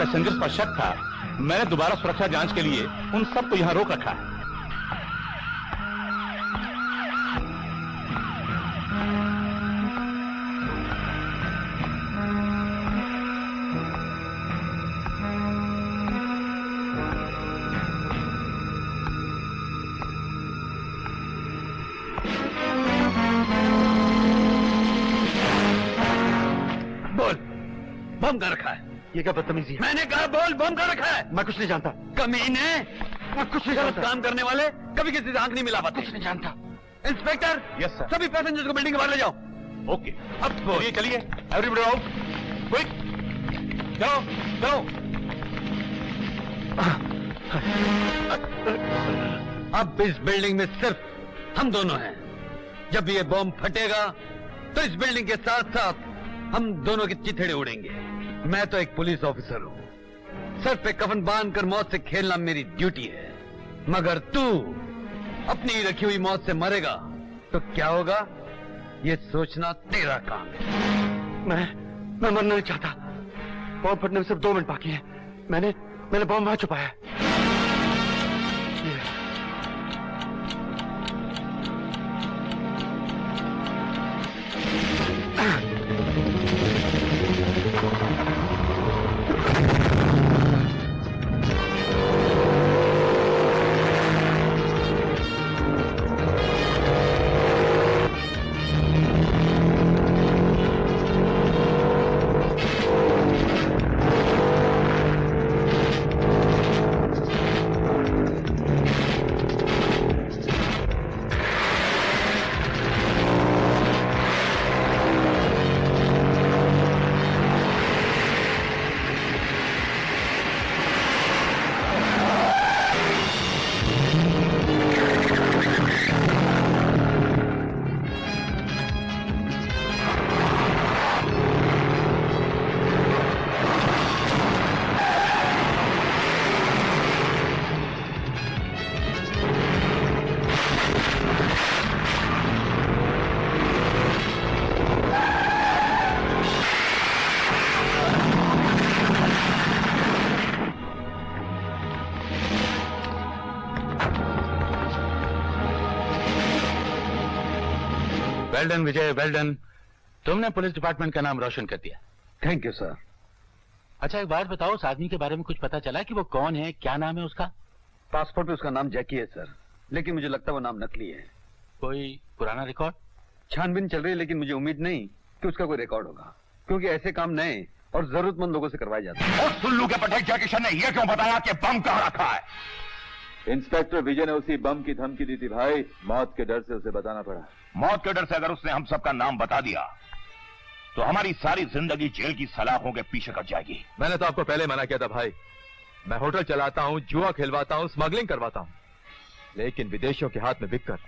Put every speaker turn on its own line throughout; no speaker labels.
Passengers पर शक था, मैंने दोबारा सुरक्षा जांच के लिए उन सबको यहां रोक रखा है।
बम का रखा है।
ये क्या बदतमीजी है?
मैंने कहा बोल, बम का रखा है।
मैं कुछ नहीं जानता।
कमीने,
मैं कुछ नहीं जानता।
काम करने वाले कभी किसी से आंख नहीं मिला पाते।
कुछ नहीं जानता।
Inspector,
yes sir.
सभी पैसेंजर्स को बिल्डिंग के बाहर ले जाओ।
ओके, अब चलिए चलिए, एवरीबॉडी आउट, क्विक, चलो चलो।
अब इस बिल्डिंग में सिर्फ हम दोनों हैं। जब ये बम फटेगा तो इस बिल्डिंग के साथ साथ हम दोनों के चिथड़े उड़ेंगे। मैं तो एक पुलिस ऑफिसर हूं, सर पे कफन बांध कर मौत से खेलना मेरी ड्यूटी है। मगर तू अपनी ही रखी हुई मौत से मरेगा तो क्या होगा, ये सोचना तेरा काम है।
मैं मरना नहीं चाहता। बम फटने में सिर्फ 2 मिनट बाकी हैं। मैंने बम वहां छुपाया है।
वेल डन विजय, वेल डन। तुमने पुलिस डिपार्टमेंट का नाम रोशन कर दिया।
Thank you sir.
अच्छा एक बात बताओ, उस आदमी के बारे में कुछ पता चला कि वो कौन है, क्या नाम है उसका?
पासपोर्ट पे उसका नाम जैकी है सर, लेकिन मुझे लगता है वो नाम नकली है।
कोई पुराना रिकॉर्ड?
छानबीन चल रही है, लेकिन मुझे उम्मीद नहीं कि उसका कोई रिकॉर्ड होगा, क्योंकि ऐसे काम नए और जरूरतमंद लोगों से करवाए जाते हैं।
और सुल्लू के पटेल जैकी शन ने यह क्यों बताया कि बम कहाँ रखा है?
इंस्पेक्टर विजय ने उसी बम की धमकी दी थी भाई, मौत के डर से उसे बताना पड़ा।
मौत के डर से अगर उसने हम सबका नाम बता दिया तो हमारी सारी जिंदगी जेल की सलाखों के पीछे कट जाएगी।
मैंने तो आपको पहले मना किया था भाई। मैं होटल चलाता हूँ, जुआ खिलवाता हूँ, स्मगलिंग करवाता हूँ, लेकिन विदेशियों के हाथ में बिककर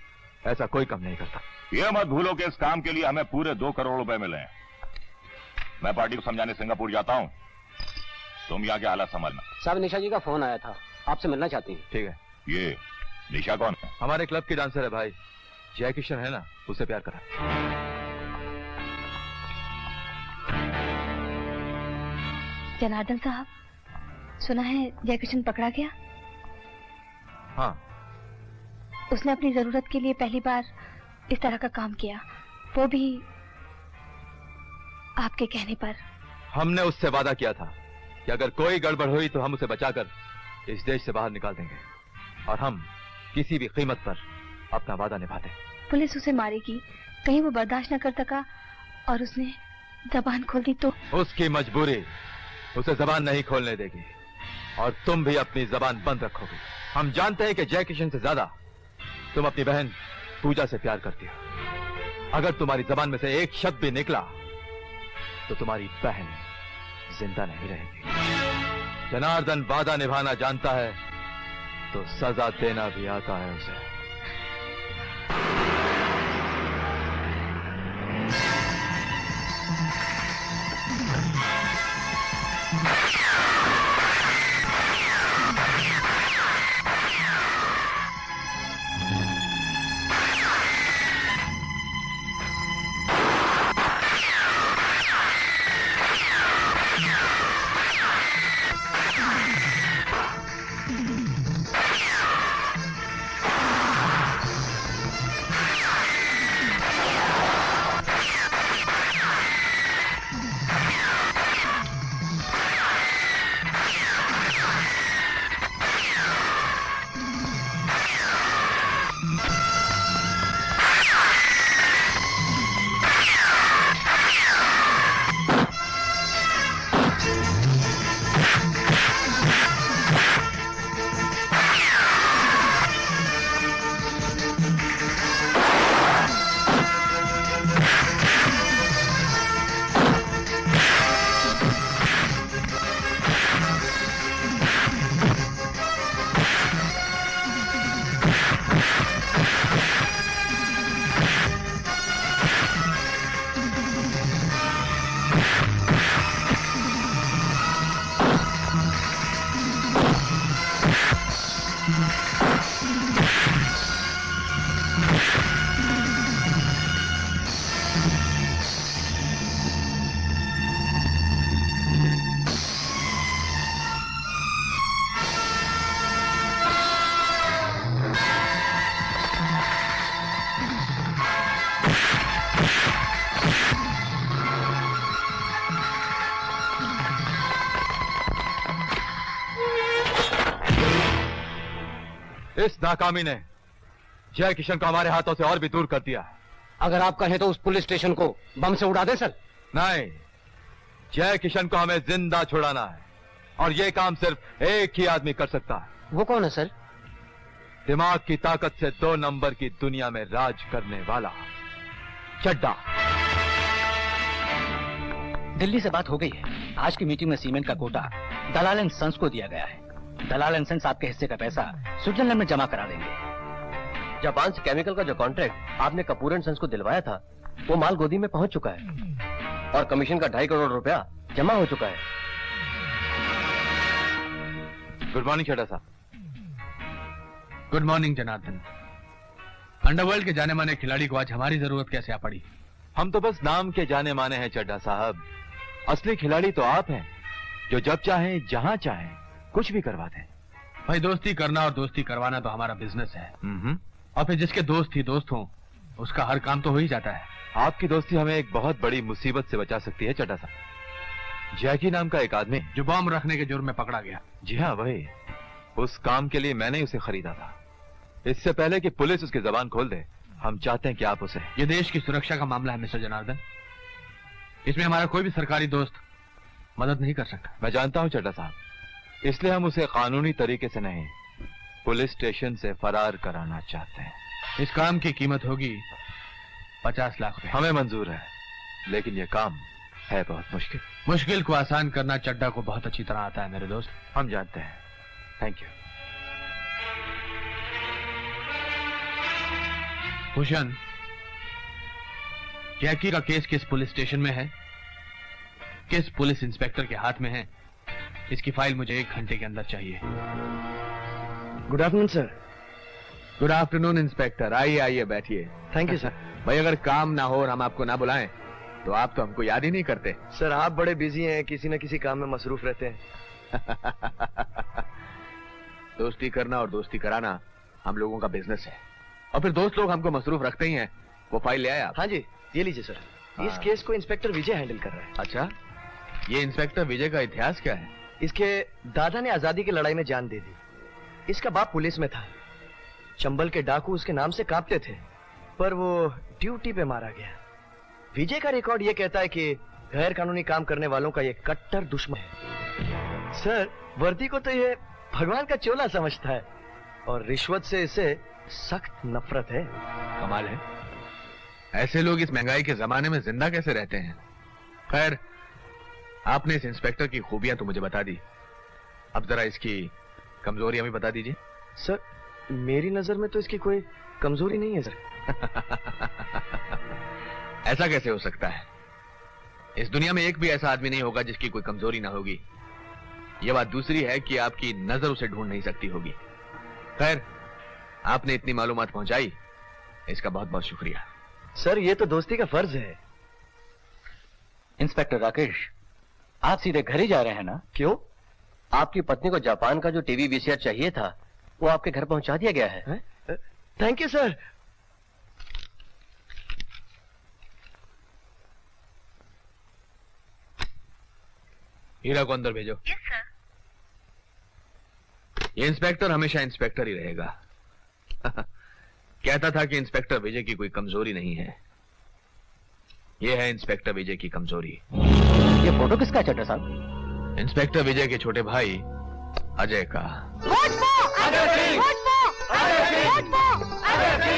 ऐसा कोई काम नहीं करता।
यह मत भूलो कि इस काम के लिए हमें पूरे 2 करोड़ रुपए मिले हैं। मैं पार्टी को समझाने सिंगापुर जाता हूँ, तुम यहाँ के हालात संभालना।
साहब निशा जी का फोन आया था, आपसे मिलना चाहती हैं।
ठीक है।
ये निशा कौन है?
हमारे क्लब की डांसर है भाई, जय किशन है ना, उसे प्यार करा।
जनार्दन साहब, सुना है जय किशन पकड़ा गया?
हाँ।
उसने अपनी जरूरत के लिए पहली बार इस तरह का काम किया, वो भी आपके कहने पर।
हमने उससे वादा किया था कि अगर कोई गड़बड़ हुई तो हम उसे बचाकर इस देश से बाहर निकाल देंगे, और हम किसी भी कीमत पर अपना वादा निभाते।
पुलिस उसे मारेगी, कहीं वो बर्दाश्त न कर सका और उसने जबान खोल दी तो?
उसकी मजबूरी उसे जबान नहीं खोलने देगी, और तुम भी अपनी जबान बंद रखोगे। हम जानते हैं कि जय किशन से ज्यादा तुम अपनी बहन पूजा से प्यार करती हो। अगर तुम्हारी जबान में से एक शब्द भी निकला तो तुम्हारी बहन जिंदा नहीं रहेगी। जनार्दन वादा निभाना जानता है तो सजा देना भी आता है उसे। इस नाकामी ने जय किशन को हमारे हाथों से और भी दूर कर दिया।
अगर आप कहें तो उस पुलिस स्टेशन को बम से उड़ा दे सर।
नहीं, जय किशन को हमें जिंदा छुड़ाना है और यह काम सिर्फ एक ही आदमी कर सकता है।
वो कौन है सर?
दिमाग की ताकत से 2 नंबर की दुनिया में राज करने वाला चड्डा।
दिल्ली से बात हो गई है। आज की मीटिंग में सीमेंट का कोटा दलाल एंड सन्स को दिया गया है। दलाल एंड सन्स आपके हिस्से का पैसा स्विट्जरलैंड में जमा करा देंगे।
जापान से केमिकल का जो कॉन्ट्रैक्ट आपने कपूर एंड सन्स को दिलवाया था, वो माल गोदी में पहुंच चुका है और कमीशन का 2.5 करोड़ रुपया जमा हो चुका है।
गुड मॉर्निंग चड्डा साहब।
Good morning Janardan. अंडरवर्ल्ड के जाने माने खिलाड़ी को आज हमारी जरूरत कैसे आ पड़ी?
हम तो बस नाम के जाने माने हैं चड्डा साहब। असली खिलाड़ी तो आप हैं, जो जब चाहें जहां चाहें कुछ भी करवाते हैं।
भाई, दोस्ती करना और दोस्ती करवाना तो हमारा बिजनेस है। और फिर जिसके दोस्त ही दोस्त हों, उसका हर काम तो हो ही जाता है।
आपकी दोस्ती हमें एक बहुत बड़ी मुसीबत से बचा सकती है चड्डा साहब। जैकी नाम का एक आदमी
जो बम रखने के जुर्म में पकड़ा गया।
जी हाँ, वही। उस काम के लिए मैंने उसे खरीदा था। इससे पहले कि पुलिस उसकी जबान खोल दे, हम चाहते हैं कि आप उसे।
ये देश की सुरक्षा का मामला है मिस्टर जनार्दन। इसमें हमारा कोई भी सरकारी दोस्त मदद नहीं कर सकता।
मैं जानता हूं चड्डा साहब, इसलिए हम उसे कानूनी तरीके से नहीं, पुलिस स्टेशन से फरार कराना चाहते हैं।
इस काम की कीमत होगी 50 लाख रुपए।
हमें मंजूर है, लेकिन यह काम है बहुत मुश्किल।
मुश्किल को आसान करना चड्डा को बहुत अच्छी तरह आता है मेरे दोस्त।
हम जानते हैं। Thank you.
भूषण, जैकी का केस किस पुलिस स्टेशन में है, किस पुलिस इंस्पेक्टर के हाथ में है, इसकी फाइल मुझे 1 घंटे के अंदर चाहिए।
Good afternoon sir.
Good afternoon inspector. आइए आइए, बैठिए।
Thank you sir.
भाई, अगर काम ना हो और हम आपको ना बुलाएं तो आप तो हमको याद ही नहीं करते।
सर, आप बड़े बिजी हैं, किसी न किसी काम में मसरूफ रहते हैं।
दोस्ती करना और दोस्ती कराना हम लोगों का बिजनेस है, और फिर दोस्त लोग हमको मसरूफ रखते ही हैं। वो फाइल ले आए आप?
हाँ जी, ये लीजिए सर। इस केस को इंस्पेक्टर विजय हैंडल कर रहा है।
अच्छा, ये इंस्पेक्टर विजय का इतिहास क्या है?
इसके दादा ने आजादी की लड़ाई में जान दे दी। इसका बाप पुलिस में था। चंबल के डाकू उसके नाम से कांपते थे, पर वो ड्यूटी पे मारा गया। विजय का रिकॉर्ड ये कहता है कि गैर कानूनी काम करने वालों का ये कट्टर दुश्मन है। सर, वर्दी को तो ये भगवान का चोला समझता है और रिश्वत से इसे सख्त नफरत है।
कमाल है, ऐसे लोग इस महंगाई के जमाने में जिंदा कैसे रहते हैं। खैर, आपने इस इंस्पेक्टर की खूबियां तो मुझे बता दी, अब जरा इसकी कमजोरियां भी बता दीजिए।
सर, मेरी नजर में तो इसकी कोई कमजोरी नहीं है सर।
ऐसा कैसे हो सकता है? इस दुनिया में एक भी ऐसा आदमी नहीं होगा जिसकी कोई कमजोरी ना होगी। यह बात दूसरी है कि आपकी नजर उसे ढूंढ नहीं सकती होगी। खैर, आपने इतनी मालूमात पहुंचाई, इसका बहुत बहुत शुक्रिया।
सर, ये तो दोस्ती का फर्ज है।
इंस्पेक्टर राकेश, आप सीधे घर ही जा रहे हैं ना?
क्यों?
आपकी पत्नी को जापान का जो टीवी वीसीआर चाहिए था, वो आपके घर पहुंचा दिया गया है।
Thank you sir.
हीरा को अंदर भेजो।
Yes sir.
ये इंस्पेक्टर हमेशा इंस्पेक्टर ही रहेगा। कहता था कि इंस्पेक्टर विजय की कोई कमजोरी नहीं है। ये है इंस्पेक्टर विजय की कमजोरी।
ये फोटो किसका है चड्डा साहब?
इंस्पेक्टर विजय के छोटे भाई अजय का।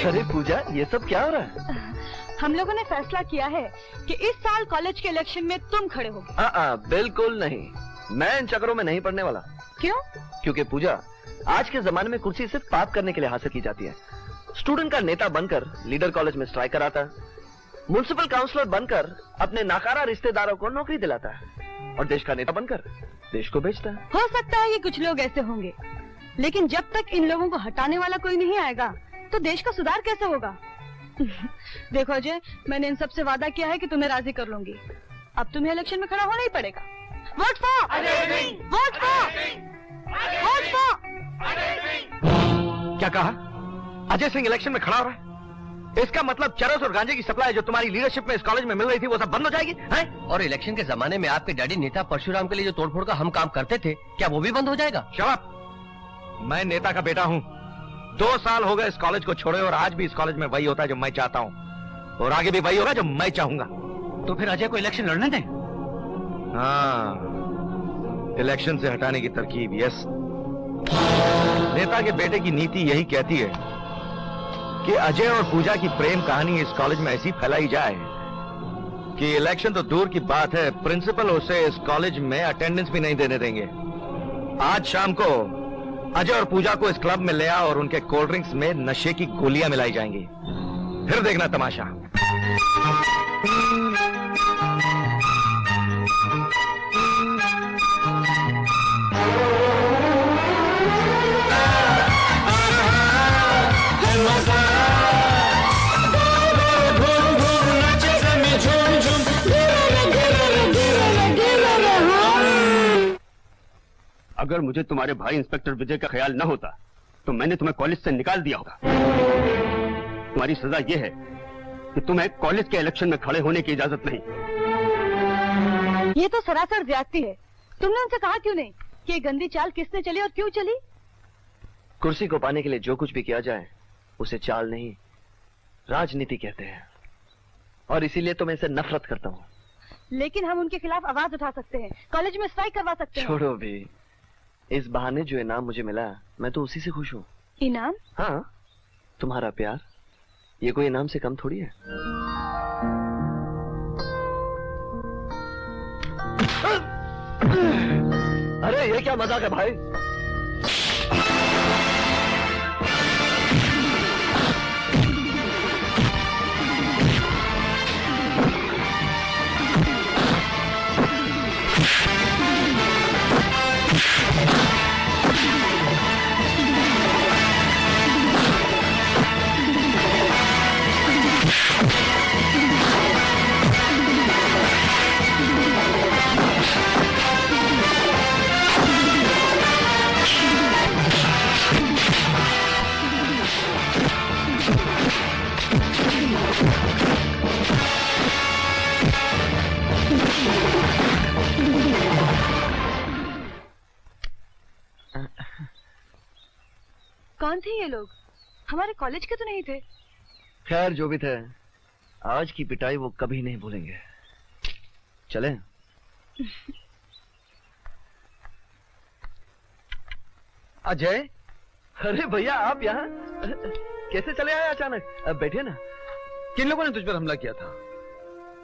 अरे पूजा, ये सब क्या हो रहा है?
हम लोगों ने फैसला किया है कि इस साल कॉलेज के इलेक्शन में तुम खड़े होगे।
बिल्कुल नहीं। मैं इन चक्करों में नहीं पड़ने वाला।
क्यों?
क्योंकि पूजा, आज के जमाने में कुर्सी सिर्फ पाप करने के लिए हासिल की जाती है। स्टूडेंट का नेता बनकर लीडर कॉलेज में स्ट्राइक कराता है, म्युनिसिपल काउंसलर बनकर अपने नाकारा रिश्तेदारों को नौकरी दिलाता है, और देश का नेता बनकर देश को बेचता है।
हो सकता है कि कुछ लोग ऐसे होंगे, लेकिन जब तक इन लोगों को हटाने वाला कोई नहीं आएगा तो देश का सुधार कैसे होगा? देखो अजय, मैंने इन सबसे वादा किया है कि तुम्हें राजी कर लूंगी। अब तुम्हें इलेक्शन में खड़ा होना ही पड़ेगा। Vote for Ajay Singh! Vote for! Vote for!
क्या कहा? अजय सिंह इलेक्शन में खड़ा हो रहा है? इसका मतलब चरस और गांजे की सप्लाई जो तुम्हारी लीडरशिप में इस कॉलेज में मिल रही थी, वो सब बंद हो जाएगी हैं?
और इलेक्शन के जमाने में आपके डैडी नेता परशुराम के लिए जो तोड़फोड़ का हम काम करते थे, क्या वो भी बंद हो जाएगा?
Shut up! मैं नेता का बेटा हूँ,
2 साल हो गए इस कॉलेज को छोड़े और आज भी इस कॉलेज में वही होता है जो मैं चाहता हूं और आगे भी वही होगा जो मैं चाहूंगा।
तो फिर अजय को इलेक्शन लड़ने दें।
हाँ, इलेक्शन से हटाने की तरकीब। यस, नेता के बेटे की नीति यही कहती है कि अजय और पूजा की प्रेम कहानी इस कॉलेज में ऐसी फैलाई जाए कि इलेक्शन तो दूर की बात है, प्रिंसिपल उसे इस कॉलेज में अटेंडेंस भी नहीं देने देंगे। आज शाम को अजय और पूजा को इस क्लब में ले आओ और उनके कोल्ड ड्रिंक्स में नशे की गोलियां मिलाई जाएंगी, फिर देखना तमाशा।
अगर मुझे तुम्हारे भाई इंस्पेक्टर विजय का ख्याल न होता तो मैंने तुम्हें कॉलेज से निकाल दिया होगा। तुम्हारी सजा यह है कि तुम्हें कॉलेज के इलेक्शन में खड़े होने की इजाजत नहीं।
ये तो सरासर ज्यादती है। तुमने उनसे कहा क्यों नहीं कि ये गंदी चाल किसने चली और क्यों चली?
कुर्सी को पाने के लिए जो कुछ भी किया जाए उसे चाल नहीं, राजनीति कहते हैं, और इसीलिए तो मैं इसे नफरत करता हूँ।
लेकिन हम उनके खिलाफ आवाज उठा सकते हैं, कॉलेज में स्ट्राइक करवा सकते हैं।
छोड़ो भी, इस बहाने जो इनाम मुझे मिला मैं तो उसी से खुश हूँ।
इनाम?
हाँ, तुम्हारा प्यार, ये कोई इनाम से कम थोड़ी है। अरे ये क्या मजाक है भाई?
कौन थे ये लोग? हमारे कॉलेज के तो नहीं थे।
खैर जो भी थे, आज की पिटाई वो कभी नहीं भूलेंगे। चले?
अजय,
अरे भैया आप यहाँ कैसे चले आए अचानक? अब बैठिए ना।
किन लोगों ने तुझ पर हमला किया था?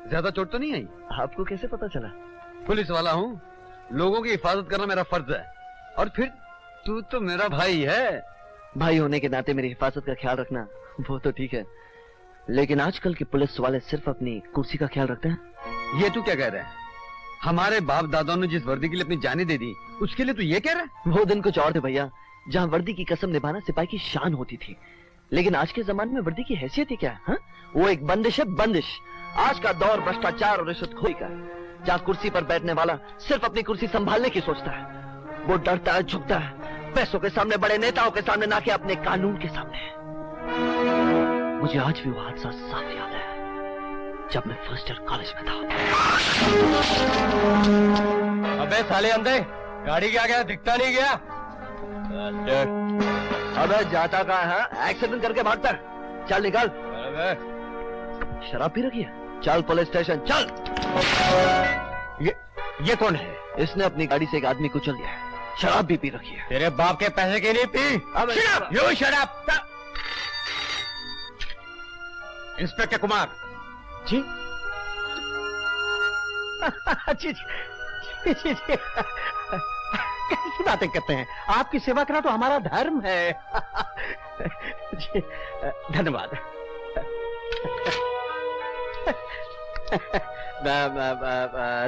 ज्यादा चोट तो नहीं आई?
आपको कैसे पता चला?
पुलिस वाला हूँ, लोगों की हिफाजत करना मेरा फर्ज है। और फिर तू तो मेरा भाई है।
भाई होने के नाते मेरी हिफाजत का ख्याल रखना वो तो ठीक है, लेकिन आजकल के पुलिस वाले सिर्फ अपनी कुर्सी का ख्याल रखते हैं।
ये तू क्या कह रहा है? हमारे बाप दादाओं ने जिस वर्दी के लिए अपनी जानें दे दी, उसके लिए तू ये कह रहा है?
वो दिन कुछ और थे भैया, जहाँ वर्दी की कसम निभाना सिपाही की शान होती थी। लेकिन आज के जमाने में वर्दी की हैसियत ही क्या है? हा? वो एक बंदिश है, बंदिश। आज का दौर भ्रष्टाचार और रिश्वतखोरी का है, जहाँ कुर्सी पर बैठने वाला सिर्फ अपनी कुर्सी संभालने की सोचता है। वो डरता है, झुकता है, पैसों के सामने, बड़े नेताओं के सामने, ना कि अपने कानून के सामने। मुझे आज भी वो हादसा साफ याद है जब मैं फर्स्ट ईयर कॉलेज में था।
अबे साले अंधे, गाड़ी क्या गया? दिखता नहीं गया।
अबे जाता कहाँ है? एक्सीडेंट करके भागता है। चल निकल। शराब पी रखी है? चल पुलिस स्टेशन चल।
ये कौन है?
इसने अपनी गाड़ी से एक आदमी कुचल दिया है, शराब भी पी रखी है।
तेरे बाप के पैसे के लिए पी?
यो शराब। इंस्पेक्टर कुमार
जी। जी जी जी जी। कैसी बातें करते हैं? आपकी सेवा करना तो हमारा धर्म है। जी धन्यवाद।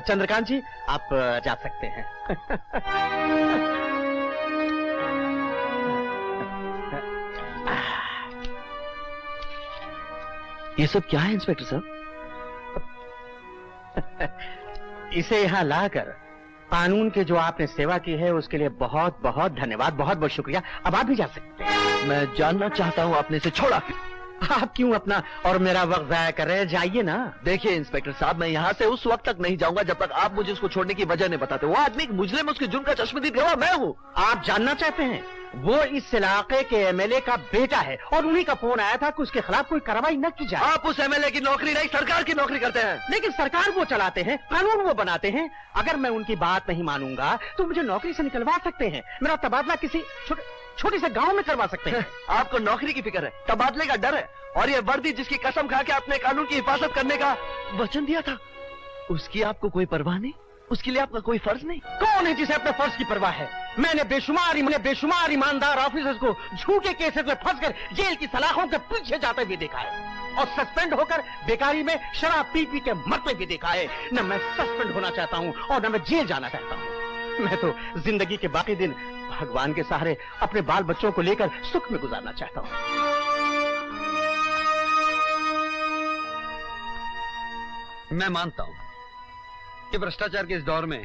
चंद्रकांत जी आप जा सकते हैं।
ये सब क्या है इंस्पेक्टर साहब?
इसे यहाँ लाकर कानून के जो आपने सेवा की है उसके लिए बहुत बहुत धन्यवाद, बहुत बहुत शुक्रिया। अब आप भी जा सकते हैं।
मैं जानना चाहता हूँ आपने इसे छोड़ा क्यों?
आप क्यों अपना और मेरा वक्त जाया कर रहे हैं? जाइए ना।
देखिए इंस्पेक्टर साहब, मैं यहाँ से उस वक्त तक नहीं जाऊंगा जब तक आप मुझे उसको छोड़ने की वजह नहीं बताते। वो आदमी मुजरिम, उसके जुर्म का चश्मदीद गवाह मैं हूँ।
आप जानना चाहते हैं वो इस इलाके के एमएलए का बेटा है और उन्हीं का फोन आया था कि उसके खिलाफ कोई कार्रवाई न की जाए।
आप उस एमएलए की नौकरी नहीं, सरकार की नौकरी करते हैं।
लेकिन सरकार वो चलाते हैं, कानून वो बनाते हैं। अगर मैं उनकी बात नहीं मानूंगा तो मुझे नौकरी से निकलवा सकते हैं। मेरा तबादला किसी छोटे से गांव में करवा सकते हैं।
आपको नौकरी की फिक्र है, तबादले का डर है, और ये वर्दी जिसकी कसम खा के आपने कानून की हिफाजत करने का वचन दिया था, उसकी आपको कोई परवाह नहीं, उसके लिए आपका कोई फर्ज नहीं।
कौन है जिसे अपने फर्ज की परवाह है? मैंने बेशुमार ईमानदार ऑफिसर्स को झूठे केसेस में फंसकर जेल की सलाखों के पीछे जाते हुए देखा है, और सस्पेंड होकर बेकारी में शराब पी के मरते भी देखा है। न मैं सस्पेंड होना चाहता हूँ और न मैं जेल जाना चाहता हूँ। मैं तो जिंदगी के बाकी दिन भगवान के सहारे अपने बाल बच्चों को लेकर सुख में गुजारना चाहता हूँ।
मैं मानता हूं कि भ्रष्टाचार के इस दौर में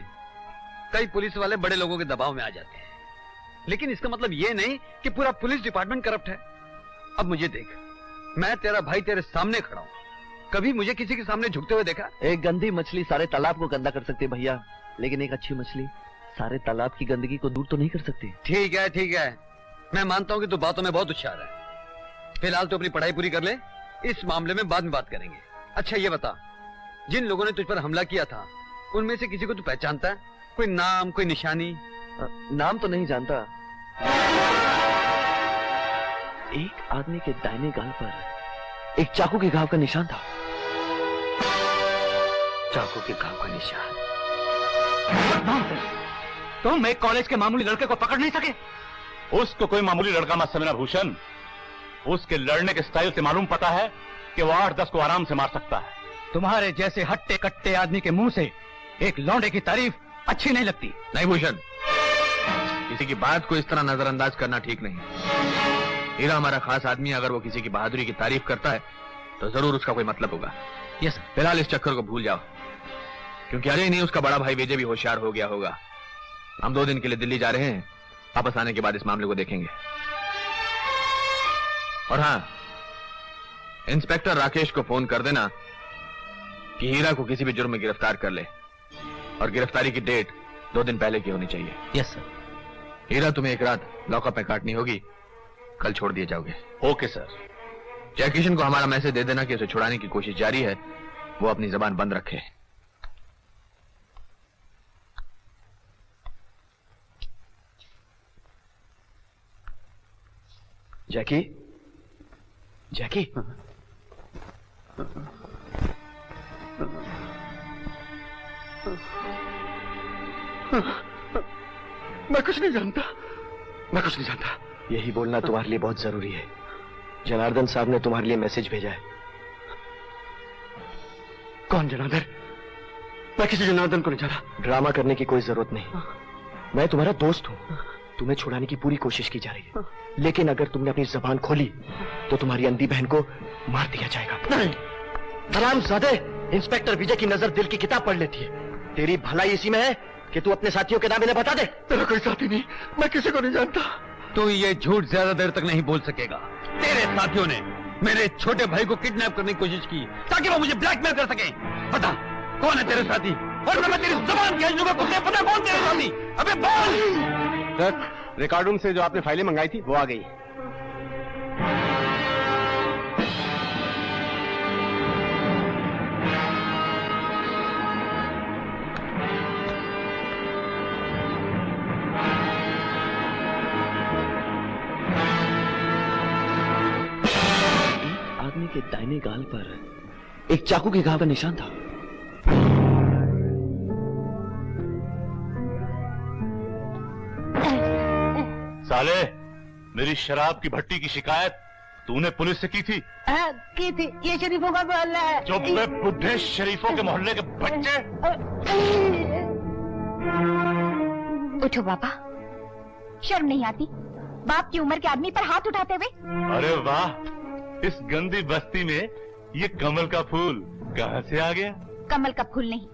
कई पुलिस वाले बड़े लोगों के दबाव में आ जाते हैं, लेकिन इसका मतलब यह नहीं कि पूरा पुलिस डिपार्टमेंट करप्ट है। अब मुझे देख, मैं तेरा भाई तेरे सामने खड़ा हूं, कभी मुझे किसी के सामने झुकते हुए देखा?
एक गंदी मछली सारे तालाब को गंदा कर सकती है भैया, लेकिन एक अच्छी मछली सारे तालाब की गंदगी को दूर तो नहीं कर सकती।
ठीक है, मैं मानता हूं कि तू बातों में बहुत होशियार है। फिलहाल तो अपनी पढ़ाई पूरी कर ले, इस मामले में बाद में बात करेंगे। अच्छा ये बता, जिन लोगों ने तुझ पर हमला किया था उनमें से किसी को तू पहचानता है? कोई नाम, कोई निशानी?
नाम तो नहीं जानता। एक आदमी के दाहिने गाल पर एक चाकू के घाव का निशान था।
चाकू के घाव का निशान?
तुम एक कॉलेज के मामूली लड़के को पकड़ नहीं सके? उसको कोई मामूली लड़का मत समझना भूषण, उसके लड़ने के स्टाइल से मालूम पता है कि वो 8-10 को आराम से मार सकता है।
तुम्हारे जैसे हट्टे कट्टे आदमी के मुंह से एक लौंडे की तारीफ अच्छी नहीं लगती। नहीं भूषण, किसी की बात को इस तरह नजरअंदाज करना ठीक नहीं। हीरा हमारा खास आदमी, अगर वो किसी की बहादुरी की तारीफ करता है तो जरूर उसका कोई मतलब होगा। यस, फिलहाल इस चक्कर को भूल जाओ, क्योंकि अरे नहीं उसका बड़ा भाई विजय भी होशियार हो गया होगा। हम 2 दिन के लिए दिल्ली जा रहे हैं, वापस आने के बाद इस मामले को देखेंगे। और हाँ, इंस्पेक्टर राकेश को फोन कर देना कि हीरा को किसी भी जुर्म में गिरफ्तार कर ले, और गिरफ्तारी की डेट 2 दिन पहले की होनी चाहिए। Yes sir. हीरा तुम्हें एक रात लॉकअप में काटनी होगी, कल छोड़ दिए जाओगे। Okay sir. जय किशन को हमारा मैसेज दे देना कि उसे छुड़ाने की कोशिश जारी है, वो अपनी जबान बंद रखे।
जैकी, जैकी,
मैं कुछ नहीं जानता, मैं कुछ नहीं जानता।
यही बोलना तुम्हारे लिए बहुत जरूरी है। जनार्दन साहब ने तुम्हारे लिए मैसेज भेजा है।
कौन जनार्दन? मैं किसी जनार्दन को नहीं जानता।
ड्रामा करने की कोई जरूरत नहीं, मैं तुम्हारा दोस्त हूं। तुम्हें छुड़ाने की पूरी कोशिश की जा रही है, लेकिन अगर तुमने अपनी जबान खोली तो तुम्हारी अंधी बहन को मार दिया जाएगा।
नहीं।
हरामजादे, इंस्पेक्टर विजय की नजर दिल की किताब पढ़ लेती है। तेरी भलाई इसी में है कि तू अपने साथियों के नाम इन्हें बता दे।
तेरा कोई साथी नहीं, मैं किसी को नहीं जानता।
तू ये झूठ ज्यादा देर तक नहीं बोल सकेगा। तेरे साथियों ने मेरे छोटे भाई को किडनैप करने की कोशिश की ताकि वो मुझे ब्लैकमेल कर सके। बता कौन है तेरे साथी, और मैं तेरी जबान खींच दूंगा। तुझे पता कौन तेरे साथी? अबे बोल।
सर, रिकॉर्ड रूम से जो आपने फाइलें मंगाई थी वो आ गई।
आदमी के दाहिने गाल पर एक चाकू के घाव का निशान था।
साले, मेरी शराब की भट्टी की शिकायत तूने पुलिस से की थी?
की थी। ये शरीफों का मोहल्ला है।
चुप बे बुढ़े, शरीफों के मोहल्ले के बच्चे।
उठो बाबा, शर्म नहीं आती बाप की उम्र के आदमी पर हाथ उठाते हुए?
अरे वाह, इस गंदी बस्ती में ये कमल का फूल कहाँ से आ गया?
कमल का फूल नहीं,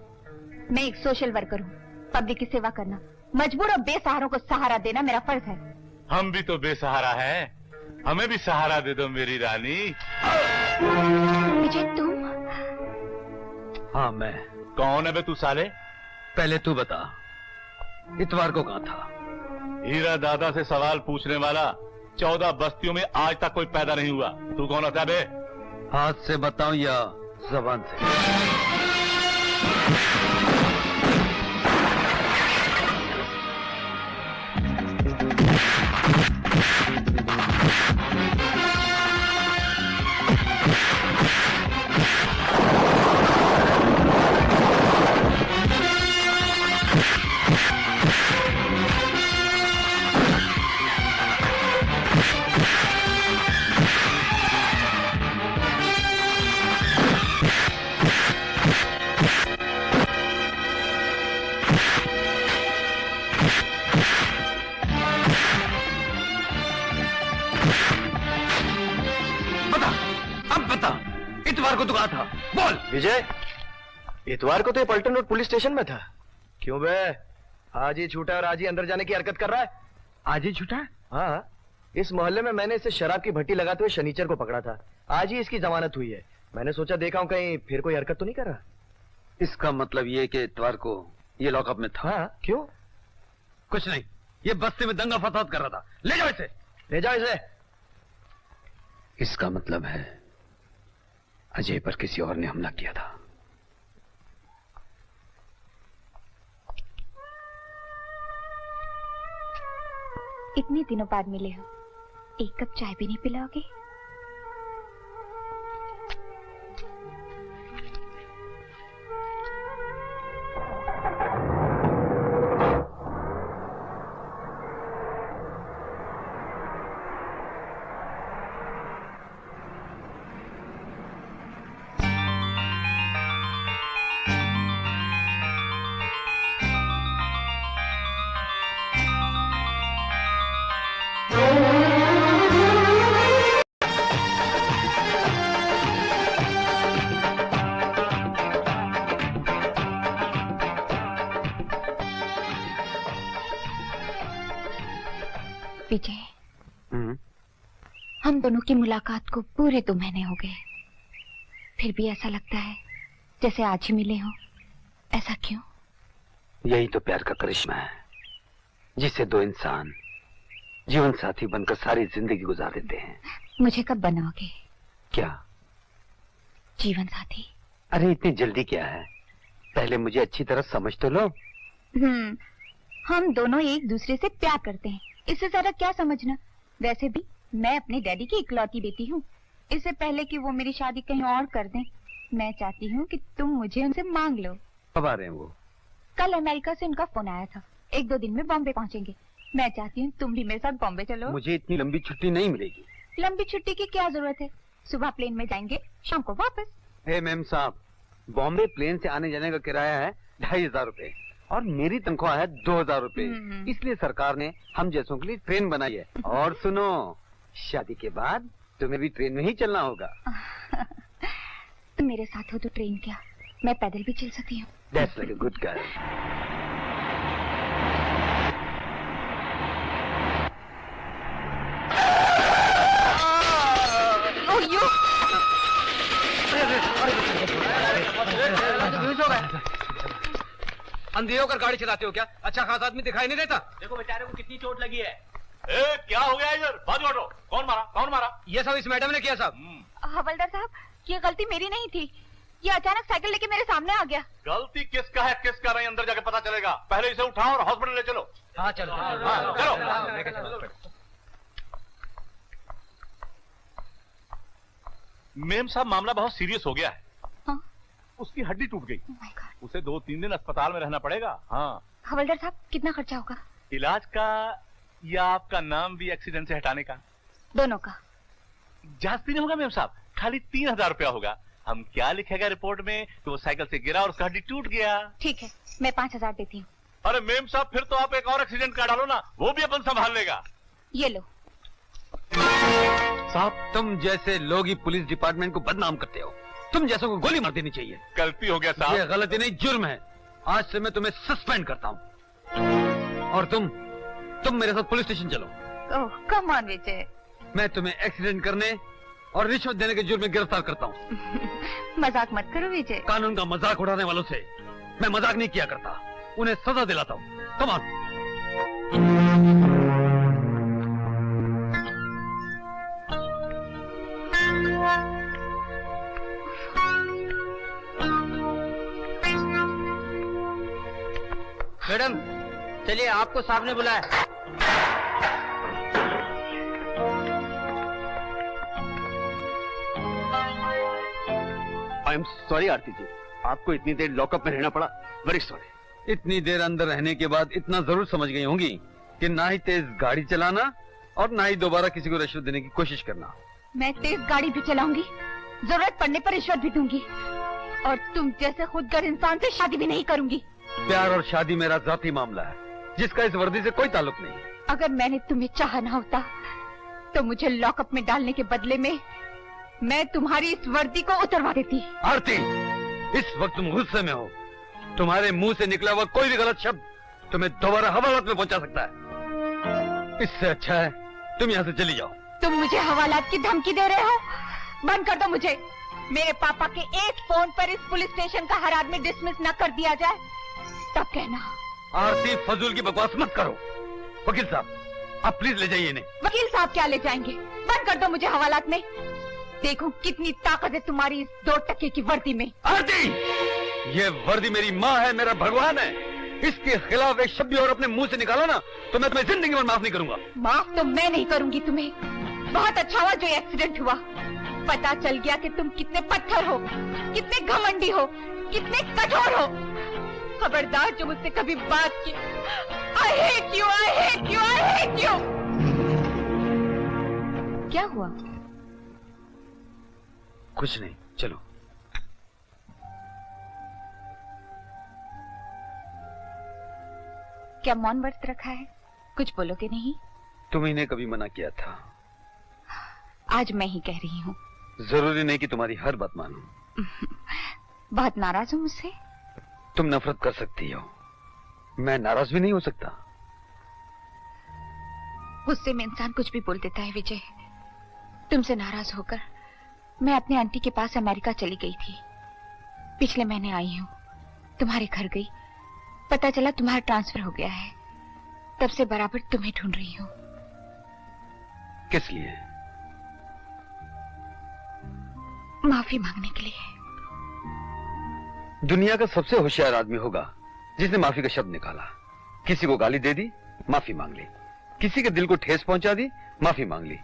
मैं एक सोशल वर्कर हूँ। पब्लिक की सेवा करना, मजबूर और बेसहारों को सहारा देना मेरा फर्ज है।
हम भी तो बेसहारा हैं, हमें भी सहारा दे दो मेरी रानी।
विजय तुम?
हाँ मैं।
कौन है बे तू साले?
पहले तू बता, इतवार को कहाँ था?
हीरा दादा से सवाल पूछने वाला 14 बस्तियों में आज तक कोई पैदा नहीं हुआ। तू कौन होता है बे?
हाथ से बताऊं या जबान से?
इतवार को तो कहा था, बोल। विजय, इतवार को तो ये पल्टन रोड पुलिस स्टेशन में था। क्यों बे? आज ही छूटा और आज ही अंदर जाने की हरकत कर रहा है।
आज ही छूटा?
हाँ, इस मोहल्ले में मैंने इसे शराब की भट्टी लगाते हुए शनिचर को पकड़ा था। आज ही इसकी जमानत हुई है। मैंने सोचा देखा हूं कहीं फिर कोई हरकत तो नहीं कर रहा।
इसका मतलब ये कि इतवार को ये लॉकअप में था?
हाँ, क्यों?
कुछ नहीं, ये बस्ती में दंगा फसाद कर रहा था। ले जाओ इसे,
ले जाओ इसे।
इसका मतलब है अजय पर किसी और ने हमला किया था।
इतने दिनों बाद मिले हो, एक कप चाय भी नहीं पिलाओगे? विजय, हम दोनों की मुलाकात को पूरे 2 महीने हो गए, फिर भी ऐसा लगता है जैसे आज ही मिले हो। ऐसा क्यों?
यही तो प्यार का करिश्मा है, जिसे 2 इंसान जीवन साथी बनकर सारी जिंदगी गुजार देते हैं।
मुझे कब बनाओगे?
क्या?
जीवन साथी?
अरे इतनी जल्दी क्या है, पहले मुझे अच्छी तरह समझ तो लो।
हम दोनों एक दूसरे से प्यार करते हैं, इससे ज्यादा क्या समझना। वैसे भी मैं अपने डैडी की इकलौती बेटी हूँ। इससे पहले कि वो मेरी शादी कहीं और कर दें, मैं चाहती हूँ कि तुम मुझे उनसे मांग लो।
कब आ रहे हैं वो?
कल अमेरिका से उनका फोन आया था, 1-2 दिन में बॉम्बे पहुँचेंगे। मैं चाहती हूँ तुम भी मेरे साथ बॉम्बे चलो।
मुझे इतनी लंबी छुट्टी नहीं मिलेगी।
लंबी छुट्टी की क्या जरूरत है, सुबह प्लेन में जाएंगे, शाम को वापस।
हे मैम साहब, बॉम्बे प्लेन से आने जाने का किराया है 2500 रुपए और मेरी तनख्वाह है 2000 रुपए। इसलिए सरकार ने हम जैसों के लिए ट्रेन बनाई है। और सुनो, शादी के बाद तुम्हें भी ट्रेन में ही चलना होगा।
तुम मेरे साथ हो तो ट्रेन क्या, मैं पैदल भी चल सकती हूँ।
That's like a good girl.
अंधे होकर गाड़ी चलाते हो क्या? अच्छा खासा आदमी दिखाई नहीं देता?
देखो बेचारे को कितनी चोट लगी है।
क्या हो गया इधर? बाजू हटो। कौन मारा? कौन मारा?
ये सब इस मैडम ने किया साहब।
हवलदार साहब, ये गलती मेरी नहीं थी। ये अचानक साइकिल लेके मेरे सामने आ गया।
गलती किसका है किसका नहीं, अंदर जाके पता चलेगा। पहले इसे उठाओ और हॉस्पिटल ले चलो।
हाँ चलो,
चलो। मेम साहब, मामला बहुत सीरियस हो गया है।
हाँ?
उसकी हड्डी टूट गई। उसे 2-3 दिन अस्पताल में रहना पड़ेगा। हाँ।
हवलदार साहब, कितना खर्चा होगा?
इलाज का या आपका नाम भी एक्सीडेंट से हटाने का?
दोनों का।
जास्ती नहीं होगा मेम साहब, खाली 3000 रुपया होगा। हम क्या लिखेगा रिपोर्ट में कि वो साइकिल से गिरा और उसका हड्डी टूट गया।
ठीक है, मैं 5000 देती हूँ।
अरे मेम साहब, फिर तो आप एक और एक्सीडेंट का डालो ना, वो भी अपन संभाल लेगा।
ये लो।
साहब, तुम जैसे लोग ही पुलिस डिपार्टमेंट को बदनाम करते हो। तुम जैसों को गोली मार देनी चाहिए।
गलती हो गया साहब।
ये गलती नहीं, जुर्म है। आज से मैं तुम्हें सस्पेंड करता हूँ। और तुम मेरे साथ पुलिस स्टेशन चलो।
ओह, कम ऑन विजय।
मैं तुम्हें एक्सीडेंट करने और रिश्वत देने के जुर्म में गिरफ्तार करता हूँ।
मजाक मत करो विजय।
कानून का मजाक उड़ाने वालों से मैं मजाक नहीं किया करता, उन्हें सजा दिलाता हूँ। Come on.
आपको साहब ने बुलाया।
आई एम सॉरी आरती जी, आपको इतनी देर लॉकअप में रहना पड़ा। Very sorry.
इतनी देर अंदर रहने के बाद इतना जरूर समझ गई होंगी कि ना ही तेज गाड़ी चलाना और ना ही दोबारा किसी को रिश्वत देने की कोशिश करना।
मैं तेज गाड़ी भी चलाऊंगी, जरूरत पड़ने पर रिश्वत भी दूंगी, और तुम जैसे खुदगर इंसान से शादी भी नहीं करूंगी।
प्यार और शादी मेरा जाती मामला है, जिसका इस वर्दी से कोई ताल्लुक नहीं।
अगर मैंने तुम्हें चाहा ना होता तो मुझे लॉकअप में डालने के बदले में मैं तुम्हारी इस वर्दी को उतरवा देती।
आरती, इस वक्त तुम गुस्से में हो। तुम्हारे मुंह से निकला हुआ कोई भी गलत शब्द तुम्हें दोबारा हवालात में पहुंचा सकता है। इससे अच्छा है तुम यहाँ से चली जाओ।
तुम मुझे हवालात की धमकी दे रहे हो? बंद कर दो मुझे। मेरे पापा के एक फोन पर इस पुलिस स्टेशन का हर आदमी डिसमिस न कर दिया जाए तब कहना।
आरती, फजूल की बकवास मत करो। वकील साहब, आप प्लीज ले जाइए इन्हें।
वकील साहब क्या ले जाएंगे? बंद कर दो मुझे हवालात में। देखो कितनी ताकत है तुम्हारी इस 2 टके की वर्दी में।
आरती, ये वर्दी मेरी माँ है, मेरा भगवान है। इसके खिलाफ एक शब्द भी और अपने मुंह से निकाला ना तो मैं तुम्हें जिंदगी में माफ नहीं करूंगा।
माफ तो मैं नहीं करूंगी तुम्हें। बहुत अच्छा हुआ जो एक्सीडेंट हुआ। पता चल गया कि तुम कितने पत्थर हो, कितने घमंडी हो, कितने कठोर हो। खबरदार जो मुझसे कभी बात की। I hate you, I hate you, I hate you। क्या हुआ?
कुछ नहीं, चलो।
क्या मौन व्रत रखा है? कुछ बोलोगे नहीं?
तुम ही ने कभी मना किया था।
आज मैं ही कह रही हूँ।
जरूरी नहीं कि तुम्हारी हर बात मानूं।
बहुत नाराज हो मुझसे?
तुम नफरत कर सकती हो, मैं नाराज भी नहीं हो सकता।
गुस्से में इंसान कुछ भी बोल देता है विजय। तुमसे नाराज होकर मैं अपने आंटी के पास अमेरिका चली गई थी। पिछले महीने आई हूँ, तुम्हारे घर गई, पता चला तुम्हारा ट्रांसफर हो गया है। तब से बराबर तुम्हें ढूंढ रही हूँ।
किस लिए?
माफी मांगने के लिए।
दुनिया का सबसे होशियार आदमी होगा जिसने माफी का शब्द निकाला। किसी को गाली दे दी, माफी मांग ली। किसी के दिल को ठेस पहुंचा दी, माफी मांग ली।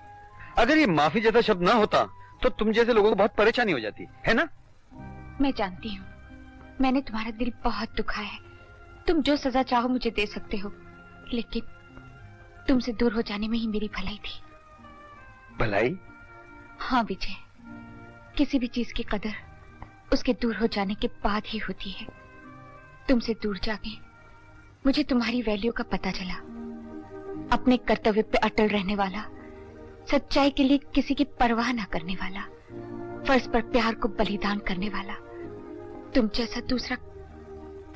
अगर ये माफी जैसा शब्द ना होता तो तुम जैसे लोगों को बहुत परेशानी हो जाती है ना?
मैं जानती हूँ, मैंने तुम्हारा दिल बहुत दुखाया है। तुम जो सजा चाहो मुझे दे सकते हो, लेकिन तुमसे दूर हो जाने में ही मेरी भलाई थी।
भलाई?
हाँ विजय, किसी भी चीज की कदर उसके दूर हो जाने के बाद ही होती है। तुमसे दूर जाके मुझे तुम्हारी वैल्यू का पता चला। अपने कर्तव्य पे अटल रहने वाला, सच्चाई के लिए किसी की परवाह ना करने वाला, फर्ज पर प्यार को बलिदान करने वाला तुम जैसा दूसरा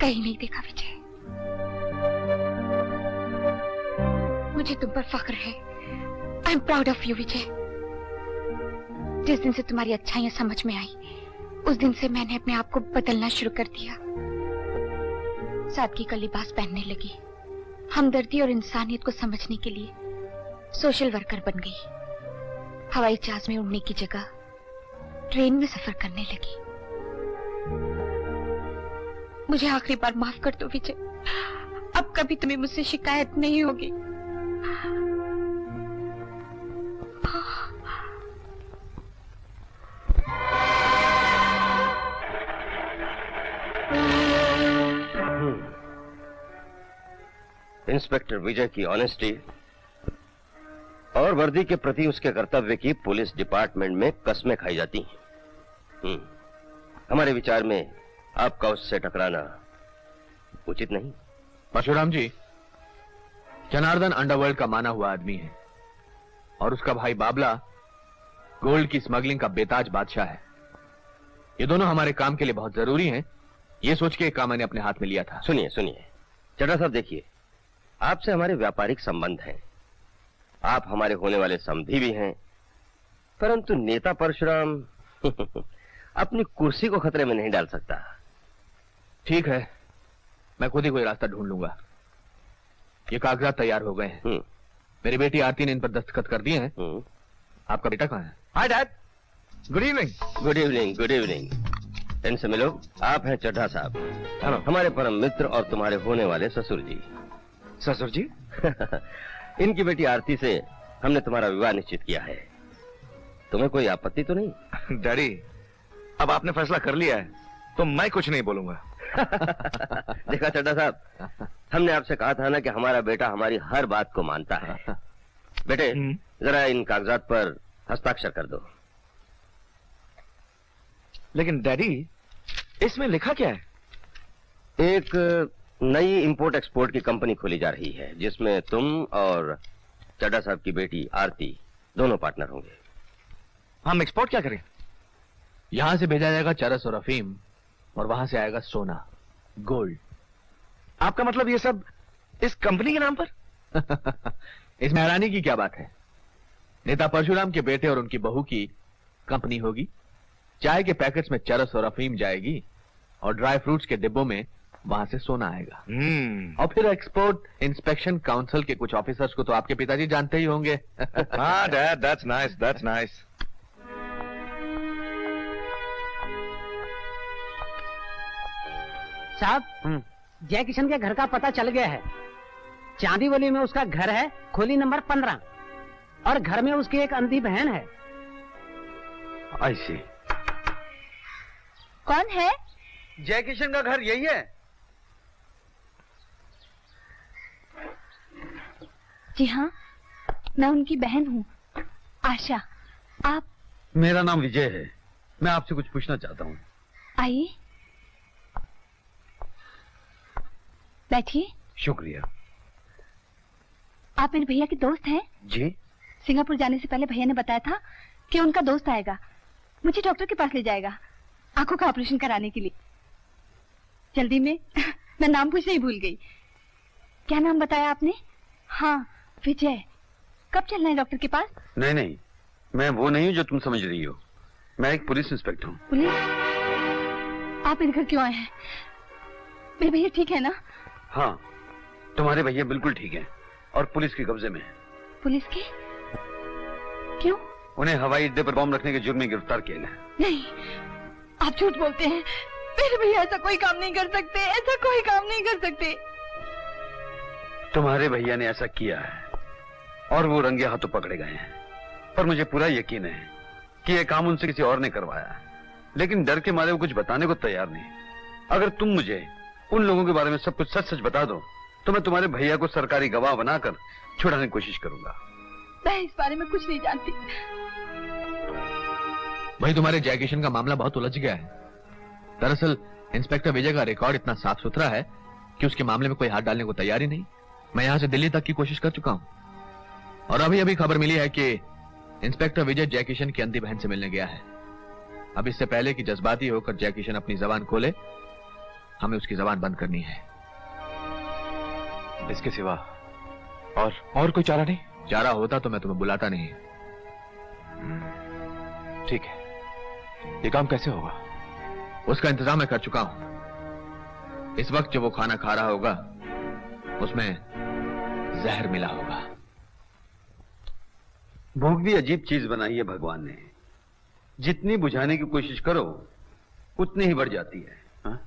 कहीं नहीं देखा विजय। मुझे तुम पर फख्र है। I am proud of you Vijay. जिस दिन से तुम्हारी अच्छाइयां समझ में आई, उस दिन से मैंने अपने आप को बदलना शुरू कर दिया। सादगी का लिबास पहनने लगी। हमदर्दी और इंसानियत को समझने के लिए सोशल वर्कर बन गई। हवाई जहाज में उड़ने की जगह ट्रेन में सफर करने लगी। मुझे आखिरी बार माफ कर दो विजय। अब कभी तुम्हें मुझसे शिकायत नहीं होगी।
इंस्पेक्टर विजय की ऑनेस्टी और वर्दी के प्रति उसके कर्तव्य की पुलिस डिपार्टमेंट में कस्में खाई जाती हैं। हमारे विचार में आपका उससे टकराना उचित नहीं।
परशुराम जी, जनार्दन अंडरवर्ल्ड का माना हुआ आदमी है और उसका भाई बाबला गोल्ड की स्मगलिंग का बेताज बादशाह है। ये दोनों हमारे काम के लिए बहुत जरूरी हैं। ये सोच के एक काम मैंने अपने हाथ में लिया था।
सुनिए सुनिए चड्ढा साहब, देखिए, आपसे हमारे व्यापारिक संबंध हैं। आप हमारे होने वाले समधी भी हैं, परंतु नेता परशुराम अपनी कुर्सी को खतरे में नहीं डाल सकता।
ठीक है, मैं खुद ही कोई रास्ता ढूंढ लूंगा। ये कागजात तैयार हो गए हैं। मेरी बेटी आरती ने इन पर दस्तखत कर दिए हैं। आपका बेटा कहाँ है?
Hi dad.
Good evening.
Good evening, good evening. इनसे मिलो। आप हैं चड्ढा साहब, हमारे परम मित्र और तुम्हारे होने वाले ससुर जी।
ससुर जी
इनकी बेटी आरती से हमने तुम्हारा विवाह निश्चित किया है। तुम्हें कोई आपत्ति तो नहीं?
डैडी, अब आपने फैसला कर लिया है तो मैं कुछ नहीं बोलूंगा।
देखा चड्डा साहब, हमने आपसे कहा था ना कि हमारा बेटा हमारी हर बात को मानता है। बेटे, जरा इन कागजात पर हस्ताक्षर कर दो।
लेकिन डैडी, इसमें लिखा क्या है?
एक नई इंपोर्ट एक्सपोर्ट की कंपनी खोली जा रही है जिसमें तुम और चड्डा साहब की बेटी आरती दोनों पार्टनर होंगे।
हम एक्सपोर्ट क्या करें?
यहां से भेजा जाएगा चरस और अफीम, और वहां से आएगा सोना, गोल्ड।
आपका मतलब ये सब इस कंपनी के नाम पर?
इसमें हैरानी की क्या बात है? नेता परशुराम के बेटे और उनकी बहू की कंपनी होगी। चाय के पैकेट्स में चरस और अफीम जाएगी और ड्राई फ्रूट्स के डिब्बों में वहां से सोना आएगा। और फिर एक्सपोर्ट इंस्पेक्शन काउंसिल के कुछ ऑफिसर्स को तो आपके पिताजी जानते ही होंगे।
हाँ dad, that's nice, that's nice.
साहब, जय किशन के घर का पता चल गया है। चांदीवली में उसका घर है, खोली नंबर 15, और घर में उसकी एक अंधी बहन है।
आई सी।
कौन है?
जय किशन का घर यही है?
जी हाँ, मैं उनकी बहन हूँ, आशा। आप?
मेरा नाम विजय है। मैं आपसे कुछ पूछना चाहता हूँ।
आइए, बैठिए।
शुक्रिया।
आप मेरे भैया के दोस्त हैं?
जी।
सिंगापुर जाने से पहले भैया ने बताया था कि उनका दोस्त आएगा, मुझे डॉक्टर के पास ले जाएगा आंखों का ऑपरेशन कराने के लिए। जल्दी में मैं नाम पूछना ही भूल गई। क्या नाम बताया आपने? हाँ, विजय। कब चलना है डॉक्टर के पास?
नहीं नहीं, मैं वो नहीं हूँ जो तुम समझ रही हो। मैं एक पुलिस इंस्पेक्टर हूँ।
पुलिस? आप मेरे घर क्यों आए हैं? मेरे भैया ठीक है ना?
हाँ, तुम्हारे भैया बिल्कुल ठीक हैं और पुलिस के कब्जे में हैं।
पुलिस के? क्यों?
उन्हें हवाई अड्डे पर बॉम्ब रखने के जुर्म में गिरफ्तार किया गया।
नहीं, आप झूठ बोलते हैं। मेरे भैया ऐसा कोई काम नहीं कर सकते, ऐसा कोई काम नहीं कर सकते।
तुम्हारे भैया ने ऐसा किया है और वो रंगे हाथों पकड़े गए हैं। पर मुझे पूरा यकीन है कि यह काम उनसे किसी और ने करवाया है, लेकिन डर के मारे वो कुछ बताने को तैयार नहीं। अगर तुम मुझे उन लोगों के बारे में सब कुछ सच सच बता दो तो मैं तुम्हारे भैया को सरकारी गवाह बनाकर छुड़ाने की कोशिश करूंगा।
मैं इस बारे में कुछ नहीं जानती।
भाई, तुम्हारे जय किशन का मामला बहुत उलझ गया है। दरअसल इंस्पेक्टर विजय का रिकॉर्ड इतना साफ सुथरा है कि उसके मामले में कोई हाथ डालने को तैयार ही नहीं। मैं यहां से दिल्ली तक की कोशिश कर चुका हूं और अभी अभी खबर मिली है कि इंस्पेक्टर विजय जय किशन की अंधी बहन से मिलने गया है। अब इससे पहले कि जज्बाती होकर जय किशन अपनी जबान खोले, हमें उसकी जबान बंद करनी है।
इसके सिवा और कोई चारा नहीं?
चारा होता तो मैं तुम्हें बुलाता नहीं।
ठीक है, ये काम कैसे होगा?
उसका इंतजाम मैं कर चुका हूं। इस वक्त जो वो खाना खा रहा होगा उसमें जहर मिला होगा।
भूख भी अजीब चीज बनाई है भगवान ने। जितनी बुझाने की कोशिश करो उतनी ही बढ़ जाती है। हा?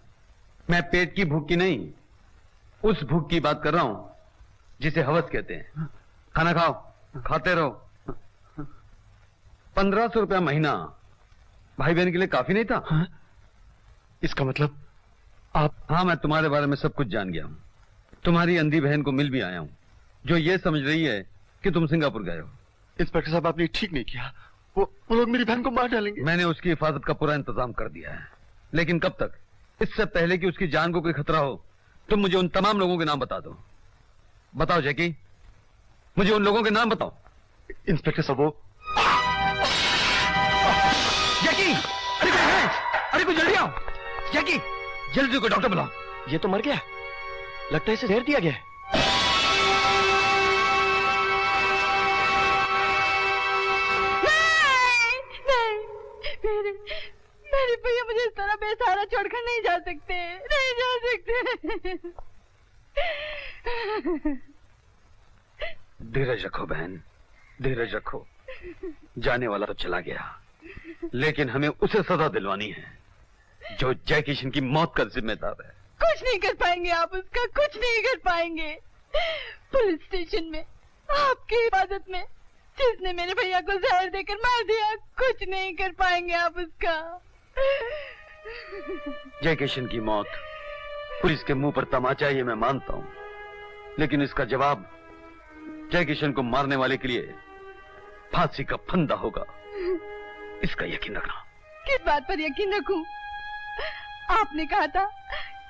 मैं पेट की भूख की नहीं, उस भूख की बात कर रहा हूं जिसे हवस कहते हैं। खाना खाओ, खाते रहो। 1500 रुपया महीना भाई बहन के लिए काफी नहीं था?
हाँ? इसका मतलब आप?
हाँ, मैं तुम्हारे बारे में सब कुछ जान गया हूं। तुम्हारी अंधी बहन को मिल भी आया हूं जो ये समझ रही है कि तुम सिंगापुर गए हो।
इंस्पेक्टर साहब, आपने ठीक नहीं किया। वो लोग मेरी बहन को मार डालेंगे।
मैंने उसकी हिफाजत का पूरा इंतजाम कर दिया है, लेकिन कब तक? इससे पहले कि उसकी जान को कोई खतरा हो तुम मुझे उन तमाम लोगों के नाम बता दो। बताओ जैकी, मुझे उन लोगों के नाम बताओ।
इंस्पेक्टर साहब, वो
जैकी, अरे कोई जल्दी आओ। जैकी, जल्दी को डॉक्टर बुलाओ। ये तो मर गया, लगता है इसे जहर दिया गया है।
मेरे भैया मुझे इस तरह बेसहारा छोड़कर नहीं जा सकते, नहीं जा सकते।
धीरज रखो बहन, धीरज रखो। जाने वाला तो चला गया, लेकिन हमें उसे सजा दिलवानी है जो जय किशन की मौत का जिम्मेदार है।
कुछ नहीं कर पाएंगे आप उसका, कुछ नहीं कर पाएंगे। पुलिस स्टेशन में आपकी हिफाजत में जिसने मेरे भैया को जहर देकर मार दिया, कुछ नहीं कर पाएंगे आप उसका।
जय किशन की मौत पुलिस के मुंह पर तमाचा, ये मैं मानता हूं, लेकिन इसका जवाब जय किशन को मारने वाले के लिए फांसी का फंदा होगा, इसका यकीन रखना।
किस बात पर यकीन रखूं? आपने कहा था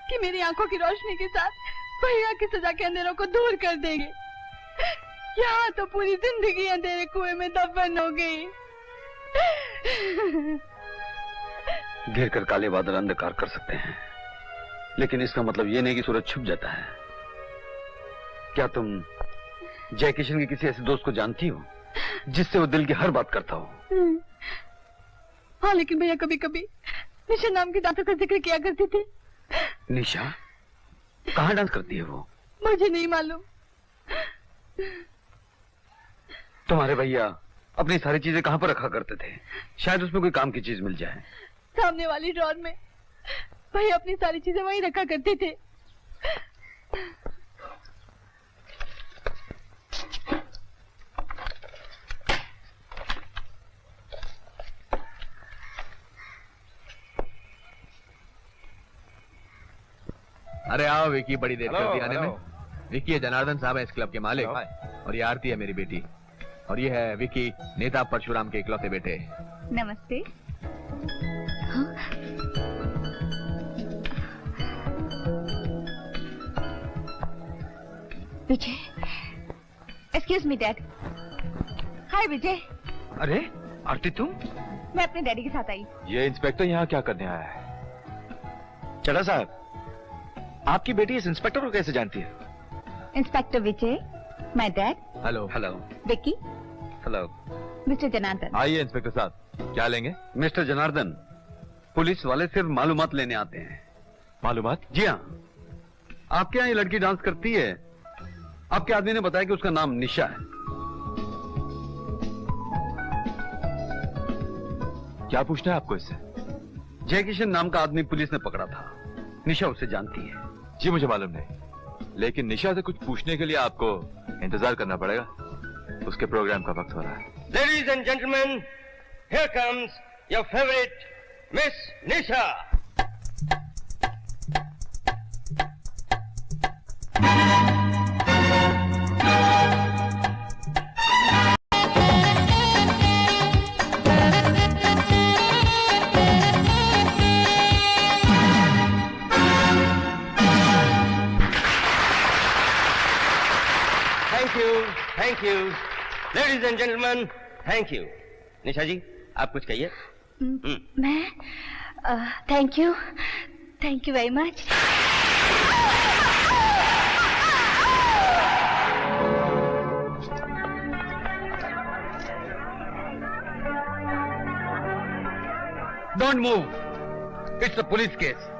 कि मेरी आंखों की रोशनी के साथ भैया की सजा के अंधेरों को दूर कर देंगे। यहाँ तो पूरी जिंदगी अंधेरे कुएं में दफन हो गई।
घेर कर काले बादल अंधकार कर सकते हैं, लेकिन इसका मतलब ये नहीं कि सूरज छुप जाता है। क्या तुम जय किशन के किसी ऐसे दोस्त को जानती हो जिससे वो दिल की हर बात करता हो?
हाँ, लेकिन भैया कभी कभी निशा नाम की डांसर का जिक्र किया करती थी।
निशा? कहाँ डांस करती है वो?
मुझे नहीं मालूम।
तुम्हारे भैया अपनी सारी चीजें कहाँ पर रखा करते थे? शायद उसमें कोई काम की चीज मिल जाए।
सामने वाली ड्रॉर में भैया अपनी सारी चीजें वहीं रखा करते थे।
अरे आओ विकी, बड़ी देर कर दी आने में। विकी ये जनार्दन साहब है इस क्लब के मालिक, और ये आरती है मेरी बेटी, और ये है विकी, नेता परशुराम के इकलौते बेटे।
नमस्ते। विजय, एक्सक्यूज मी डैड। हाय विजय।
अरे आरती तुम?
मैं अपने डैडी के साथ आई।
ये इंस्पेक्टर यहाँ क्या करने आया है?
चला साहब, आपकी बेटी इस इंस्पेक्टर को कैसे जानती है?
Inspector Vijay, my dad.
Hello.
Hello.
Vicky.
Hello.
Mister Janardan.
आइए इंस्पेक्टर साहब, क्या लेंगे?
मिस्टर जनार्दन, पुलिस वाले सिर्फ मालूमात लेने आते हैं।
मालूमात?
जी हाँ, आपके यहाँ ये लड़की डांस करती है। आपके आदमी ने बताया कि उसका नाम निशा है।
क्या पूछना है आपको इससे?
जय किशन नाम का आदमी पुलिस ने पकड़ा था, निशा उसे जानती है।
जी मुझे मालूम नहीं, लेकिन निशा से कुछ पूछने के लिए आपको इंतजार करना पड़ेगा। उसके प्रोग्राम का वक्त हो रहा है।
Ladies and gentlemen, here comes your favorite Miss Nisha. Thank you. Ladies and gentlemen, thank you. निशा जी, आप कुछ कहिए।
मैं thank you very much.
Don't move. It's a police case.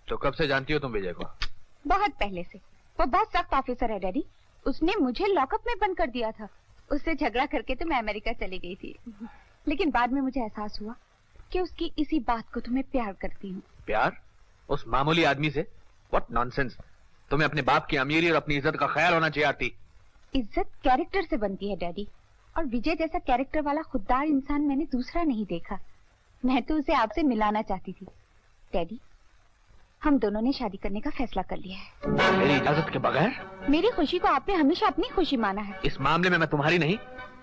तो कब से जानती हो तुम विजय को?
बहुत पहले से। वो बहुत सख्त ऑफिसर है डैडी। उसने मुझे लॉकअप में बंद कर दिया था। उससे झगड़ा करके तो मैं अमेरिका चली गई थी, लेकिन बाद में मुझे एहसास हुआ कि उसकी इसी बात को तुम्हें प्यार करती हूँ।
प्यार? उस मामूली आदमी से? What nonsense. तुम्हें अपने बाप की अमीरी और अपनी इज्जत का ख्याल होना चाहिए आरती।
इज्जत कैरेक्टर से बनती है डैडी, और विजय जैसा कैरेक्टर वाला खुददार इंसान मैंने दूसरा नहीं देखा। मैं तो उसे आपसे मिलाना चाहती थी। डैडी, हम दोनों ने शादी करने का फैसला कर लिया है।
मेरी इजाजत के बगैर?
मेरी खुशी को आपने हमेशा अपनी खुशी माना है।
इस मामले में मैं तुम्हारी नहीं,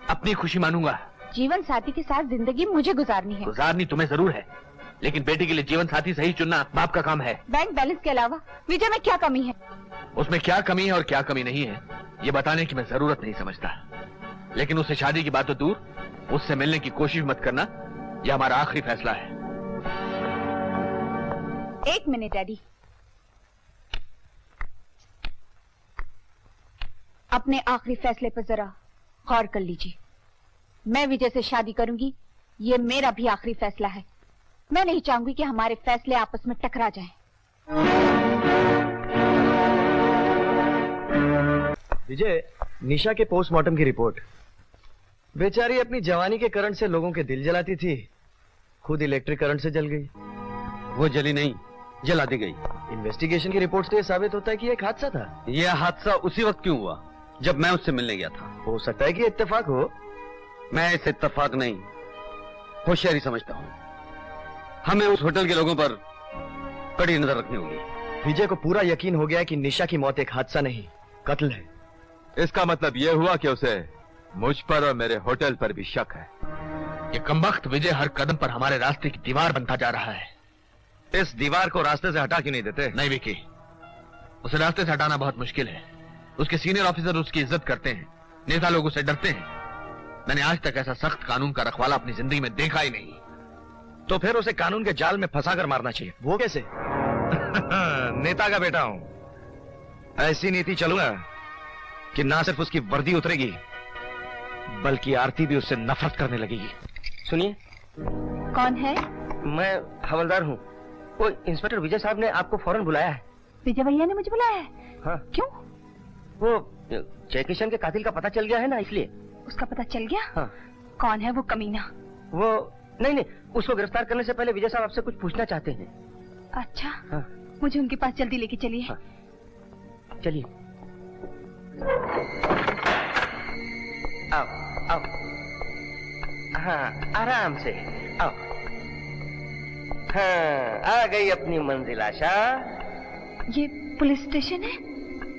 अपनी खुशी मानूंगा।
जीवन साथी के साथ जिंदगी मुझे गुजारनी है।
गुजारनी तुम्हें जरूर है, लेकिन बेटी के लिए जीवन साथी सही चुनना बाप का काम है।
बैंक बैलेंस के अलावा विजय में क्या कमी है?
उसमें क्या कमी है और क्या कमी नहीं है, ये बताने की मैं जरूरत नहीं समझता। लेकिन उससे शादी की बात तो दूर, उससे मिलने की कोशिश मत करना, यह हमारा आखिरी फैसला है।
एक मिनट डैडी, अपने आखिरी फैसले पर जरा गौर कर लीजिए। मैं विजय से शादी करूंगी, ये मेरा भी आखिरी फैसला है। मैं नहीं चाहूंगी कि हमारे फैसले आपस में टकरा जाएं।
विजय, निशा के पोस्टमार्टम की रिपोर्ट। बेचारी अपनी जवानी के करंट से लोगों के दिल जलाती थी खुद इलेक्ट्रिक करंट से जल गई।
वो जली नहीं, जला दी गई।
इन्वेस्टिगेशन की रिपोर्ट से साबित होता है कि एक हादसा था।
यह हादसा उसी वक्त क्यों हुआ जब मैं उससे मिलने गया था?
हो सकता है कि इत्तेफाक हो।
मैं इसे इत्तेफाक नहीं, होशियारी समझता हूँ। हमें उस होटल के लोगों पर कड़ी नजर रखनी होगी।
विजय को पूरा यकीन हो गया है कि निशा की मौत एक हादसा नहीं, कत्ल है।
इसका मतलब यह हुआ कि उसे मुझ पर और मेरे होटल पर भी शक है।
ये कमबख्त विजय हर कदम पर हमारे रास्ते की दीवार बनता जा रहा है।
इस दीवार को रास्ते से हटा क्यों नहीं देते?
नहीं विकी, उसे रास्ते से हटाना बहुत मुश्किल है। उसके सीनियर ऑफिसर उसकी इज्जत करते हैं, नेता लोग उसे डरते हैं। मैंने आज तक ऐसा सख्त कानून का रखवाला अपनी जिंदगी में देखा ही नहीं।
तो फिर उसे कानून के जाल में फंसाकर मारना चाहिए। वो कैसे? नेता का बेटा हूं, ऐसी नीति चलूंगा कि ना सिर्फ उसकी वर्दी उतरेगी बल्कि आरती भी उससे नफरत करने लगेगी।
सुनिए।
कौन है?
मैं हवलदार हूँ। वो इंस्पेक्टर विजय साहब ने आपको फौरन बुलाया है।
विजय भैया ने मुझे बुलाया है?
हाँ।
क्यों?
वो जयकिशन के कातिल का पता चल गया है ना, इसलिए।
उसका पता चल गया?
हाँ।
कौन है वो कमीना?
वो नहीं, उसको गिरफ्तार करने से पहले विजय साहब आपसे कुछ पूछना चाहते हैं।
अच्छा।
हाँ।
मुझे उनके पास जल्दी लेके चलिए।
हाँ। चलिए। आओ आओ। हाँ, आराम से आओ। हाँ, आ गई अपनी मंजिल आशा।
ये पुलिस स्टेशन है?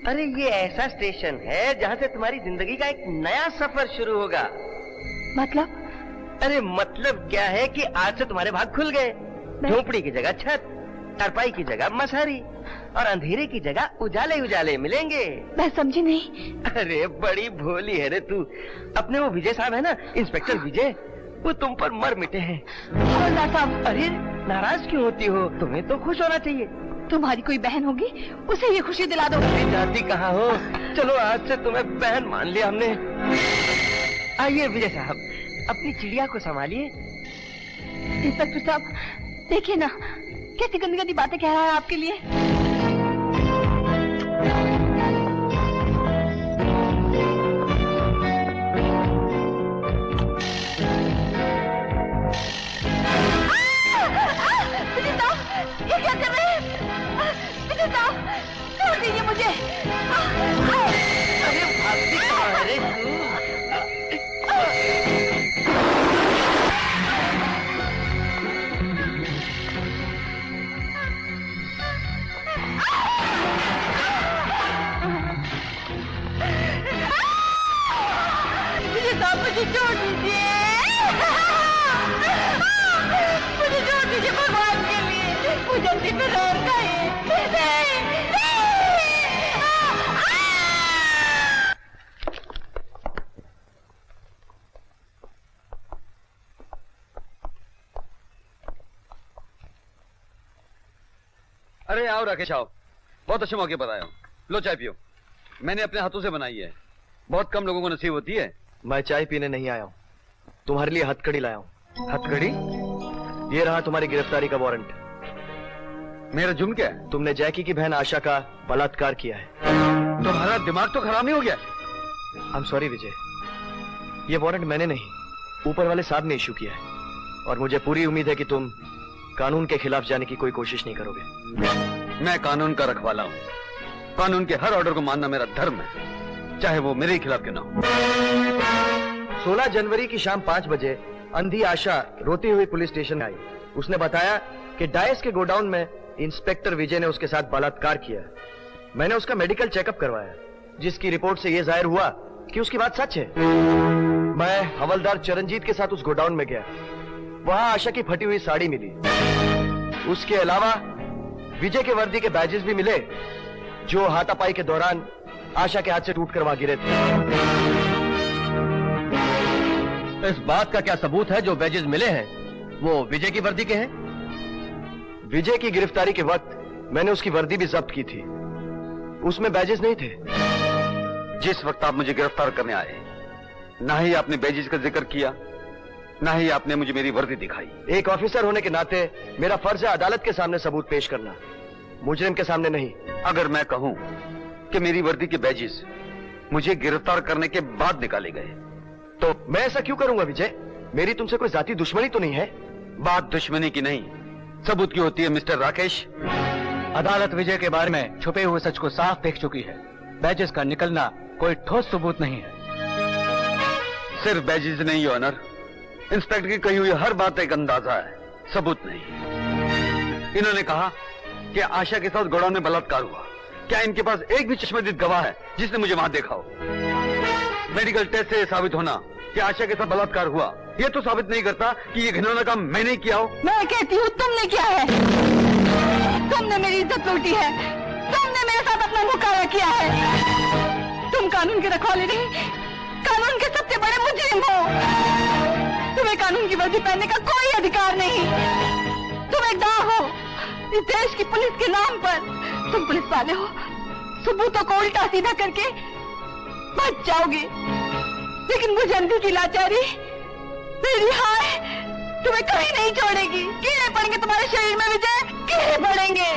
अरे ये ऐसा स्टेशन है जहाँ से तुम्हारी जिंदगी का एक नया सफर शुरू होगा।
मतलब?
अरे मतलब क्या है कि आज से तुम्हारे भाग खुल गए। झोपड़ी की जगह छत, चारपाई की जगह मसारी और अंधेरे की जगह उजाले उजाले मिलेंगे।
मैं समझी नहीं।
अरे बड़ी भोली है रे तू। अपने वो विजय साहब है ना, इंस्पेक्टर विजय, वो तुम पर मर मिटे हैं।
साहब।
अरे नाराज क्यों होती हो? तुम्हें तो खुश होना चाहिए।
तुम्हारी कोई बहन होगी, उसे ये खुशी दिला दो।
जाती कहाँ हो? चलो आज से तुम्हें बहन मान लिया हमने। आइए विजय साहब, अपनी चिड़िया को संभालिए।
इंस्पेक्टर साहब देखिए ना, कैसी गंदी गंदी बातें कह रहा है आपके लिए। ये क्या कर रहे हैं? विजय साहब छोड़ दीजिए मुझे।
अरे भागती कहाँ है रे तू?
मुझे छोड़ दीजिए। मुझे छोड़ दीजिए भगवान के लिए। मुझे अपनी पे रोक गए।
अरे आओ राकेश, आओ। बहुत अच्छे मौके पर आया हूँ। लो चाय पियो। मैंने अपने हाथों से बनाई है, बहुत कम लोगों को नसीब होती है।
मैं चाय पीने नहीं आया हूँ, तुम्हारे लिए हथकड़ी लाया हूँ।
हथकड़ी?
ये रहा तुम्हारी गिरफ्तारी का वारंट।
मेरा जुर्म क्या है?
तुमने जैकी की बहन आशा का बलात्कार किया है।
तुम्हारा दिमाग तो खराब नहीं हो गया?
आई एम सॉरी विजय, ये वारंट मैंने नहीं, ऊपर वाले साहब ने इशू किया है और मुझे पूरी उम्मीद है कि तुम कानून के खिलाफ जाने की कोई कोशिश नहीं करोगे।
मैं कानून का रखवाला हूँ। कानून के हर ऑर्डर को मानना मेरा धर्म है, चाहे वो मेरे खिलाफ क्यों ना हो।
16 जनवरी की शाम 5 बजे अंधी आशा रोती हुई पुलिस स्टेशन आई। उसने बताया कि डायस के गोडाउन में इंस्पेक्टर विजय ने उसके साथ बलात्कार किया। मैंने उसका मेडिकल चेकअप करवाया, जिसकी रिपोर्ट से यह जाहिर हुआ कि उसकी बात सच है। मैं हवलदार चरणजीत के साथ उस गोडाउन में गया। वहां आशा की फटी हुई साड़ी मिली। उसके अलावा विजय के वर्दी के बैजेस भी मिले, जो हाथापाई के दौरान आशा के हाथ से टूटकर वहां गिरे थे।
इस बात का क्या सबूत है जो बैजेस मिले हैं वो विजय की वर्दी के हैं?
विजय की गिरफ्तारी के वक्त मैंने उसकी वर्दी भी जब्त की थी, उसमें बैजेस नहीं थे।
जिस वक्त आप मुझे गिरफ्तार करने आए, ना ही आपने बैजेस का जिक्र किया, ना ही आपने मुझे मेरी वर्दी दिखाई।
एक ऑफिसर होने के नाते मेरा फर्ज है अदालत के सामने सबूत पेश करना, मुजरिम के सामने नहीं।
अगर मैं कहूं कि मेरी वर्दी के बैजेस मुझे गिरफ्तार करने के बाद निकाले गए,
तो मैं ऐसा क्यों करूंगा विजय? मेरी तुमसे कोई जाती दुश्मनी तो नहीं है।
बात दुश्मनी की नहीं, सबूत की होती है मिस्टर राकेश।
अदालत विजय के बारे में छुपे हुए सच को साफ देख चुकी है। बैजेस का निकलना कोई ठोस सबूत नहीं है।
सिर्फ बैजेस नहीं है ऑनर, इंस्पेक्टर की कही हुई हर बात एक अंदाजा है, सबूत नहीं। इन्होंने कहा कि आशा के साथ गोडाउन में बलात्कार हुआ। क्या इनके पास एक भी चश्मदीद गवाह है जिसने मुझे वहां देखा हो? मेडिकल टेस्ट से साबित होना कि आशा के साथ बलात्कार हुआ, यह तो साबित नहीं करता कि ये घिनौना काम मैंने किया हो।
मैं कहती हूँ तुमने किया है। तुमने मेरी इज्जत लूटी है, तुमने मेरे साथ अपना मुकाबला किया है। तुम कानून के रखवाले नहीं, कानून के सबसे बड़े मुजरिम हो। तुम्हें कानून की वर्दी पहनने का कोई अधिकार नहीं। तुम एक दाव हो इस देश की पुलिस के नाम पर। तुम पुलिस वाले हो, सबूतों को उल्टा सीधा करके बच जाओगे, लेकिन मुझे अंधी की लाचारी, मेरी हाय तुम्हें कहीं नहीं छोड़ेगी। कीड़े पड़ेंगे तुम्हारे शरीर में विजय, कीड़े पड़ेंगे।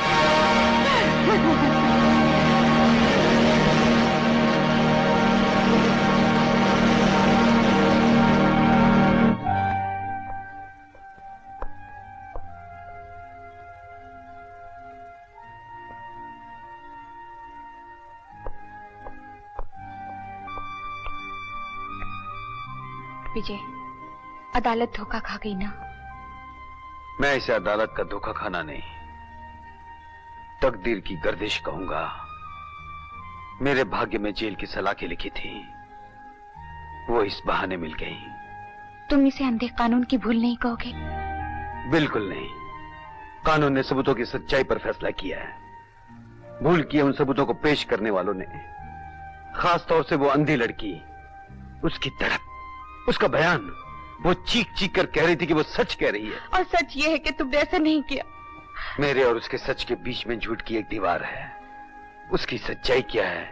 विजय, अदालत धोखा खा गई ना?
मैं इसे अदालत का धोखा खाना नहीं, तकदीर की गर्दिश कहूंगा। मेरे भाग्य में जेल की सलाखें लिखी थी, वो इस बहाने मिल गई।
तुम इसे अंधे कानून की भूल नहीं कहोगे?
बिल्कुल नहीं। कानून ने सबूतों की सच्चाई पर फैसला किया है। भूल किए उन सबूतों को पेश करने वालों ने, खास तौर से वो अंधी लड़की, उसकी तड़प, उसका बयान, वो चीख चीख कर कह रही थी कि वो सच कह रही है।
और सच ये है कि तुमने ऐसा नहीं किया।
मेरे और उसके सच के बीच में झूठ की एक दीवार है। उसकी सच्चाई क्या है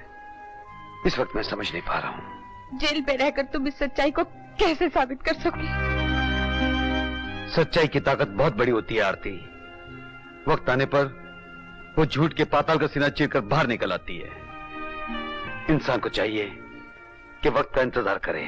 इस वक्त मैं समझ नहीं पा रहा हूँ।
जेल में रहकर तुम इस सच्चाई को कैसे साबित कर सकोगे?
सच्चाई की ताकत बहुत बड़ी होती है आरती। वक्त आने पर वो झूठ के पाताल का सीना चीरकर बाहर निकल आती है। इंसान को चाहिए कि वक्त का इंतजार करे।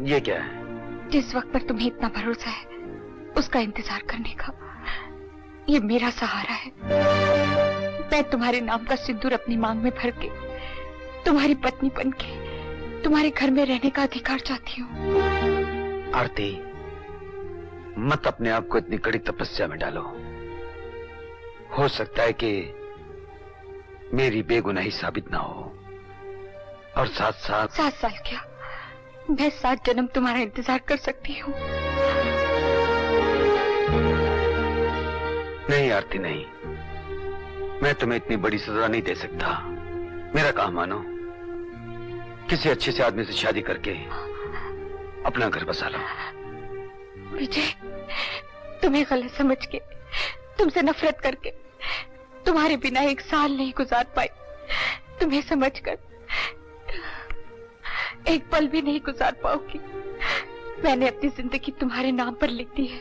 ये क्या है?
जिस वक्त पर तुम्हें इतना भरोसा है उसका इंतजार करने का, ये मेरा सहारा है। मैं तुम्हारे नाम का सिंदूर अपनी मांग में भर के तुम्हारी पत्नी बन के तुम्हारे घर में रहने का अधिकार चाहती हूँ।
आरती, मत अपने आप को इतनी कड़ी तपस्या में डालो। हो सकता है कि मेरी बेगुनाही साबित ना हो, और साथ साथ
7 साल क्या, मैं 7 जन्म तुम्हारा इंतजार कर सकती हूँ।
नहीं आरती नहीं, मैं तुम्हें इतनी बड़ी सजा नहीं दे सकता। मेरा काम मानो, किसी अच्छे से आदमी से शादी करके अपना घर बसा लो।
विजय, तुम्हें गलत समझ के, तुमसे नफरत करके, तुम्हारे बिना 1 साल नहीं गुजार पाई। तुम्हें समझकर 1 पल भी नहीं गुजार पाओगी। मैंने अपनी जिंदगी तुम्हारे नाम पर लिख दी है।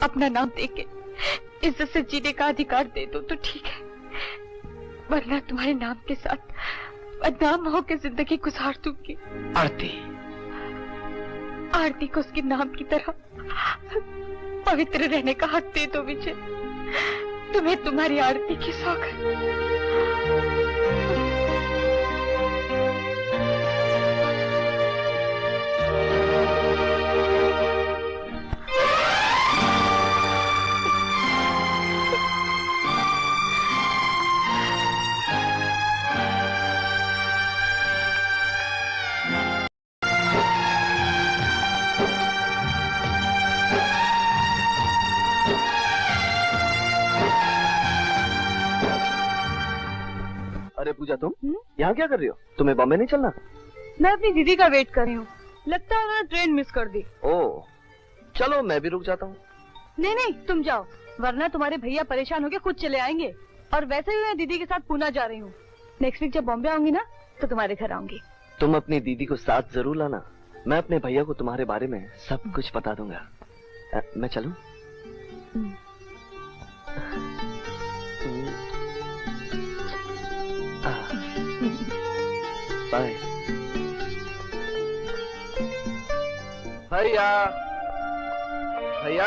अपना नाम देके इज्जत से जीने का अधिकार दे दो तो ठीक है, वरना तुम्हारे नाम के साथ बदनाम होकर जिंदगी गुजार दूंगी।
आरती,
आरती को उसके नाम की तरह पवित्र रहने का हक दे दो विजय। तुम्हें तुम्हारी आरती की सौगंध।
अरे पूजा, तुम यहाँ क्या कर रही हो? तुम्हें बॉम्बे नहीं चलना?
मैं अपनी दीदी का वेट कर रही हूँ। लगता है उन्होंने ट्रेन मिस कर दी।
ओह, चलो मैं भी रुक जाता हूँ।
नहीं नहीं, तुम जाओ, वरना तुम्हारे भैया परेशान होकर खुद चले आएंगे। और वैसे भी मैं दीदी के साथ पूना जा रही हूँ। नेक्स्ट वीक जब बॉम्बे आऊंगी ना तो तुम्हारे घर आऊंगी।
तुम अपनी दीदी को साथ जरूर लाना। मैं अपने भैया को तुम्हारे बारे में सब कुछ बता दूंगा। मैं चलूं? बाय। भैया भैया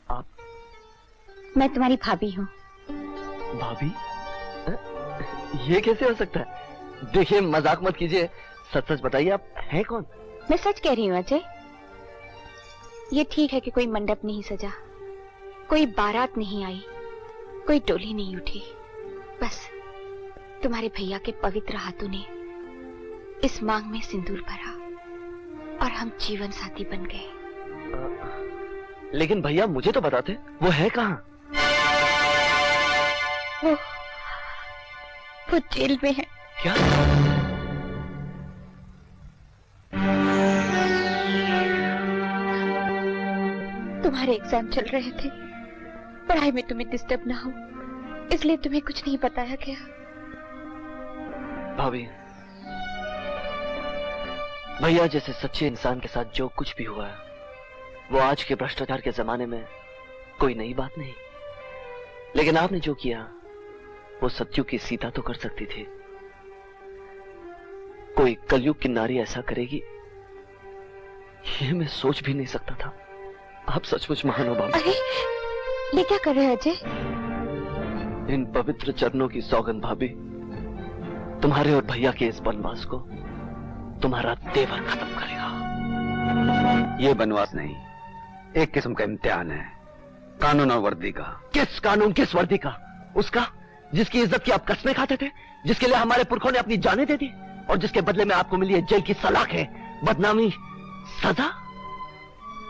आप?
मैं तुम्हारी भाभी हूँ।
भाभी? ये कैसे हो सकता है? देखिए मजाक मत कीजिए, सच सच बताइए आप हैं कौन?
मैं सच कह रही हूँ अजय। ये ठीक है कि कोई मंडप नहीं सजा, कोई बारात नहीं आई, कोई डोली नहीं उठी, बस तुम्हारे भैया के पवित्र हाथों ने इस मांग में सिंदूर भरा और हम जीवन साथी बन गए।
लेकिन भैया मुझे तो बताते, वो है कहाँ?
वो जेल में है।
क्या?
तुम्हारे एग्जाम चल रहे थे, पढ़ाई में तुम्हें डिस्टर्ब ना हो इसलिए तुम्हें कुछ नहीं बताया गया।
भाभी, भैया जैसे सच्चे इंसान के साथ जो कुछ भी हुआ है वो आज के भ्रष्टाचार के जमाने में कोई नई बात नहीं, लेकिन आपने जो किया वो सत्युग की सीता तो कर सकती थी, कोई कलयुग की नारी ऐसा करेगी ये मैं सोच भी नहीं सकता था। आप सचमुच महान हो भाभी।
अरे ये क्या कर रहे हो अजय?
इन पवित्र चरणों की सौगंध भाभी, तुम्हारे और भैया के इस वनवास को तुम्हारा देवर खत्म करेगा।
ये वनवास नहीं, एक किस्म का इम्तिहान है, कानून और वर्दी का।
किस कानून किस वर्दी का? उसका जिसकी इज्जत की आप कसमें खाते थे, जिसके लिए हमारे पुरखों ने अपनी जानें दे दी और जिसके बदले में आपको मिली है जेल की सलाखें, बदनामी, सजा।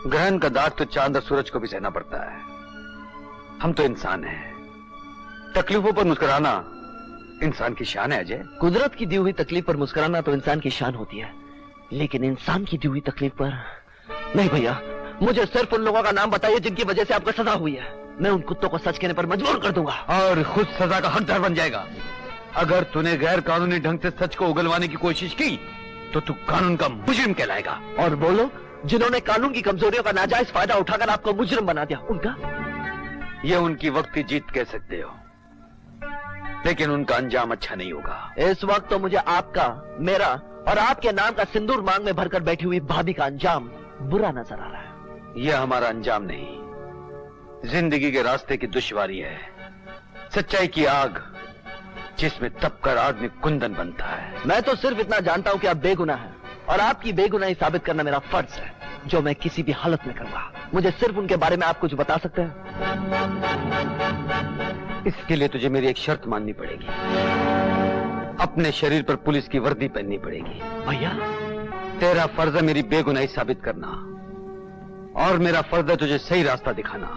ग्रहण का दाग तो चांद और सूरज को भी सहना पड़ता है। हम तो इंसान हैं, तकलीफों पर मुस्कुराना इंसान की शान है अजय।
कुदरत की दी हुई तकलीफ पर मुस्कुराना तो इंसान की शान होती है, लेकिन इंसान की दी हुई तकलीफ पर नहीं। भैया मुझे सिर्फ उन लोगों का नाम बताइए जिनकी वजह से आपको सजा हुई है, मैं उन कुत्तों को सच कहने पर मजबूर कर दूंगा
और खुद सजा का हकदार बन जाएगा। अगर तूने गैर कानूनी ढंग से सच को उगलवाने की कोशिश की तो तू कानून का मुजरिम कहलाएगा।
और बोलो, जिन्होंने कानून की कमजोरियों का नाजायज फायदा उठाकर आपको मुजरिम बना दिया, उनका?
ये उनकी वक्त की जीत कह सकते हो, लेकिन उनका अंजाम अच्छा नहीं होगा।
इस वक्त तो मुझे आपका, मेरा और आपके नाम का सिंदूर मांग में भरकर बैठी हुई भाभी का अंजाम बुरा नजर आ रहा है।
यह हमारा अंजाम नहीं, जिंदगी के रास्ते की दुश्वारी है, सच्चाई की आग जिसमें तपकर आदमी कुंदन बनता है।
मैं तो सिर्फ इतना जानता हूं कि आप बेगुनाह हैं और आपकी बेगुनाही साबित करना मेरा फर्ज है, जो मैं किसी भी हालत में करूंगा। मुझे सिर्फ उनके बारे में आप कुछ बता सकते हैं?
इसके लिए तुझे मेरी एक शर्त माननी पड़ेगी, अपने शरीर पर पुलिस की वर्दी पहननी पड़ेगी।
भैया
तेरा फर्ज है मेरी बेगुनाही साबित करना और मेरा फर्ज है तुझे सही रास्ता दिखाना।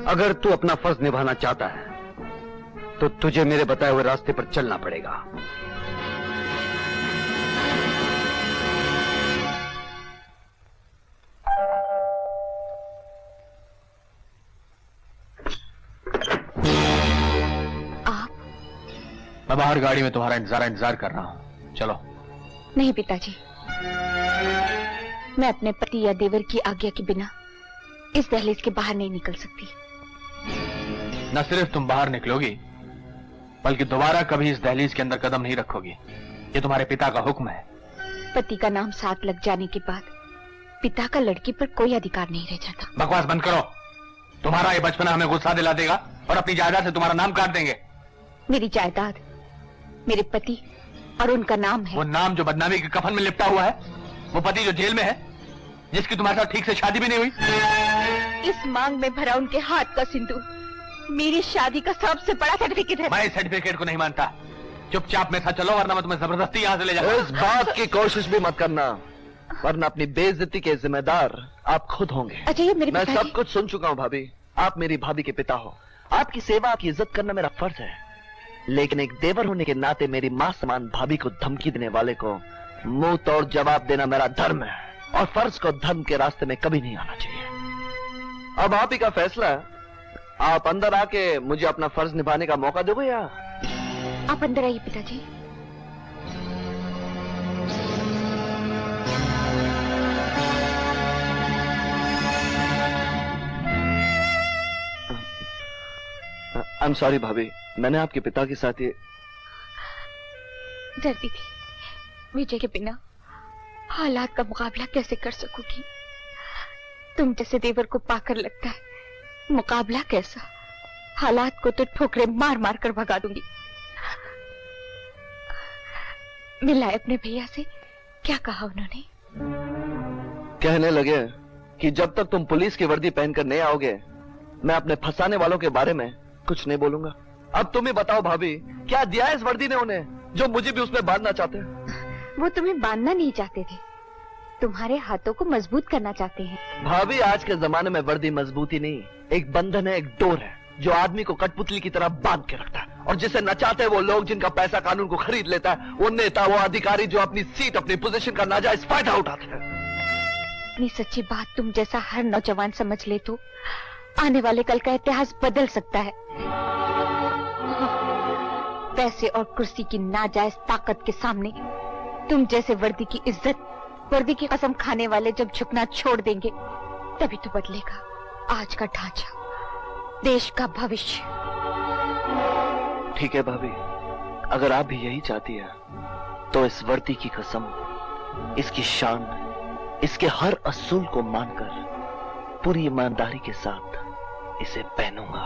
अगर तू अपना फर्ज निभाना चाहता है तो तुझे मेरे बताए हुए रास्ते पर चलना पड़ेगा।
आप?
मैं बाहर गाड़ी में तुम्हारा इंतजार कर रहा हूं, चलो।
नहीं पिताजी, मैं अपने पति या देवर की आज्ञा के बिना इस दहलीज के बाहर नहीं निकल सकती।
न सिर्फ तुम बाहर निकलोगी बल्कि दोबारा कभी इस दहलीज के अंदर कदम नहीं रखोगी, ये तुम्हारे पिता का हुक्म है।
पति का नाम साथ लग जाने के बाद पिता का लड़की पर कोई अधिकार नहीं रह जाता।
बकवास बंद करो, तुम्हारा ये बचपना हमें गुस्सा दिला देगा और अपनी जायदाद से तुम्हारा नाम काट देंगे।
मेरी जायदाद, मेरे पति और उनका नाम है।
वो नाम जो बदनामी के कफन में लिपटा हुआ है, वो पति जो जेल में है, जिसकी तुम्हारे साथ ठीक से शादी भी नहीं हुई।
इस मांग में भरा उनके हाथ का सिंदूर मेरी शादी का सबसे बड़ा सर्टिफिकेट है।
मैं इस सर्टिफिकेट को नहीं मानता, चुपचाप मेरे साथ चलो वरना मैं तुम्हें जबरदस्ती यहाँ से ले जाऊंगा।
इस बात की कोशिश भी मत करना, वरना अपनी बेइज्जती के जिम्मेदार आप खुद होंगे।
अजय, मेरे
मैं सब कुछ सुन चुका हूँ भाभी, आप मेरी भाभी के पिता हो, आपकी सेवा, आपकी इज्जत करना मेरा फर्ज है, लेकिन एक देवर होने के नाते मेरी मां समान भाभी को धमकी देने वाले को मुंह तोड़ जवाब देना मेरा धर्म है और फर्ज को धर्म के रास्ते में कभी नहीं आना चाहिए। अब आप ही का फैसला है, आप अंदर आके मुझे अपना फर्ज निभाने का मौका दोगे या
आप अंदर आइए पिताजी।
आई एम सॉरी भाभी, मैंने आपके पिता के साथ ये
डरती थी विजय के बिना हालात का मुकाबला कैसे कर सकूंगी। तुम जैसे देवर को पाकर लगता है मुकाबला कैसा, हालात को तो ठोकरे मार मार कर भगा दूंगी। मिला है अपने भैया से, क्या कहा उन्होंने?
कहने लगे कि जब तक तुम पुलिस की वर्दी पहनकर नहीं आओगे मैं अपने फंसाने वालों के बारे में कुछ नहीं बोलूंगा। अब तुम ही बताओ भाभी, क्या दिया है इस वर्दी ने उन्हें जो मुझे भी उसमें बांधना चाहते हैं?
वो तुम्हें बांधना नहीं चाहते थे, तुम्हारे हाथों को मजबूत करना चाहते हैं।
भाभी आज के जमाने में वर्दी मजबूती नहीं, एक बंधन है, एक डोर है जो आदमी को कठपुतली की तरह बांध के रखता है। और जिसे नचाते वो लोग जिनका पैसा कानून को खरीद लेता है, वो नेता, वो अधिकारी जो अपनी सीट, अपनी पोजीशन का नाजायज फायदा उठाते हैं।
इतनी सच्ची बात तुम जैसा हर नौजवान समझ ले तो आने वाले कल का इतिहास बदल सकता है। पैसे और कुर्सी की नाजायज ताकत के सामने तुम जैसे वर्दी की इज्जत, वर्दी की कसम खाने वाले जब झुकना छोड़ देंगे तभी तो बदलेगा आज का ढांचा, देश का भविष्य।
ठीक है भाभी, अगर आप भी यही चाहती है तो इस वर्दी की कसम, इसकी शान, इसके हर असूल को मानकर पूरी ईमानदारी के साथ इसे पहनूंगा।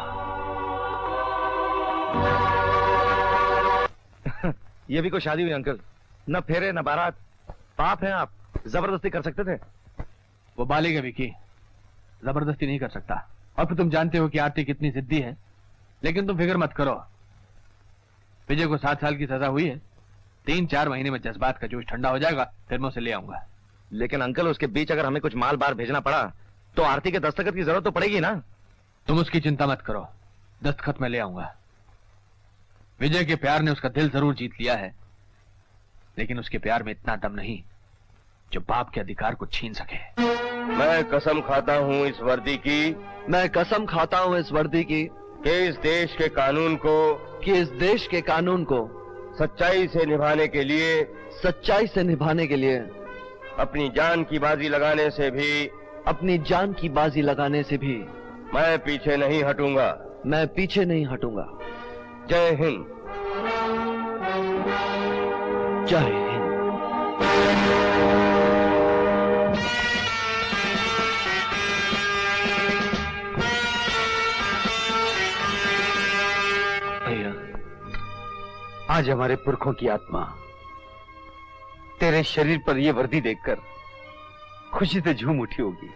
ये भी कोई शादी हुई अंकल? न फेरे न बारात, पाप हैं आप, जबरदस्ती कर सकते थे।
वो बालिग है विकी, जबरदस्ती नहीं कर सकता। और फिर तुम जानते हो कि आरती कितनी जिद्दी है। लेकिन तुम फिक्र मत करो, विजय को 7 साल की सजा हुई है, 3-4 महीने में जज्बात का जोश ठंडा हो जाएगा, फिर मैं उसे ले आऊंगा।
लेकिन अंकल उसके बीच अगर हमें कुछ माल बार भेजना पड़ा तो आरती के दस्तखत की जरूरत तो पड़ेगी ना?
तुम उसकी चिंता मत करो, दस्तखत मैं ले आऊंगा। विजय के प्यार ने उसका दिल जरूर जीत लिया है, लेकिन उसके प्यार में इतना दम नहीं जो बाप के अधिकार को छीन सके।
मैं कसम खाता हूँ इस वर्दी की,
मैं कसम खाता हूँ इस वर्दी की
कि इस देश के कानून को, सच्चाई से निभाने के लिए, अपनी जान की बाजी लगाने से भी मैं पीछे नहीं हटूंगा। जय हिंद।
जय हिंद।
भैया, आज हमारे पुरखों की आत्मा तेरे शरीर पर यह वर्दी देखकर खुशी से झूम उठी होगी।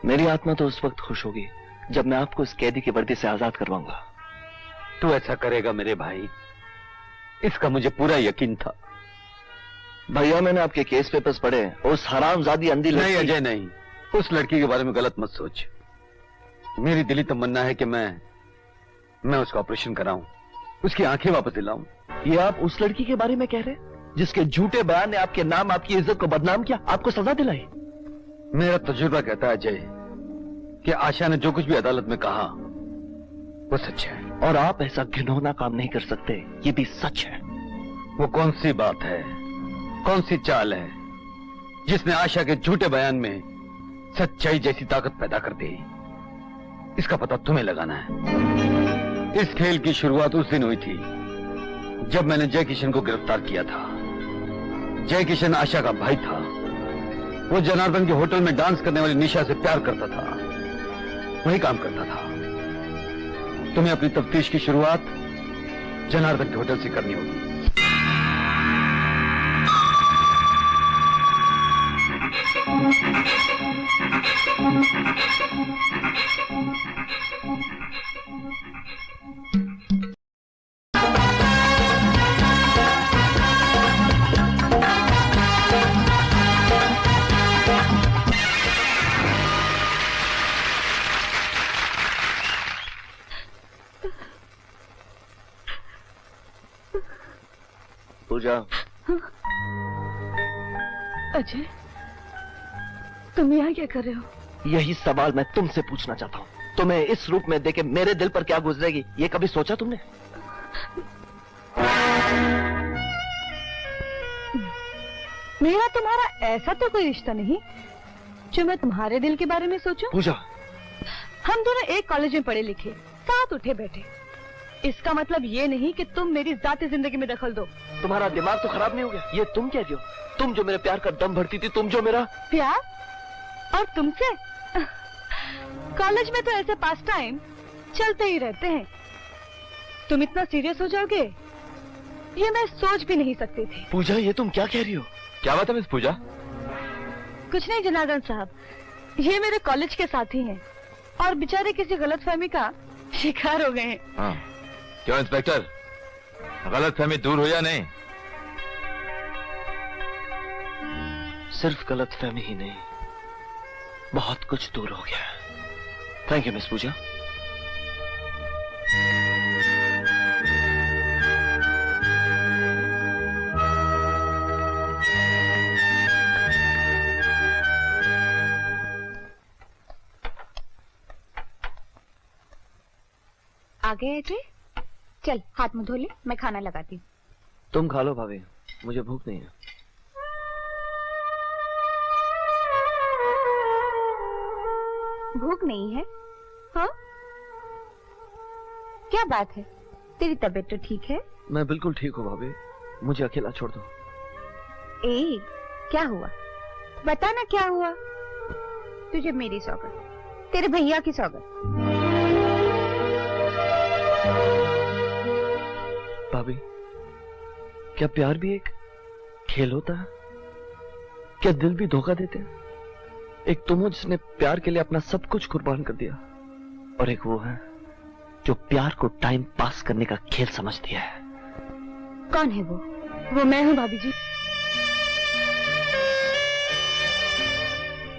मेरी आत्मा तो उस वक्त खुश होगी जब मैं आपको इस कैदी की वर्दी से आजाद करवाऊंगा।
तू ऐसा करेगा मेरे भाई, इसका मुझे पूरा यकीन था।
भैया मैंने आपके केस पेपर्स पढ़े, उस हरामजादी अंधी
नहीं अजय नहीं, उस लड़की के बारे में गलत मत सोच। मेरी दिली तमन्ना है कि मैं उसका ऑपरेशन कराऊं, उसकी आंखें वापस दिलाऊं।
ये आप उस लड़की के बारे में कह रहे हैं जिसके झूठे बयान ने आपके नाम, आपकी इज्जत को बदनाम किया, आपको सजा दिलाई?
मेरा तजुर्बा कहता है अजय कि आशा ने जो कुछ भी अदालत में कहा वो सच है।
और आप ऐसा घिनौना काम नहीं कर सकते, ये भी सच है।
वो कौन सी बात है, कौन सी चाल है जिसने आशा के झूठे बयान में सच्चाई जैसी ताकत पैदा कर दी? इसका पता तुम्हें लगाना है। इस खेल की शुरुआत उस दिन हुई थी जब मैंने जय किशन को गिरफ्तार किया था। जय किशन आशा का भाई था। वो जनार्दन के होटल में डांस करने वाली निशा से प्यार करता था, वही काम करता था। तुम्हें अपनी तफ्तीश की शुरुआत जनार्दन के होटल से करनी होगी।
पूजा।
अजय, तुम यहाँ क्या कर रहे हो?
यही सवाल मैं तुमसे पूछना चाहता हूँ। तुम्हें इस रूप में देखे मेरे दिल पर क्या गुजरेगी, ये कभी सोचा तुमने?
मेरा तुम्हारा ऐसा तो कोई रिश्ता नहीं जो मैं तुम्हारे दिल के बारे में सोचूं।
पूजा,
हम दोनों एक कॉलेज में पढ़े लिखे, साथ उठे बैठे। इसका मतलब ये नहीं कि तुम मेरी जाती जिंदगी में दखल दो।
तुम्हारा दिमाग तो खराब नहीं हो गया? ये तुम कह रही हो? तुम जो मेरे प्यार का दम भरती थी, तुम जो मेरा
प्यार, और तुमसे? कॉलेज में तो ऐसे पास टाइम चलते ही रहते हैं। तुम इतना सीरियस हो जाओगे ये मैं सोच भी नहीं सकती थी।
पूजा, ये तुम क्या कह रही हो?
क्या बात है मिस पूजा?
कुछ नहीं जनार्दन साहब, ये मेरे कॉलेज के साथी हैं और बेचारे किसी गलतफहमी का शिकार हो गए हैं।
हाँ। क्यों इंस्पेक्टर, गलतफहमी दूर हो या नहीं?
सिर्फ गलतफहमी ही नहीं, बहुत कुछ दूर हो गया। थैंक यू मिस पूजा।
आ गए थे? चल हाथ मुंह धो ले, मैं खाना लगाती हूँ।
तुम खा लो भाभी, मुझे भूख नहीं है।
भूख नहीं है? हाँ, क्या बात है? तेरी तबीयत तो ठीक है?
मैं बिल्कुल ठीक हूँ भाभी, मुझे अकेला छोड़ दो।
ए, क्या हुआ? बता ना क्या हुआ? तुझे मेरी सौगत, तेरे भैया की सौगत।
भाभी, क्या प्यार भी एक खेल होता है? क्या दिल भी धोखा देते हैं? एक तुम हो जिसने प्यार के लिए अपना सब कुछ कुर्बान कर दिया, और एक वो है जो प्यार को टाइम पास करने का खेल समझती है।
कौन है वो?
वो मैं हूँ भाभी जी।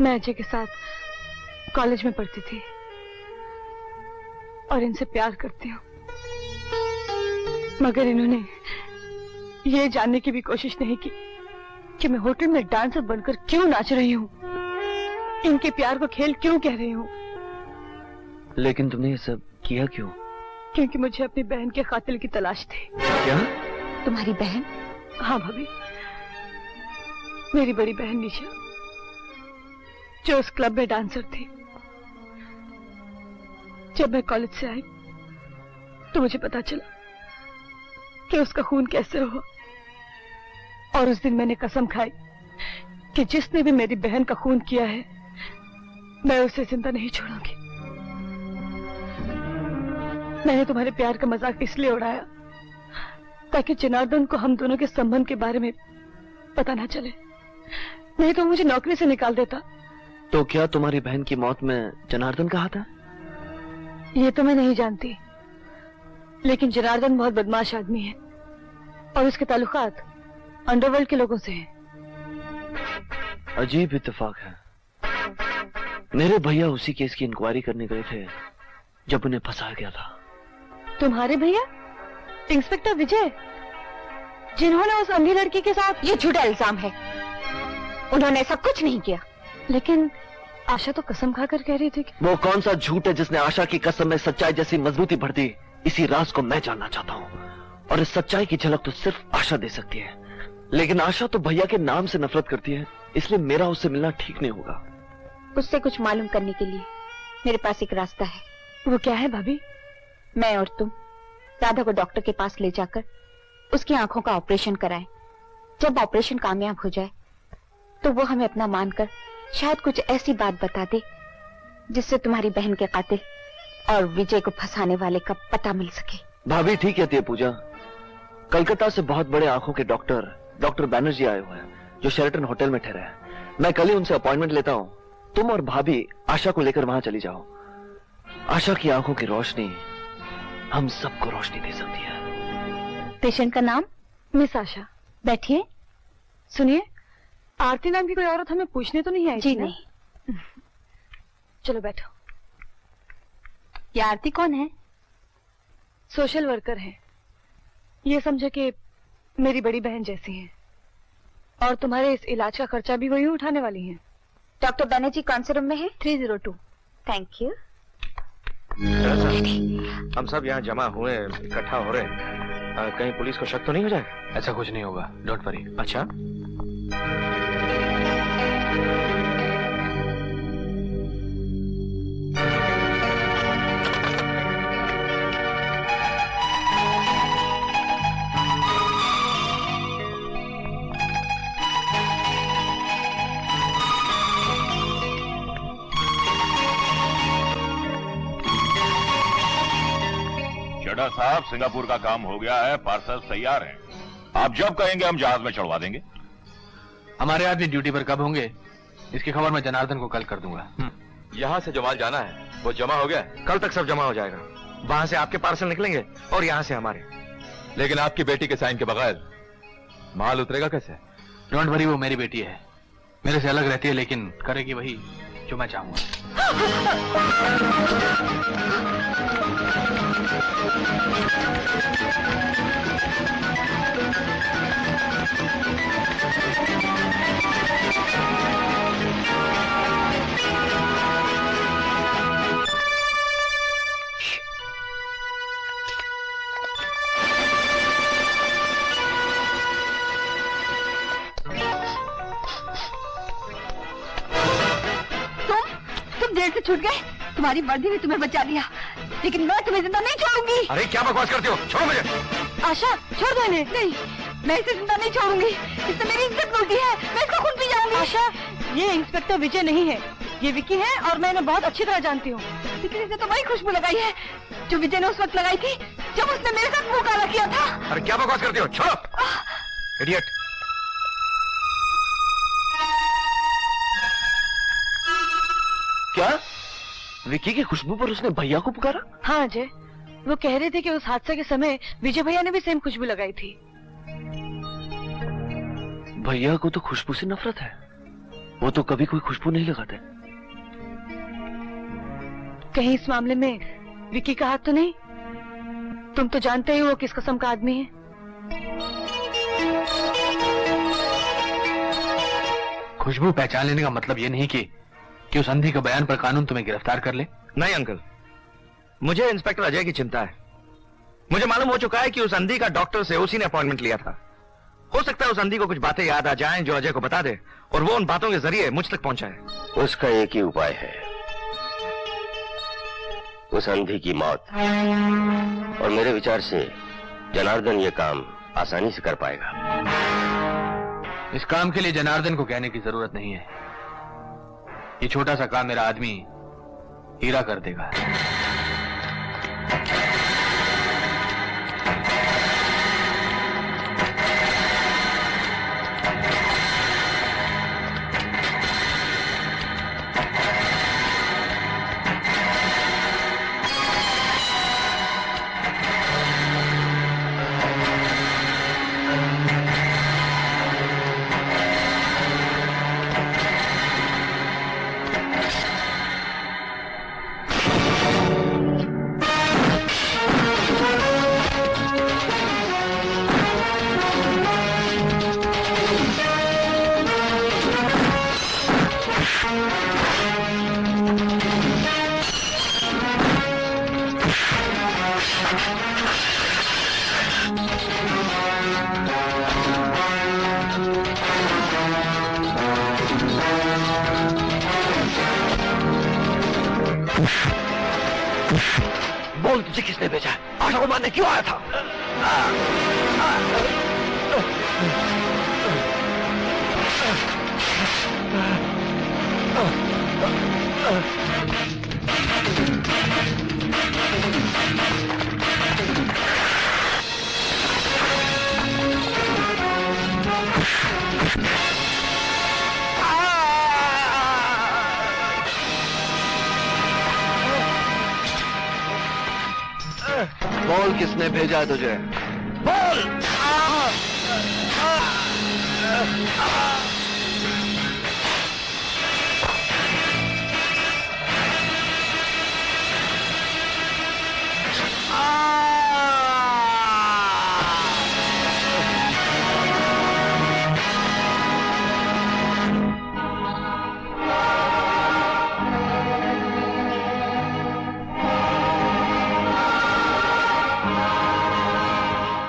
मैं अजय के साथ कॉलेज में पढ़ती थी और इनसे प्यार करती हूँ, मगर इन्होंने ये जानने की भी कोशिश नहीं की कि मैं होटल में डांसर बनकर क्यों नाच रही हूँ, इनके प्यार को खेल क्यों कह रही हूँ।
लेकिन तुमने ये सब किया क्यों?
क्योंकि मुझे अपनी बहन के कातिल की तलाश थी।
क्या?
तुम्हारी बहन?
हाँ भाभी, मेरी बड़ी बहन निशा, जो उस क्लब में डांसर थी। जब मैं कॉलेज से आई तो मुझे पता चला कि उसका खून कैसे हुआ, और उस दिन मैंने कसम खाई कि जिसने भी मेरी बहन का खून किया है मैं उसे जिंदा नहीं छोड़ूंगी। मैंने तुम्हारे प्यार का मजाक इसलिए उड़ाया ताकि जनार्दन को हम दोनों के संबंध के बारे में पता ना चले, नहीं तो मुझे नौकरी से निकाल देता।
तो क्या तुम्हारी बहन की मौत में जनार्दन का हाथ है?
ये तो मैं नहीं जानती, लेकिन जनार्दन बहुत बदमाश आदमी है और उसके ताल्लुकात अंडरवर्ल्ड के लोगों से हैं।
अजीब इत्तेफाक है, मेरे भैया उसी केस की इंक्वायरी करने गए थे जब उन्हें फंसाया गया था।
तुम्हारे भैया? इंस्पेक्टर विजय, जिन्होंने उस अंधी लड़की के साथ?
ये झूठा इल्जाम है, उन्होंने ऐसा कुछ नहीं किया।
लेकिन आशा तो कसम खाकर कह रही थी कि...
वो कौन सा झूठ है जिसने आशा की कसम में सच्चाई जैसी मजबूती भर दी? इसी राज को मैं जानना चाहता हूँ, और इस सच्चाई की झलक तो सिर्फ आशा दे सकती है। लेकिन आशा तो भैया के नाम से नफरत करती है, इसलिए मेरा उससे मिलना ठीक नहीं होगा।
उससे कुछ मालूम करने के लिए मेरे पास एक रास्ता है।
वो क्या है भाभी?
मैं और तुम राधा को डॉक्टर के पास ले जाकर उसकी आंखों का ऑपरेशन कराएं। जब ऑपरेशन कामयाब हो जाए तो वो हमें अपना मानकर शायद कुछ ऐसी बात बता दे जिससे तुम्हारी बहन के कातिल और विजय को फंसाने वाले का पता मिल सके।
भाभी ठीक कहती है पूजा, कलकत्ता से बहुत बड़े आंखों के डॉक्टर बैनर्जी आए हुए हैं जो शेरटन होटल में ठहरे हैं। मैं कल ही उनसे अपॉइंटमेंट लेता हूँ। तुम और भाभी आशा को लेकर वहां चली जाओ। आशा की आंखों की रोशनी हम सबको रोशनी दे सकती है।
पेशेंट का नाम?
मिस आशा।
बैठिए।
सुनिए, आरती नाम की कोई औरत हमें पूछने तो नहीं आई?
जी नहीं।
चलो बैठो।
ये आरती कौन है?
सोशल वर्कर है। ये समझे कि मेरी बड़ी बहन जैसी है, और तुम्हारे इस इलाज का खर्चा भी वही उठाने वाली है।
डॉक्टर बैनर्जी कौन से रूम में है?
302।
Thank you.
हम सब यहाँ जमा हुए, इकट्ठा हो रहे हैं।
कहीं पुलिस को शक तो नहीं हो जाएगा?
ऐसा कुछ नहीं होगा, डोंट वरी।
अच्छा,
चड्ढा साहब, सिंगापुर का काम हो गया है, पार्सल तैयार हैं। आप जब कहेंगे हम जहाज में चढ़वा देंगे।
हमारे आदमी ड्यूटी पर कब होंगे, इसकी खबर मैं जनार्दन को कल कर दूंगा।
यहाँ से जो माल जाना है वो जमा हो गया?
कल तक सब जमा हो जाएगा। वहां से आपके पार्सल निकलेंगे और यहाँ से हमारे।
लेकिन आपकी बेटी के साइन के बगैर माल उतरेगा कैसे?
डोंट वरी, वो मेरी बेटी है, मेरे से अलग रहती है, लेकिन करेगी वही जो मैं चाहूंगा।
देर से छूट गए, तुम्हारी वर्दी ने तुम्हें बचा लिया, लेकिन मैं तुम्हें जिंदा नहीं छोड़ूंगी।
अरे क्या बकवास करती हो, छोड़ो मुझे।
आशा, छोड़ दो इन्हें। नहीं, मैं इसे जिंदा नहीं छोड़ूंगी, इससे मेरी इज्जत लूटी है, मैं इसका खून पी जाऊंगी। आशा, ये इंस्पेक्टर विजय नहीं है, ये विकी है और मैं इन्हें बहुत अच्छी तरह जानती हूँ। लेकिन इसे तो वही खुशबू लगाई है जो विजय ने उस वक्त लगाई थी जब उसने मेरे साथ मुंह काला किया था।
अरे क्या बकवास करती हो, छोड़ो। इडियट।
क्या विकी की खुशबू पर उसने भैया को पुकारा?
हाँ अजय, वो कह रहे थे कि उस हादसे के समय विजय भैया ने भी सेम खुशबू लगाई थी।
भैया को तो खुशबू से नफरत है, वो तो कभी कोई खुशबू नहीं लगाते।
कहीं इस मामले में विकी का हाथ तो नहीं? तुम तो जानते ही हो किस किस्म का आदमी है।
खुशबू पहचान लेने का मतलब ये नहीं कि उस अंधी के बयान पर कानून तुम्हें गिरफ्तार कर ले।
नहीं अंकल, मुझे इंस्पेक्टर अजय की चिंता है। मुझे मालूम हो चुका है कि उस अंधी का डॉक्टर से उसी ने अपॉइंटमेंट लिया था। हो सकता है उस अंधी को कुछ बातें याद आ जाएं जो अजय को बता दे और वो उन बातों के जरिए मुझ तक पहुंचाए।
उसका एक ही उपाय है, उस अंधी की मौत। और मेरे विचार से जनार्दन ये काम आसानी से कर पाएगा।
इस काम के लिए जनार्दन को कहने की जरूरत नहीं है, ये छोटा सा काम मेरा आदमी हीरा कर देगा।
बोल, तुझे किसने भेजा? आशा को मारने क्यों आया था?
बोल, किसने भेजा है तुझे?
बोल!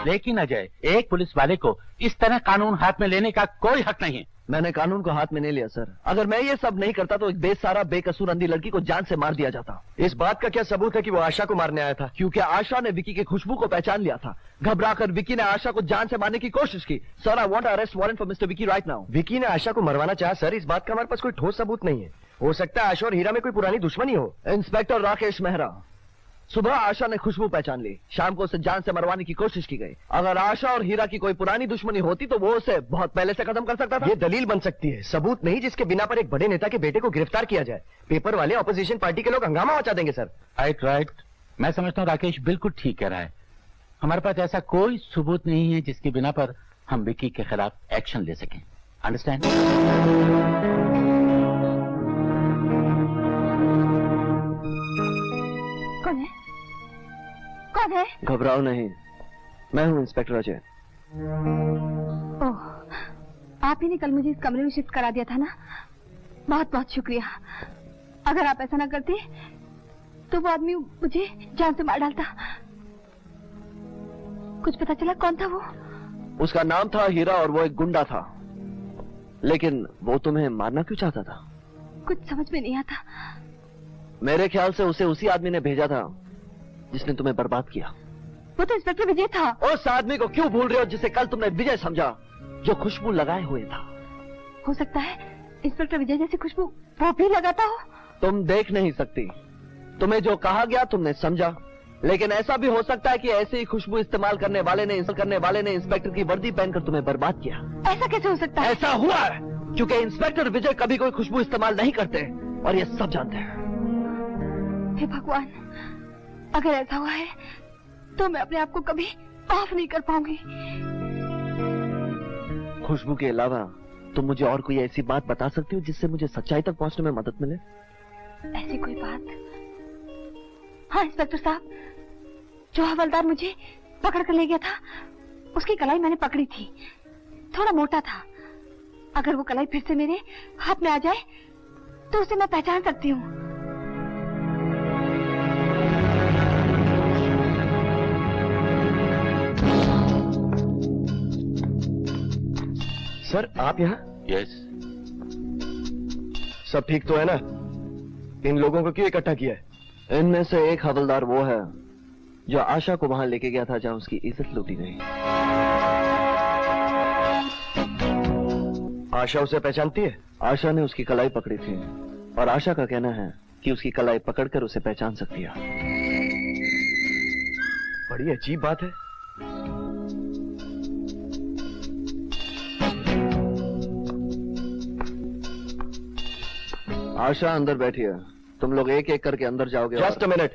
लेकिन अजय, एक पुलिस वाले को इस तरह कानून हाथ में लेने का कोई हक नहीं है।
मैंने कानून को हाथ में नहीं लिया सर। अगर मैं ये सब नहीं करता तो एक बेसहारा बेकसूर अंधी लड़की को जान से मार दिया जाता। इस बात का क्या सबूत है कि वो आशा को मारने आया था? क्योंकि आशा ने विकी की खुशबू को पहचान लिया था। घबराकर विकी ने आशा को जान से मारने की कोशिश की। Sir, I want arrest warrant for mister Vicky right now. Vicky ने आशा को मरवाना चाहा सर, इस बात का हमारे पास कोई ठोस सबूत नहीं है। हो सकता है आशा और हीरा में कोई पुरानी दुश्मनी हो। इंस्पेक्टर राकेश मेहरा, सुबह आशा ने खुशबू पहचान ली, शाम को उसे जान से मरवाने की कोशिश की गई। अगर आशा और हीरा की कोई पुरानी दुश्मनी होती तो वो उसे बहुत पहले से खत्म कर सकता था। ये दलील बन सकती है, सबूत नहीं जिसके बिना पर एक बड़े नेता के बेटे को गिरफ्तार किया जाए। पेपर वाले ऑपोजिशन पार्टी के लोग हंगामा मचा देंगे सर।
राइट। मैं समझता हूँ राकेश बिल्कुल ठीक कह रहा है। हमारे पास ऐसा कोई सबूत नहीं है जिसके बिना पर हम विकी के खिलाफ एक्शन ले सकें। अंडरस्टैंड?
कौन है? कौन है?
घबराओ नहीं, मैं हूँ इंस्पेक्टर अजय।
ओह, आप ही ने कल मुझे इस कमरे में शिफ्ट करा दिया था ना? बहुत बहुत शुक्रिया। अगर आप ऐसा ना करते तो वो आदमी मुझे जान से मार डालता। कुछ पता चला कौन था वो?
उसका नाम था हीरा और वो एक गुंडा था। लेकिन वो तुम्हें मारना क्यों चाहता था?
कुछ समझ में नहीं आता।
मेरे ख्याल से उसे उसी आदमी ने भेजा था जिसने तुम्हें बर्बाद किया।
वो तो इंस्पेक्टर विजय था।
उस आदमी को क्यों भूल रहे हो जिसे कल तुमने विजय समझा, जो खुशबू लगाए हुए था?
हो सकता है इंस्पेक्टर विजय जैसी खुशबू वो भी लगाता हो।
तुम देख नहीं सकती, तुम्हें जो कहा गया तुमने समझा, लेकिन ऐसा भी हो सकता है कि ऐसे ही खुशबू इस्तेमाल करने वाले ने इंस्पेक्टर की वर्दी पहनकर तुम्हें बर्बाद किया।
ऐसा कैसे हो सकता है?
ऐसा हुआ है क्योंकि इंस्पेक्टर विजय कभी कोई खुशबू इस्तेमाल नहीं करते और ये सब जानते हैं।
हे भगवान, अगर ऐसा हुआ है तो मैं अपने आप को कभी माफ नहीं कर पाऊंगी।
खुशबू के अलावा तुम मुझे और कोई ऐसी बात बता सकती हो जिससे मुझे सच्चाई तक पहुंचने में मदद मिले?
ऐसी कोई बात? हाँ इंस्पेक्टर साहब, जो हवलदार मुझे पकड़ कर ले गया था उसकी कलाई मैंने पकड़ी थी। थोड़ा मोटा था। अगर वो कलाई फिर से मेरे हाथ में आ जाए तो उसे मैं पहचान सकती हूँ।
सर, आप यहाँ?
यस।
सब ठीक तो है ना? इन लोगों को क्यों इकट्ठा किया है? इनमें से एक हवलदार वो है जो आशा को वहां लेके गया था जहां उसकी इज्जत लूटी गई। आशा उसे पहचानती है? आशा ने उसकी कलाई पकड़ी थी और आशा का कहना है कि उसकी कलाई पकड़कर उसे पहचान सकती है। बड़ी अजीब बात है। आशा अंदर बैठी है, तुम लोग एक एक करके अंदर जाओगे। जस्ट अ मिनट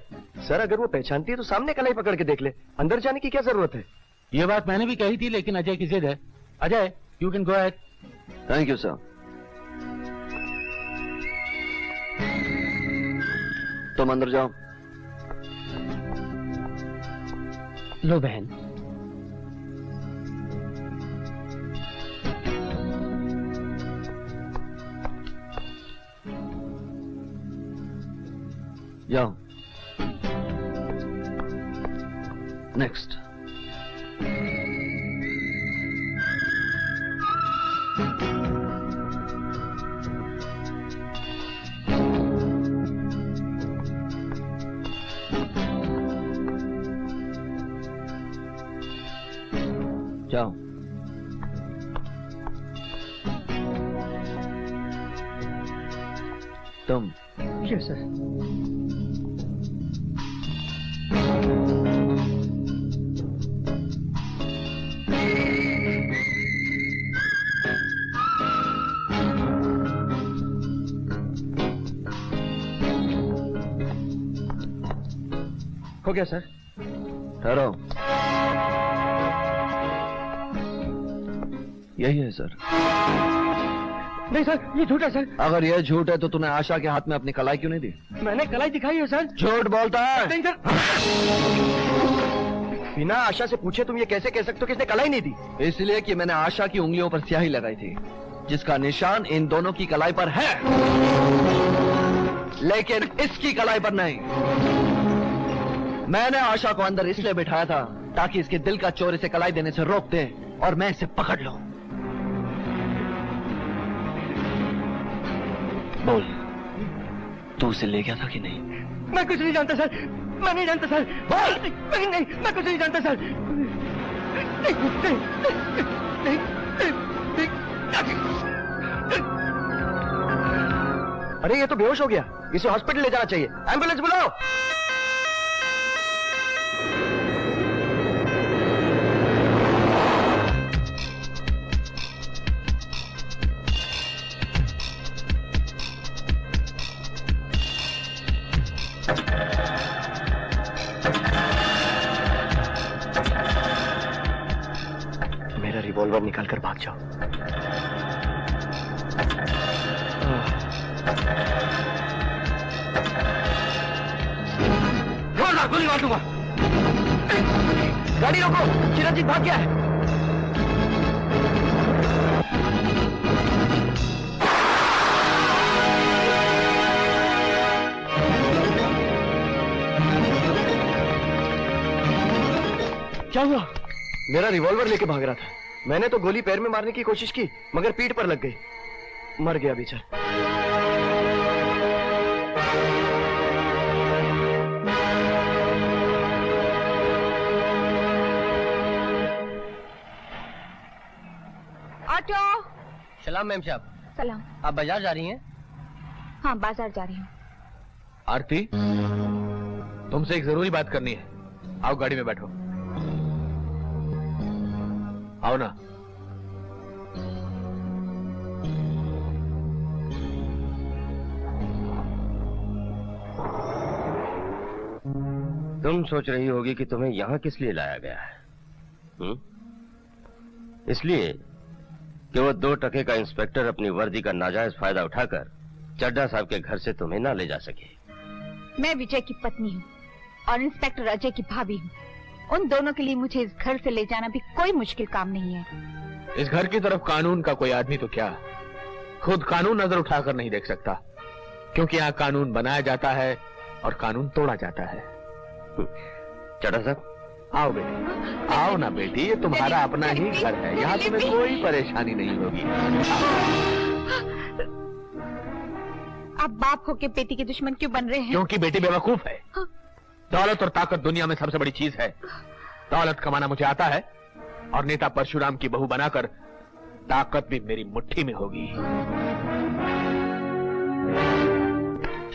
सर, अगर वो पहचानती है तो सामने कलाई पकड़ के देख ले, अंदर जाने की क्या जरूरत है?
ये बात मैंने भी कही थी लेकिन अजय की जिद है। Ajay, you can go ahead.
Thank you sir. तुम अंदर जाओ।
लो बहन।
जाओ। नेक्स्ट। जाओ। तुम।
Yes sir.
हो गया सर। ठहरो। यही है सर।
नहीं सर, ये झूठ है सर।
अगर यह झूठ है तो तूने आशा के हाथ में अपनी कलाई क्यों नहीं दी?
मैंने कलाई दिखाई है सर।
झूठ बोलता है।
नहीं सर।
बिना आशा से पूछे तुम ये कैसे कह सकते हो कि इसने कलाई नहीं दी? इसलिए कि मैंने आशा की उंगलियों पर स्याही लगाई थी जिसका निशान इन दोनों की कलाई पर है, लेकिन इसकी कलाई पर नहीं। मैंने आशा को अंदर इसलिए बिठाया था ताकि इसके दिल का चोर इसे कलाई देने से रोक दे और मैं इसे पकड़ लूं। बोल, तू उसे ले गया था कि नहीं?
मैं कुछ नहीं जानता सर, मैं नहीं जानता सर। नहीं, मैं कुछ नहीं जानता सर।
अरे ये तो बेहोश हो गया, इसे हॉस्पिटल ले जाना चाहिए। एम्बुलेंस बुलाओ। मेरा रिवॉल्वर निकाल कर भाग जाओ।
जोरदार गोली मार दूंगा।
गाड़ी रोको, चिरंजीत भाग गया है। क्या हुआ? मेरा रिवॉल्वर लेके भाग रहा था। मैंने तो गोली पैर में मारने की कोशिश की, मगर पीठ पर लग गई। मर गया बेचारा।
ऑटो।
सलाम मैम साहब।
सलाम।
आप बाजार जा रही हैं?
हाँ, बाजार जा रही हूँ।
आरती, तुमसे एक जरूरी बात करनी है। आओ गाड़ी में बैठो। आओ ना।
तुम सोच रही होगी कि तुम्हें यहां किस लिए लाया गया है? इसलिए कि वो 2 टके का इंस्पेक्टर अपनी वर्दी का नाजायज फायदा उठाकर चड्ढा साहब के घर से तुम्हें ना ले जा सके।
मैं विजय की पत्नी हूँ और इंस्पेक्टर अजय की भाभी हूँ। उन दोनों के लिए मुझे इस घर से ले जाना भी कोई मुश्किल काम नहीं है।
इस घर की तरफ कानून का कोई आदमी तो क्या, खुद कानून नजर उठाकर नहीं देख सकता, क्योंकि यहाँ कानून बनाया जाता है और कानून तोड़ा जाता है।
चड्ढा साहब,
आओ बेटी, आओ ना बेटी, ये तुम्हारा अपना ही घर है। यहाँ तुम्हें कोई परेशानी नहीं होगी।
आप बाप होके बेटी के दुश्मन क्यों बन रहे हैं?
क्योंकि बेटी बेवकूफ है। दौलत और ताकत दुनिया में सबसे बड़ी चीज है। दौलत कमाना मुझे आता है और नेता परशुराम की बहू बनाकर ताकत भी मेरी मुट्ठी में होगी।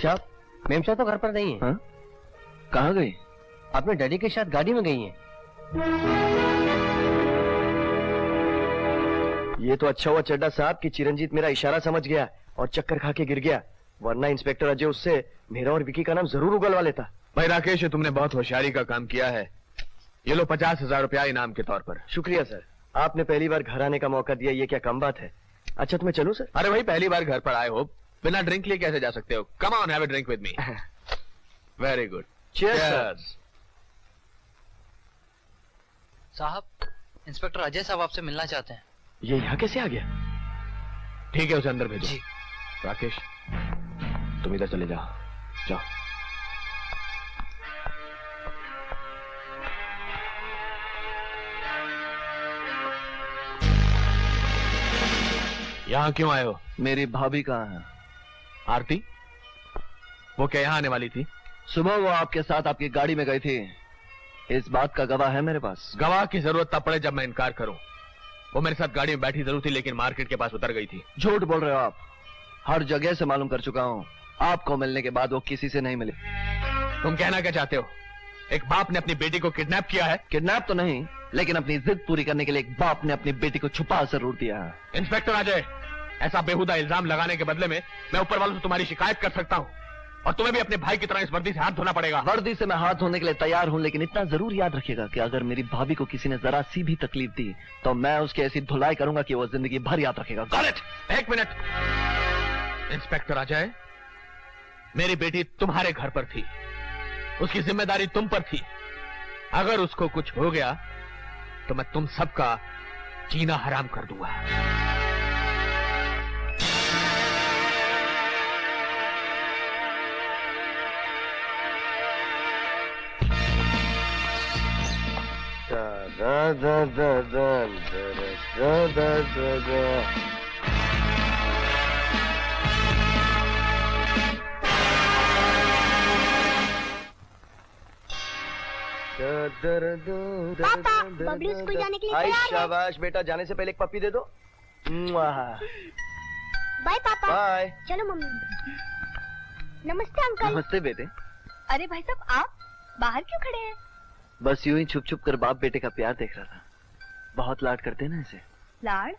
साहब, मेम साहब तो घर पर नहीं है। कहाँ गई? अपने डैडी के साथ गाड़ी में गई हैं। ये तो अच्छा हुआ चड्ढा साहब कि चिरंजीत मेरा इशारा समझ गया और चक्कर खा के गिर गया, वरना इंस्पेक्टर अजय उससे मेरा और विकी का नाम जरूर उगलवा लेता।
भाई राकेश, तुमने बहुत होशियारी का काम किया है। ये लो 50,000 रुपया इनाम के तौर पर।
शुक्रिया सर, आपने पहली बार घर आने का मौका दिया, ये क्या कम बात है। अच्छा तो मैं चलूं सर?
अरे भाई, पहली बार घर पर आए हो, बिना ड्रिंक लिए कैसे जा सकते हो? Come on, have a drink with me. Very good, cheers.
साहब, इंस्पेक्टर अजय साहब आपसे मिलना चाहते हैं।
ये यहाँ कैसे आ गया?
ठीक है, उसे अंदर भेजो। जी। राकेश, तुम इधर चले जाओ। जाओ। यहाँ क्यों आए हो?
मेरी भाभी कहाँ है?
आरती? वो क्या यहाँ आने वाली थी?
सुबह वो आपके साथ आपकी गाड़ी में गई थी। इस बात का गवाह है मेरे पास।
गवाह की जरूरत तब पड़े जब मैं इनकार करूं। वो मेरे साथ गाड़ी में बैठी जरूर थी, लेकिन मार्केट के पास उतर गई थी।
झूठ बोल रहे हो आप। हर जगह से मालूम कर चुका हूँ। आपको मिलने के बाद वो किसी से नहीं मिली।
तुम कहना क्या चाहते हो? एक बाप ने अपनी बेटी को किडनैप किया है?
किडनैप तो नहीं, लेकिन अपनी जिद पूरी करने के लिए एक बाप ने अपनी बेटी को छुपा जरूर दिया है।
इंस्पेक्टर अजय, ऐसा बेहुदा इल्जाम लगाने के बदले में मैं ऊपर वालों से तुम्हारी शिकायत कर सकता हूँ, और तुम्हें भी अपने भाई की तरह इस वर्दी से हाथ धोना पड़ेगा।
वर्दी से मैं हाथ धोने के लिए तैयार हूँ, लेकिन इतना जरूर याद रखिएगा कि अगर मेरी भाभी को किसी ने जरा सी भी तकलीफ दी तो मैं उसकी ऐसी धुलाई करूंगा कि वो जिंदगी भर याद रखेगा।
Got it? एक मिनट। इंस्पेक्टर अजय, मेरी बेटी तुम्हारे घर पर थी, उसकी जिम्मेदारी तुम पर थी। अगर उसको कुछ हो गया तो मैं तुम सबका जीना हराम कर दूंगा।
पापा, बबलू स्कूल जाने के लिए तैयार है।
शाबाश बेटा, जाने से पहले एक पप्पी दे दो।
बाय पापा।
बाय।
चलो मम्मी। नमस्ते अंकल।
नमस्ते बेटे।
अरे भाई साहब, आप बाहर क्यों खड़े हैं?
बस यूं ही छुप छुप कर बाप बेटे का प्यार देख रहा था। बहुत लाड करते हैं ना इसे।
लाड?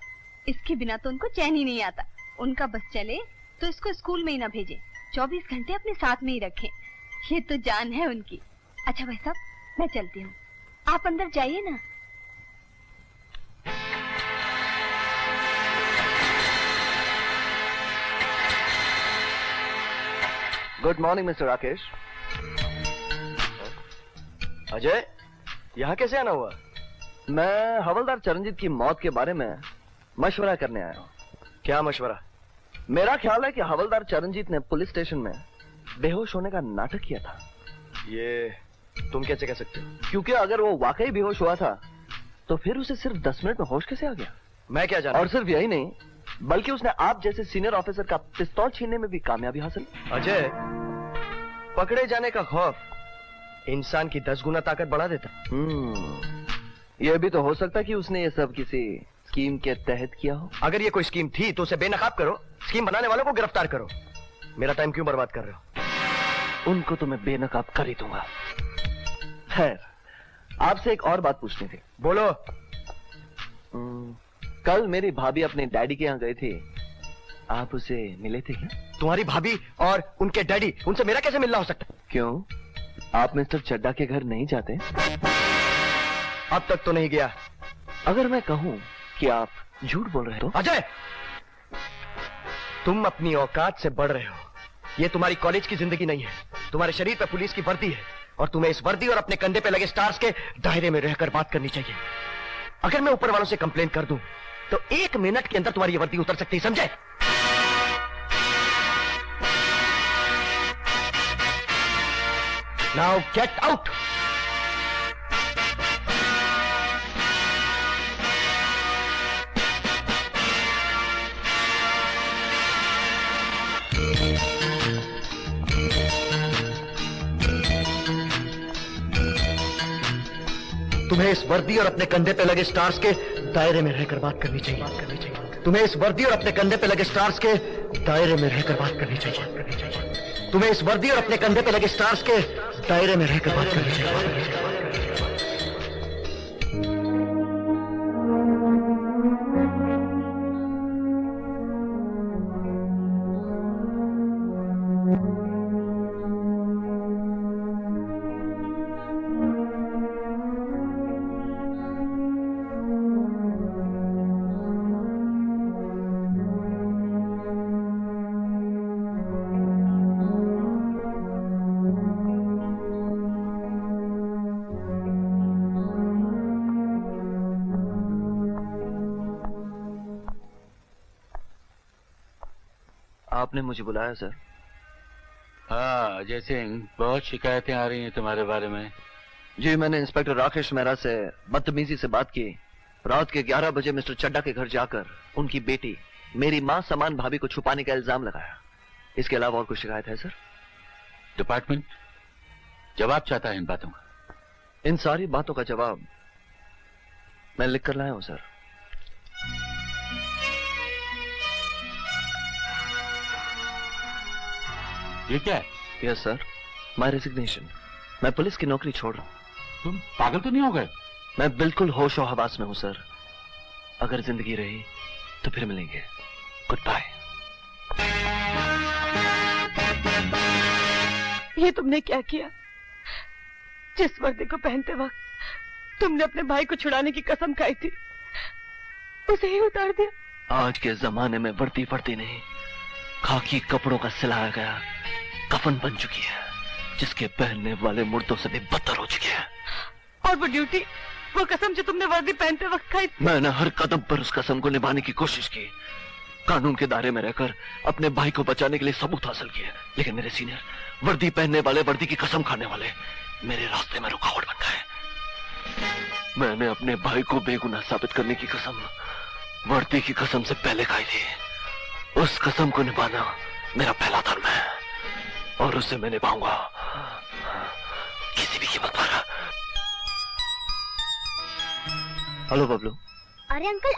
इसके बिना तो उनको चैन ही नहीं आता। उनका बस चले तो इसको स्कूल में ही ना भेजे, 24 घंटे अपने साथ में ही रखें। ये तो जान है उनकी। अच्छा भाई साहब, मैं चलती हूँ, आप अंदर जाइए ना।
Good morning mister Rakesh. Ajay, यहाँ कैसे आना हुआ? मैं हवलदार चरणजीत की मौत के बारे में मशवरा करने आया हूँ। क्या मशवरा? मेरा ख्याल है कि हवलदार चरणजीत ने पुलिस स्टेशन में बेहोश होने का नाटक किया था। ये तुम कैसे कह सकते हो? क्योंकि अगर वो वाकई बेहोश हुआ था तो फिर उसे सिर्फ 10 मिनट में होश कैसे आ गया? मैं क्या जानता। और सिर्फ यही नहीं, बल्कि उसने आप जैसे सीनियर ऑफिसर का पिस्तौल छीनने में भी कामयाबी हासिल। अजय, पकड़े जाने का खौफ इंसान की 10 गुना ताकत बढ़ा देता। यह भी तो हो सकता है कि उसने ये सब किसी स्कीम के तहत किया हो। अगर ये कोई स्कीम थी तो उसे बेनकाब करो, स्कीम बनाने वालों को गिरफ्तार करो। मेरा टाइम क्यों बर्बाद कर रहे हो? उनको तो मैं बेनकाब कर ही दूंगा। खैर, आपसे एक और बात पूछनी थी। बोलो। कल मेरी भाभी अपने डैडी के यहाँ गई थी, आप उसे मिले थे क्या? तुम्हारी भाभी और उनके डैडी, उनसे मेरा कैसे मिलना हो सकता? क्यों, आप मिस्टर चड्डा के घर नहीं जाते? अब तक तो नहीं गया। अगर मैं कहूं कि आप झूठ बोल रहे हो? अजय, तुम अपनी औकात से बढ़ रहे हो। ये तुम्हारी कॉलेज की जिंदगी नहीं है। तुम्हारे शरीर पे पुलिस की वर्दी है और तुम्हें इस वर्दी और अपने कंधे पे लगे स्टार्स के दायरे में रहकर बात करनी चाहिए। अगर मैं ऊपर वालों से कंप्लेन कर दूं तो 1 मिनट के अंदर तुम्हारी ये वर्दी उतर सकती है, समझे? Now get out. तुम्हें इस वर्दी और अपने कंधे पे लगे स्टार्स के दायरे में रहकर बात करनी चाहिए। तुम्हें इस वर्दी और अपने कंधे पे लगे स्टार्स के दायरे में रहकर बात करनी चाहिए। तुम्हें इस वर्दी और अपने कंधे पे लगे स्टार्स के दायरे में रहकर बात करनी चाहिए। आपने मुझे बुलाया सर?
हाँ अजय सिंह, बहुत शिकायतें आ रही हैं तुम्हारे बारे में।
जी, मैंने इंस्पेक्टर राकेश मेहरा से बदतमीजी से बात की। रात के 11 बजे मिस्टर चड्डा के घर जाकर उनकी बेटी, मेरी मां समान भाभी को छुपाने का इल्जाम लगाया। इसके अलावा और कोई शिकायत है सर?
डिपार्टमेंट जवाब चाहता है इन बातों का।
इन सारी बातों का जवाब मैं लिख कर लाया हूं सर।
ये क्या है?
Yes sir, my resignation. मैं पुलिस की नौकरी छोड़ रहा हूं।
तुम पागल तो नहीं हो गए?
मैं बिल्कुल होश और हवास में हूं सर। अगर जिंदगी रही तो फिर मिलेंगे। Goodbye.
ये तुमने क्या किया? जिस वर्दी को पहनते वक्त तुमने अपने भाई को छुड़ाने की कसम खाई थी, उसे ही उतार दिया।
आज के जमाने में वर्दी वर्दी नहीं, खाकी कपड़ों का सिलाया गया कफन बन चुकी है, जिसके पहनने वाले मुर्दों से भी बदतर हो चुकी है।
और वो ड्यूटी, वो कसम जो तुमने वर्दी पहनते वक्त खाई थी?
मैंने हर कदम पर उस कसम को निभाने की कोशिश की, कानून के दायरे में रहकर अपने भाई को बचाने के लिए सबूत हासिल किए, लेकिन मेरे सीनियर वर्दी पहनने वाले, वर्दी की कसम खाने वाले मेरे रास्ते में रुकावट बन गए।
मैंने अपने भाई को बेगुनाह साबित करने की कसम वर्दी की कसम से पहले खाई थी। उस कसम को निभाना मेरा पहला धर्म है और उससे मैं निभाऊंगा किसी भी कीमत पर। हेलो बबलू।
अरे अंकल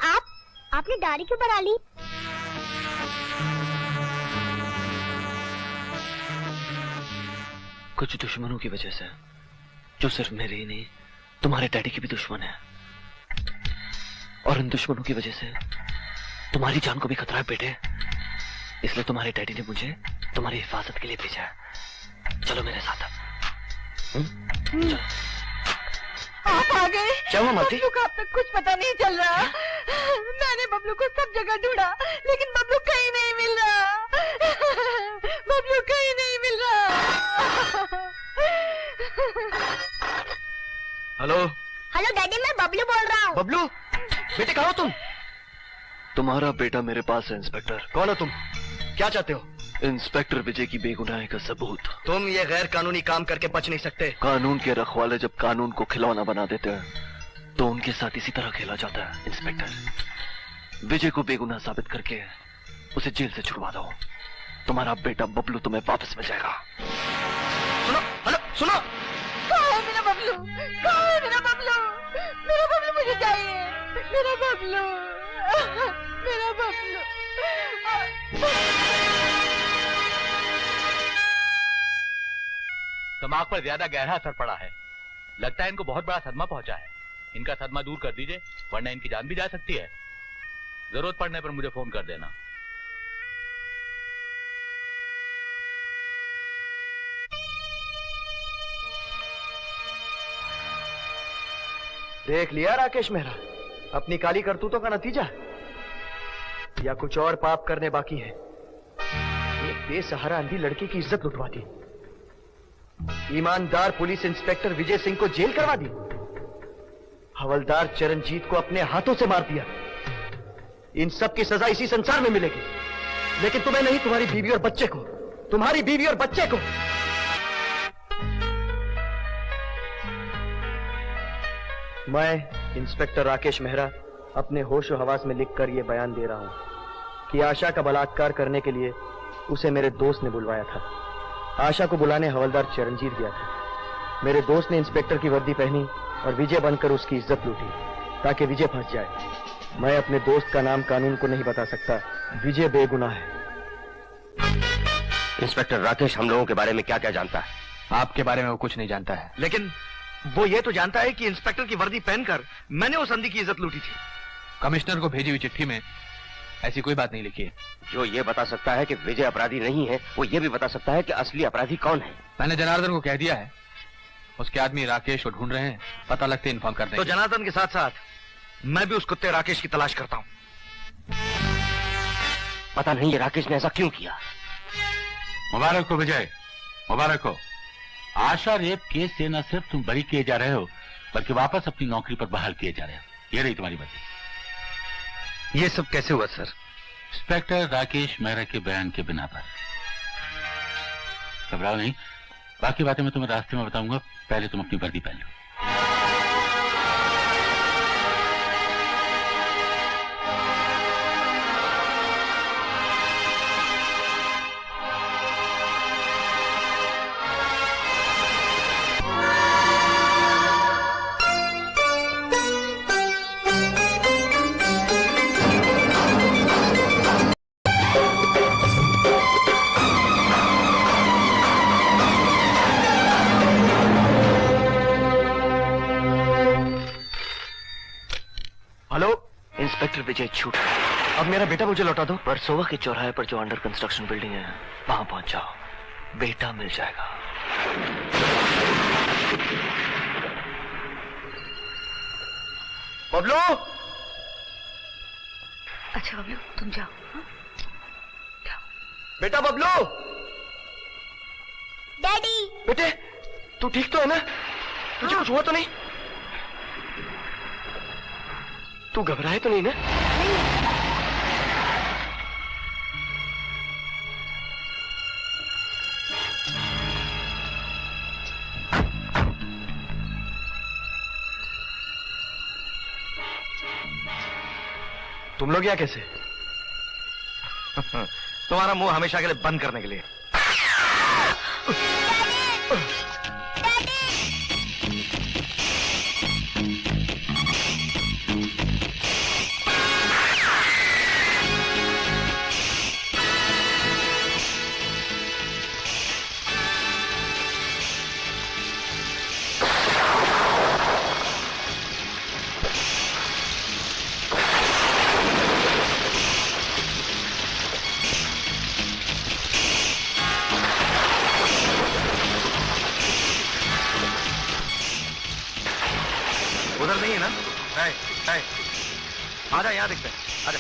आपने दाढ़ी क्यों बढ़ा ली?
कुछ दुश्मनों की वजह से, जो सिर्फ मेरे ही नहीं तुम्हारे डैडी के भी दुश्मन है, और इन दुश्मनों की वजह से तुम्हारी जान को भी खतरा है बेटे। इसलिए तुम्हारे डैडी ने मुझे तुम्हारी हिफाजत के लिए भेजा है। चलो मेरे साथ। चलो।
आप आ गए?
क्या हुआ माती?
बबलू का अब तक कुछ पता नहीं चल रहा। मैंने बबलू को सब जगह ढूंढा लेकिन बबलू कहीं नहीं मिल रहा। बबलू कहीं नहीं मिल रहा।
हेलो
हेलो डैडी, मैं बबलू बोल रहा हूँ।
बबलू बेटे कहाँ हो तुम?
तुम्हारा बेटा मेरे पास है इंस्पेक्टर।
कौन हो तुम? क्या चाहते हो?
इंस्पेक्टर विजय की बेगुनाही का सबूत।
तुम ये गैर कानूनी काम करके बच नहीं सकते।
कानून के रखवाले जब कानून को खिलौना बना देते हैं तो उनके साथ इसी तरह खेला जाता है। इंस्पेक्टर विजय को बेगुनाह साबित करके उसे जेल से छुड़वा दो। तुम्हारा बेटा बबलू तुम्हें वापस मिल जाएगा।
सुनो, हेलो सुनो।
कहाँ है मेरा बबलू? कहाँ है मेरा बबलू? मेरा बबलू मुझे चाहिए। मेरा बबलू, मेरा बबलू।
दिमाग पर ज्यादा गहरा असर पड़ा है। लगता है इनको बहुत बड़ा सदमा पहुंचा है। इनका सदमा दूर कर दीजिए वरना इनकी जान भी जा सकती है। जरूरत पड़ने पर मुझे फोन कर देना।
देख लिया राकेश मेहरा अपनी काली करतूतों का नतीजा, या कुछ और पाप करने बाकी है? एक बेसहारा अंधी लड़की की इज्जत लुटवा दी, ईमानदार पुलिस इंस्पेक्टर विजय सिंह को जेल करवा दी, हवलदार चरणजीत को अपने हाथों से मार दिया। इन सब की सजा इसी संसार में मिलेगी, लेकिन तुम्हें नहीं, तुम्हारी बीवी और बच्चे को, तुम्हारी बीवी और बच्चे को। मैं इंस्पेक्टर राकेश मेहरा अपने होश और हवास में लिखकर यह बयान दे रहा हूं कि आशा का बलात्कार करने के लिए उसे मेरे दोस्त ने बुलवाया था। आशा को बुलाने हवलदार चरणजीत गया था। मेरे दोस्त ने इंस्पेक्टर की वर्दी पहनी और विजय बनकर उसकी इज्जत लूटी ताकि विजय फंस जाए। मैं अपने दोस्त का नाम कानून को नहीं बता सकता। विजय बेगुनाह है।
इंस्पेक्टर राकेश हम लोगों के बारे में क्या क्या जानता है?
आपके बारे में वो कुछ नहीं जानता है,
लेकिन वो ये तो जानता है कि इंस्पेक्टर की वर्दी पहनकर मैंने उस अंधी की इज्जत लूटी थी।
कमिश्नर को भेजी हुई चिट्ठी में ऐसी कोई बात नहीं लिखी है।
जो ये बता सकता है कि विजय अपराधी नहीं है, वो ये भी बता सकता है कि असली अपराधी कौन है।
मैंने जनार्दन को कह दिया है, उसके आदमी राकेश को ढूंढ रहे हैं, पता लगते इन्फॉर्म कर देंगे।
तो जनार्दन के साथ साथ मैं भी उस कुत्ते राकेश की तलाश करता हूं।
पता नहीं ये राकेश ने ऐसा क्यों किया।
मुबारक हो विजय, मुबारक हो। आशा रेप केस से न सिर्फ तुम बरी किए जा रहे हो बल्कि वापस अपनी नौकरी पर बहाल किए जा रहे हो। ये रही तुम्हारी वर्दी।
ये सब कैसे हुआ सर?
इंस्पेक्टर राकेश मेहरा के बयान के बिना पर। घबराओ नहीं, बाकी बातें मैं तुम्हें रास्ते में बताऊंगा। पहले तुम अपनी वर्दी पहन लो।
इंस्पेक्टर विजय छूट गए।
अब मेरा बेटा मुझे लौटा दो।
परसोवा के चौराहे पर जो अंडर कंस्ट्रक्शन बिल्डिंग है वहां पहुंच जाओ, बेटा मिल जाएगा।
बबलू!
अच्छा बबलू तुम जाओ।
बेटा बबलू!
डैडी!
बेटे तू ठीक तो है ना? तुझे कुछ हुआ तो नहीं? तू घबराए तो नहीं ना? तुम लोग यहाँ कैसे? तुम्हारा मुंह हमेशा के लिए बंद करने के लिए। उधर नहीं है ना? आजा, यहाँ दिखते हैं, आजा।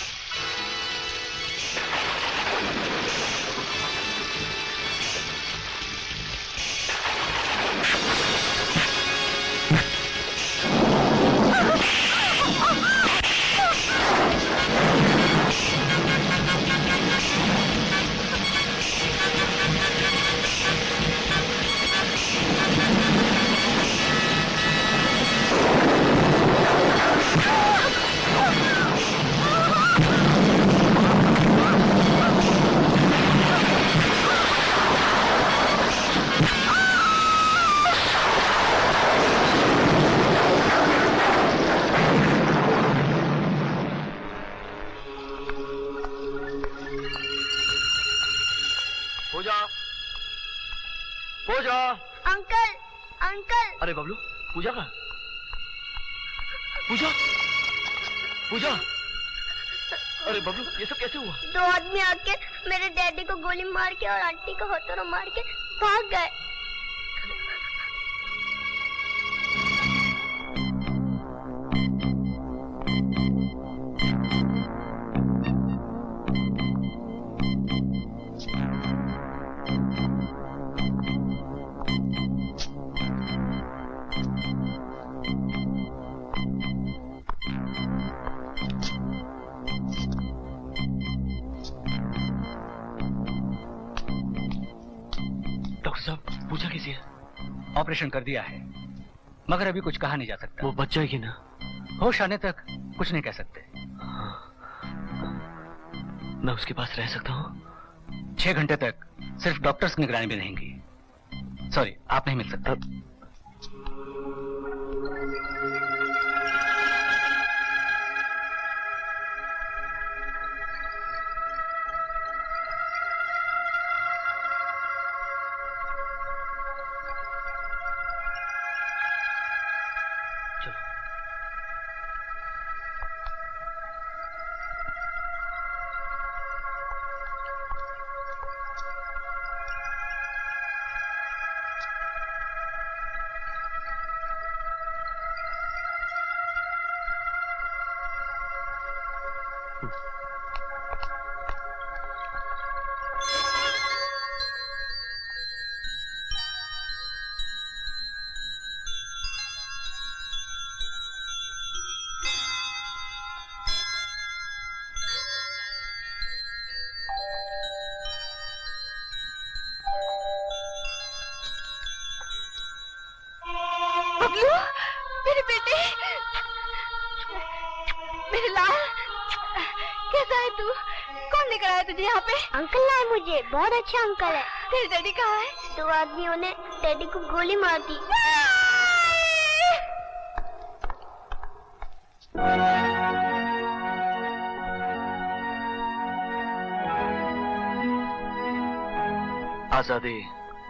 पूजा।
Uncle, uncle.
अरे बबलू, पूजा कहाँ? पूजा, पूजा। अरे बबलू, ये सब कैसे हुआ?
दो आदमी आके मेरे डैडी को गोली मार के और आंटी को हथौड़ा मार के भाग गए।
पूजा कैसी है?
ऑपरेशन कर दिया है, मगर अभी कुछ कहा नहीं जा सकता।
वो बच जाएगी ना?
होश आने तक कुछ नहीं कह सकते।
मैं उसके पास रह सकता हूँ?
6 घंटे तक सिर्फ डॉक्टर्स की निगरानी में रहेंगी। सॉरी, आप नहीं मिल सकते।
मेरे बेटे, मेरे लाल, कैसा है तू? कौन लेकर आया तुझे यहाँ पे?
अंकल लाए मुझे, बहुत अच्छा अंकल है।
तेरे डैडी कहाँ है?
2 आदमियों ने डैडी को गोली मार दी।
आजादी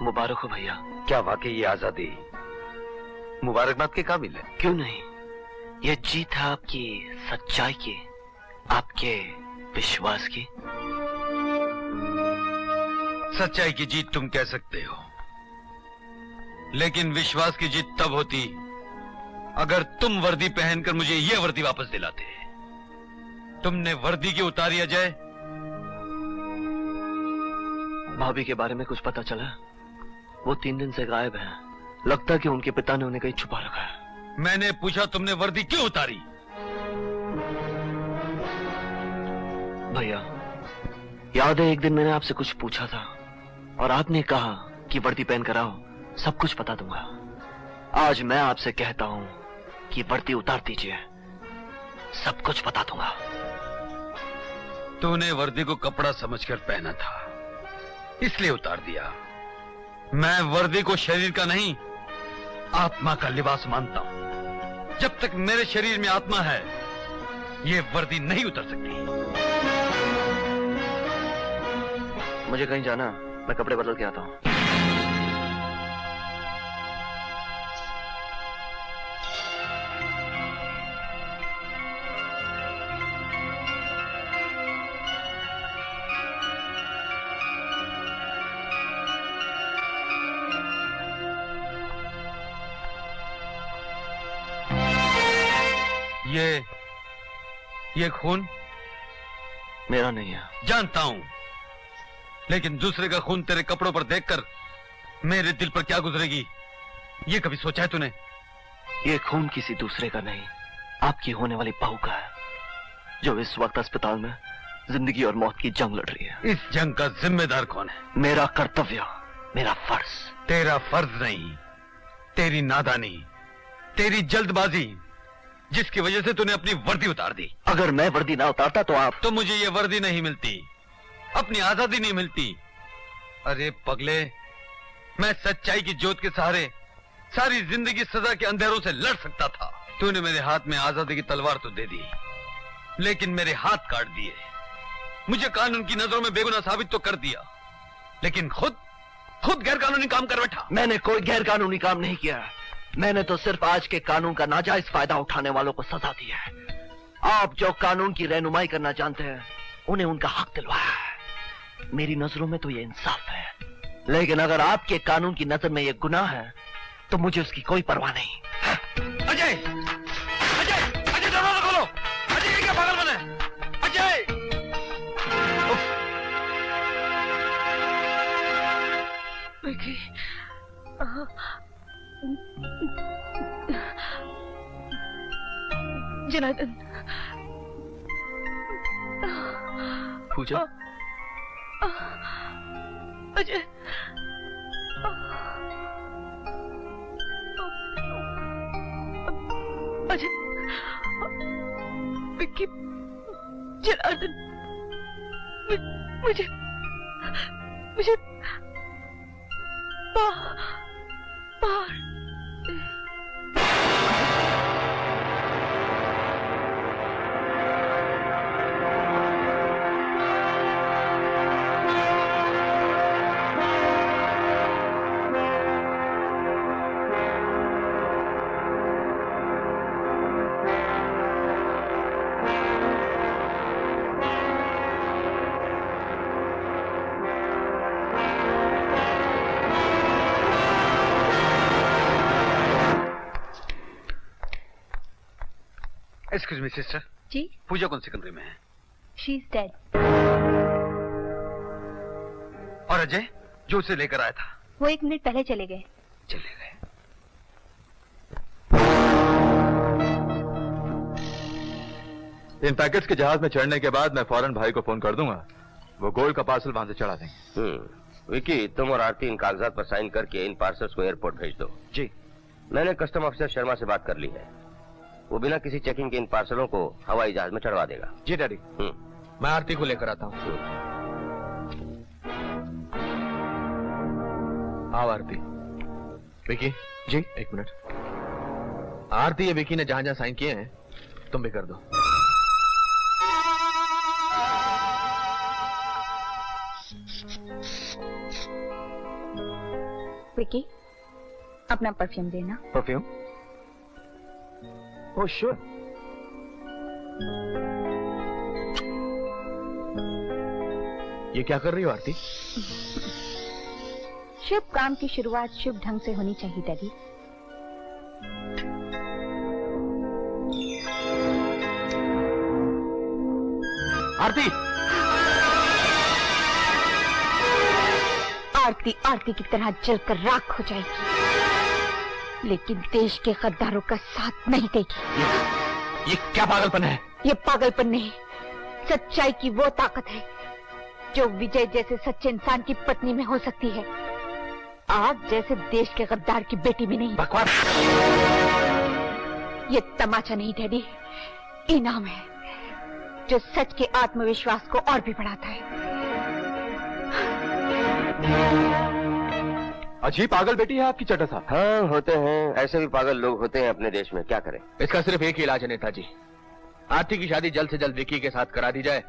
मुबारक हो भैया।
क्या वाकई ये आजादी मुबारकबाद के काबिल है?
क्यों नहीं, ये जीत है आपकी सच्चाई की, आपके विश्वास की।
सच्चाई की जीत तुम कह सकते हो, लेकिन विश्वास की जीत तब होती अगर तुम वर्दी पहनकर मुझे ये वर्दी वापस दिलाते। तुमने वर्दी की उतारी अजय।
भाभी के बारे में कुछ पता चला? वो 3 दिन से गायब है। लगता है कि उनके पिता ने उन्हें कहीं छुपा रखा है।
मैंने पूछा तुमने वर्दी क्यों उतारी?
भैया, याद है एक दिन मैंने आपसे कुछ पूछा था और आपने कहा कि वर्दी पहन कर आओ, सब कुछ बता दूंगा। आज मैं आपसे कहता हूं कि वर्दी उतार दीजिए, सब कुछ बता दूंगा।
तूने वर्दी को कपड़ा समझकर पहना था, इसलिए उतार दिया। मैं वर्दी को शरीर का नहीं, आत्मा का लिबास मानता हूं। जब तक मेरे शरीर में आत्मा है, ये वर्दी नहीं उतर सकती।
मुझे कहीं जाना, मैं कपड़े बदल के आता हूं।
ये खून
मेरा नहीं है।
जानता हूं, लेकिन दूसरे का खून तेरे कपड़ों पर देखकर मेरे दिल पर क्या गुजरेगी, ये कभी सोचा है तूने?
ये खून किसी दूसरे का नहीं, आपकी होने वाली बहू का है, जो इस वक्त अस्पताल में जिंदगी और मौत की जंग लड़ रही है।
इस जंग का जिम्मेदार कौन है?
मेरा कर्तव्य, मेरा फर्ज।
तेरा फर्ज नहीं, तेरी नादानी, तेरी जल्दबाजी, जिसकी वजह से तूने अपनी वर्दी उतार दी।
अगर मैं वर्दी ना उतारता तो आप...
तो मुझे ये वर्दी नहीं मिलती, अपनी आजादी नहीं मिलती। अरे पगले, मैं सच्चाई की ज्योत के सहारे सारी जिंदगी सजा के अंधेरों से लड़ सकता था। तूने मेरे हाथ में आजादी की तलवार तो दे दी, लेकिन मेरे हाथ काट दिए। मुझे कानून की नजरों में बेगुनाह साबित तो कर दिया, लेकिन खुद गैर कानूनी काम कर बैठा।
मैंने कोई गैर कानूनी काम नहीं किया, मैंने तो सिर्फ आज के कानून का नाजायज फायदा उठाने वालों को सजा दी है। आप जो कानून की रहनुमाई करना जानते हैं, उन्हें उनका हक दिलवाया है। मेरी नजरों में तो ये इंसाफ है, लेकिन अगर आपके कानून की नजर में ये गुनाह है, तो मुझे उसकी कोई परवाह नहीं।
अजय, अजय, अजय दरवाजा खोलो। अजय, ये क्या पागलपन है? अजय!
जनार्दन।
पूजा।
अजय। अजय, विक्की, जनार्दन, मुझे
एक्सक्यूज मी सिस्टर।
जी।
पूजा कौन से कमरे में है?
She is dead.
और अजय जो उसे लेकर आया था?
वो 1 मिनट पहले चले गए।
इन पैकेट्स के जहाज में चढ़ने के बाद मैं फौरन भाई को फोन कर दूंगा, वो गोल्ड का पार्सल वहां से चढ़ा देंगे।
विकी, तुम और आरती इन कागजात पर साइन करके इन पार्सल्स को एयरपोर्ट भेज दो।
जी।
मैंने कस्टम ऑफिसर शर्मा से बात कर ली है, वो बिना किसी चेकिंग के इन पार्सलों को हवाई जहाज में चढ़वा देगा।
जी डैडी। मैं आरती को लेकर आता हूँ। आओ आरती। विकी।
जी।
1 मिनट। आरती, ये विकी ने जहां जहां साइन किए हैं तुम भी कर दो।
विकी, अपना परफ्यूम देना।
परफ्यूम? Oh sure.
ये क्या कर रही हो आरती?
शुभ काम की शुरुआत शुभ ढंग से होनी चाहिए डैडी।
आरती!
आरती आरती की तरह जलकर राख हो जाएगी, लेकिन देश के गद्दारों का साथ नहीं देगी।
ये क्या पागलपन है?
ये पागलपन नहीं, सच्चाई की वो ताकत है जो विजय जैसे सच्चे इंसान की पत्नी में हो सकती है, आप जैसे देश के गद्दार की बेटी में नहीं।
बकवास।
ये तमाचा नहीं डैडी, इनाम है। जो सच के आत्मविश्वास को और भी बढ़ाता है।
अजीब पागल बेटी है आपकी चड्ढा साहब।
हाँ होते हैं, ऐसे भी पागल लोग होते हैं अपने देश में, क्या करें।
इसका सिर्फ एक ही इलाज है नेताजी, आरती की शादी जल्द से जल्द विक्की के साथ करा दी जाए।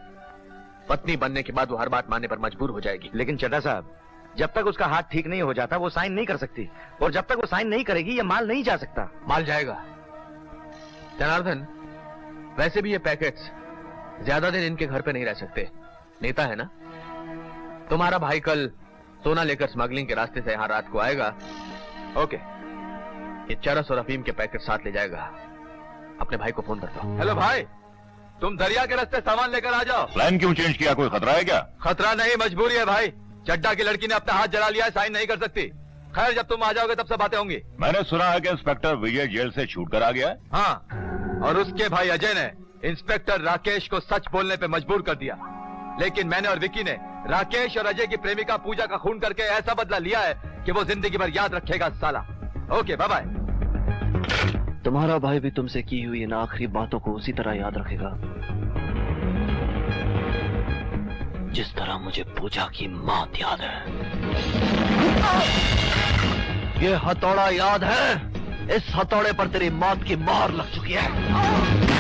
पत्नी बनने के बाद वो हर बात मानने पर मजबूर हो जाएगी।
लेकिन चड्ढा साहब, जब तक उसका हाथ ठीक नहीं हो जाता वो साइन नहीं कर सकती, और जब तक वो साइन नहीं करेगी ये माल नहीं जा सकता।
माल जाएगा जनार्दन, वैसे भी ये पैकेट्स ज्यादा दिन इनके घर पे नहीं रह सकते। नेता है ना, तुम्हारा भाई कल सोना लेकर स्मगलिंग के रास्ते से यहाँ रात को आएगा। ओके, ये चरस और अफीम के पैकेट साथ ले जाएगा। अपने भाई को फोन कर दो।
हेलो भाई, तुम दरिया के रास्ते सामान लेकर आ जाओ।
प्लान क्यों चेंज किया, कोई खतरा है क्या?
खतरा नहीं, मजबूरी है भाई। चड्ढा की लड़की ने अपना हाथ जला लिया है, साइन नहीं कर सकती। खैर, जब तुम आ जाओगे तब सब बातें होंगी।
मैंने सुना है कि इंस्पेक्टर विजय जेल से छूट कर आ गया है।
हाँ, और उसके भाई अजय ने इंस्पेक्टर राकेश को सच बोलने पे मजबूर कर दिया। लेकिन मैंने और विक्की ने राकेश और अजय की प्रेमिका पूजा का खून करके ऐसा बदला लिया है कि वो जिंदगी भर याद रखेगा साला। Okay, bye bye.
तुम्हारा भाई भी तुमसे की हुई इन आखिरी बातों को उसी तरह याद रखेगा जिस तरह मुझे पूजा की मौत याद है। ये हथौड़ा याद है? इस हथौड़े पर तेरी मौत की मोहर लग चुकी है।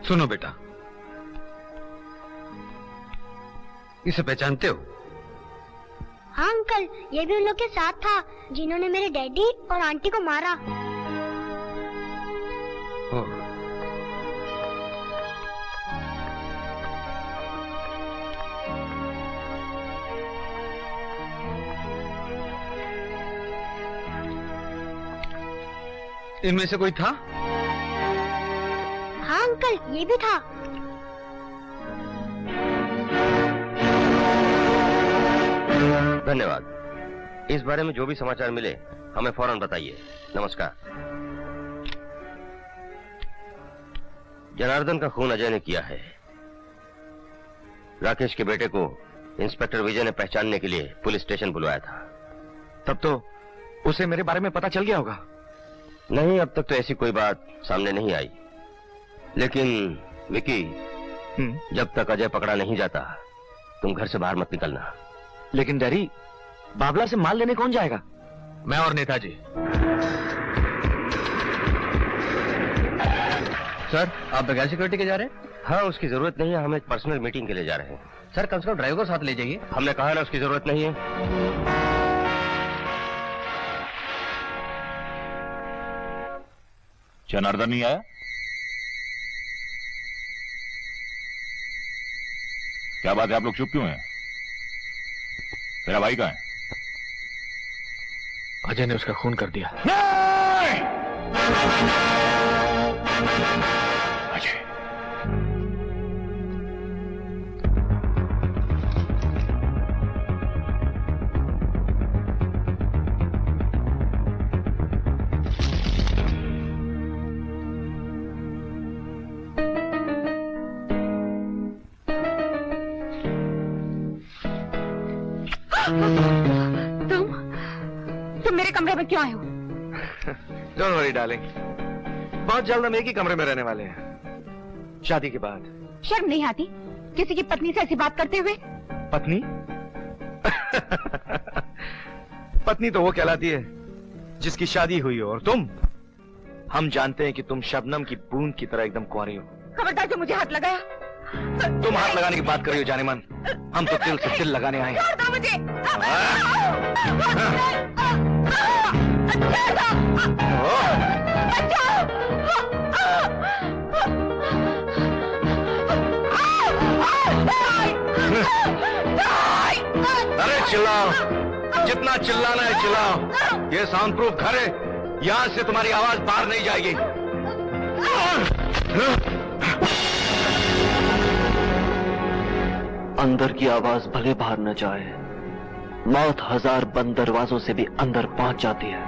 सुनो बेटा, इसे पहचानते हो?
हाँ अंकल, ये भी उन लोग के साथ था जिन्होंने मेरे डैडी और आंटी को मारा।
इनमें से कोई था?
हाँ अंकल, ये भी था।
धन्यवाद। इस बारे में जो भी समाचार मिले हमें फौरन बताइए। नमस्कार। जनार्दन का खून अजय ने किया है। राकेश के बेटे को इंस्पेक्टर विजय ने पहचानने के लिए पुलिस स्टेशन बुलवाया था।
तब तो उसे मेरे बारे में पता चल गया होगा।
नहीं, अब तक तो ऐसी कोई बात सामने नहीं आई। लेकिन विकी, जब तक अजय पकड़ा नहीं जाता तुम घर से बाहर मत निकलना।
लेकिन डैडी, बाबला से माल लेने कौन जाएगा?
मैं और नेताजी।
सर, आप बगैर सिक्योरिटी के जा रहे हैं?
हाँ, उसकी जरूरत नहीं है, हम एक पर्सनल मीटिंग के लिए जा रहे हैं।
सर, कम से कम ड्राइवर को साथ ले जाइए।
हमने कहा ना उसकी जरूरत नहीं है।
जनार्दन नहीं आया? क्या बात है, आप लोग चुप क्यों हैं? तेरा भाई कहाँ है?
अजय ने उसका खून कर दिया।
अजय,
तुम मेरे कमरे में क्यों आए हो?
डोंट वरी डार्लिंग, बहुत जल्द हम एक ही कमरे में रहने वाले हैं, शादी के बाद।
शर्म नहीं आती किसी की पत्नी से ऐसी बात करते हुए?
पत्नी? पत्नी तो वो कहलाती है जिसकी शादी हुई हो, और तुम, हम जानते हैं कि तुम शबनम की बूंद की तरह एकदम कुंवारी हो।
खबरदार जो मुझे हाथ लगाया,
तुम हाथ लगाने की बात कर रही हो जाने मन? हम तो दिल से दिल लगाने आए हैं।
छोड़ दो मुझे।
अरे चिल्लाओ, जितना चिल्लाना है चिल्लाओ। ये साउंड प्रूफ घर है, यहां से तुम्हारी आवाज बाहर नहीं जाएगी।
अंदर की आवाज भले बाहर न जाए, मौत 1000 बंद दरवाजों से भी अंदर पहुंच जाती है।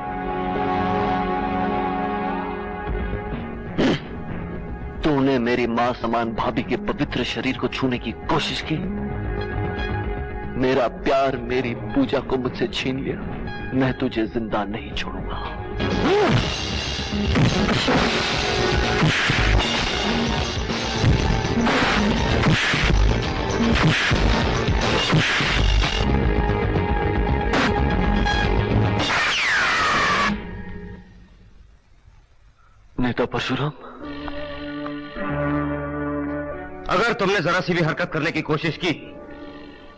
तूने मेरी मां समान भाभी के पवित्र शरीर को छूने की कोशिश की, मेरा प्यार मेरी पूजा को मुझसे छीन लिया। मैं तुझे जिंदा नहीं छोड़ूंगा। नेता परशुराम,
अगर तुमने जरा सी भी हरकत करने की कोशिश की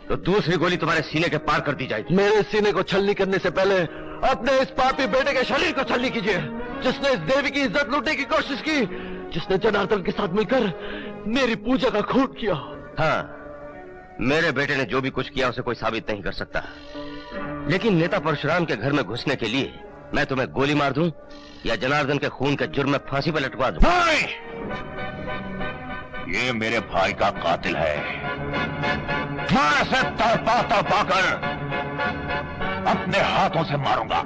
तो दूसरी गोली तुम्हारे सीने के पार कर दी जाएगी।
मेरे सीने को छलनी करने से पहले अपने इस पापी बेटे के शरीर को छलनी कीजिए, जिसने इस देवी की इज्जत लूटने की कोशिश की, जिसने जनार्दन के साथ मिलकर मेरी पूजा का खून किया।
हाँ, मेरे बेटे ने जो भी कुछ किया उसे कोई साबित नहीं कर सकता, लेकिन नेता परशुराम के घर में घुसने के लिए मैं तुम्हें गोली मार दूं या जनार्दन के खून के जुर्म में फांसी पर लटका दूं?
ये मेरे भाई का कातिल है। मैं इसे तड़पा तड़पा कर अपने हाथों से मारूंगा।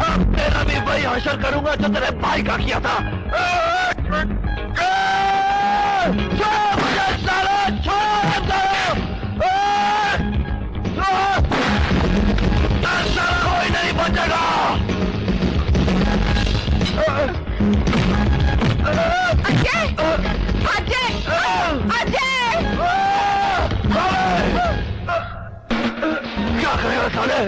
अब तेरा भी वही हशर करूंगा जो तेरे भाई का किया था। कोई नहीं बचेगा।
अजय! अजय! अजय!
क्या करेगा साले?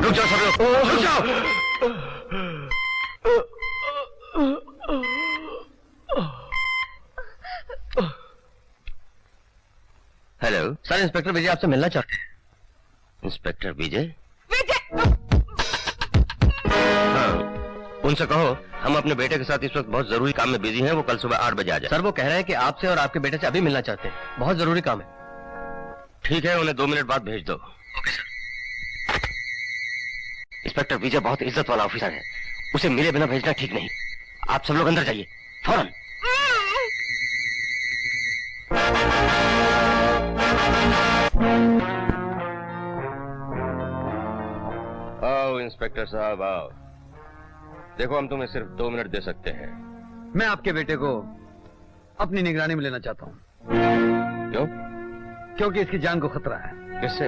रुक जाओ सब लोग, रुक जाओ। हेलो सर, इंस्पेक्टर विजय आपसे मिलना चाहते हैं। इंस्पेक्टर विजय? हाँ, उनसे कहो हम अपने बेटे के साथ इस वक्त बहुत जरूरी काम में बिजी हैं, वो कल सुबह 8 बजे आ जाए।
सर वो कह रहे हैं कि आपसे और आपके बेटे से अभी मिलना चाहते हैं, बहुत जरूरी काम है।
ठीक है, उन्हें 2 मिनट बाद भेज दो। Okay sir. इंस्पेक्टर विजय बहुत इज्जत वाला ऑफिसर है, उसे मिले बिना भेजना ठीक नहीं। आप सब लोग अंदर जाइए फौरन। आओ इंस्पेक्टर साहब आओ। देखो हम तुम्हें सिर्फ 2 मिनट दे सकते हैं।
मैं आपके बेटे को अपनी निगरानी में लेना चाहता हूँ।
क्यों?
क्योंकि इसकी जान को खतरा है।
किससे?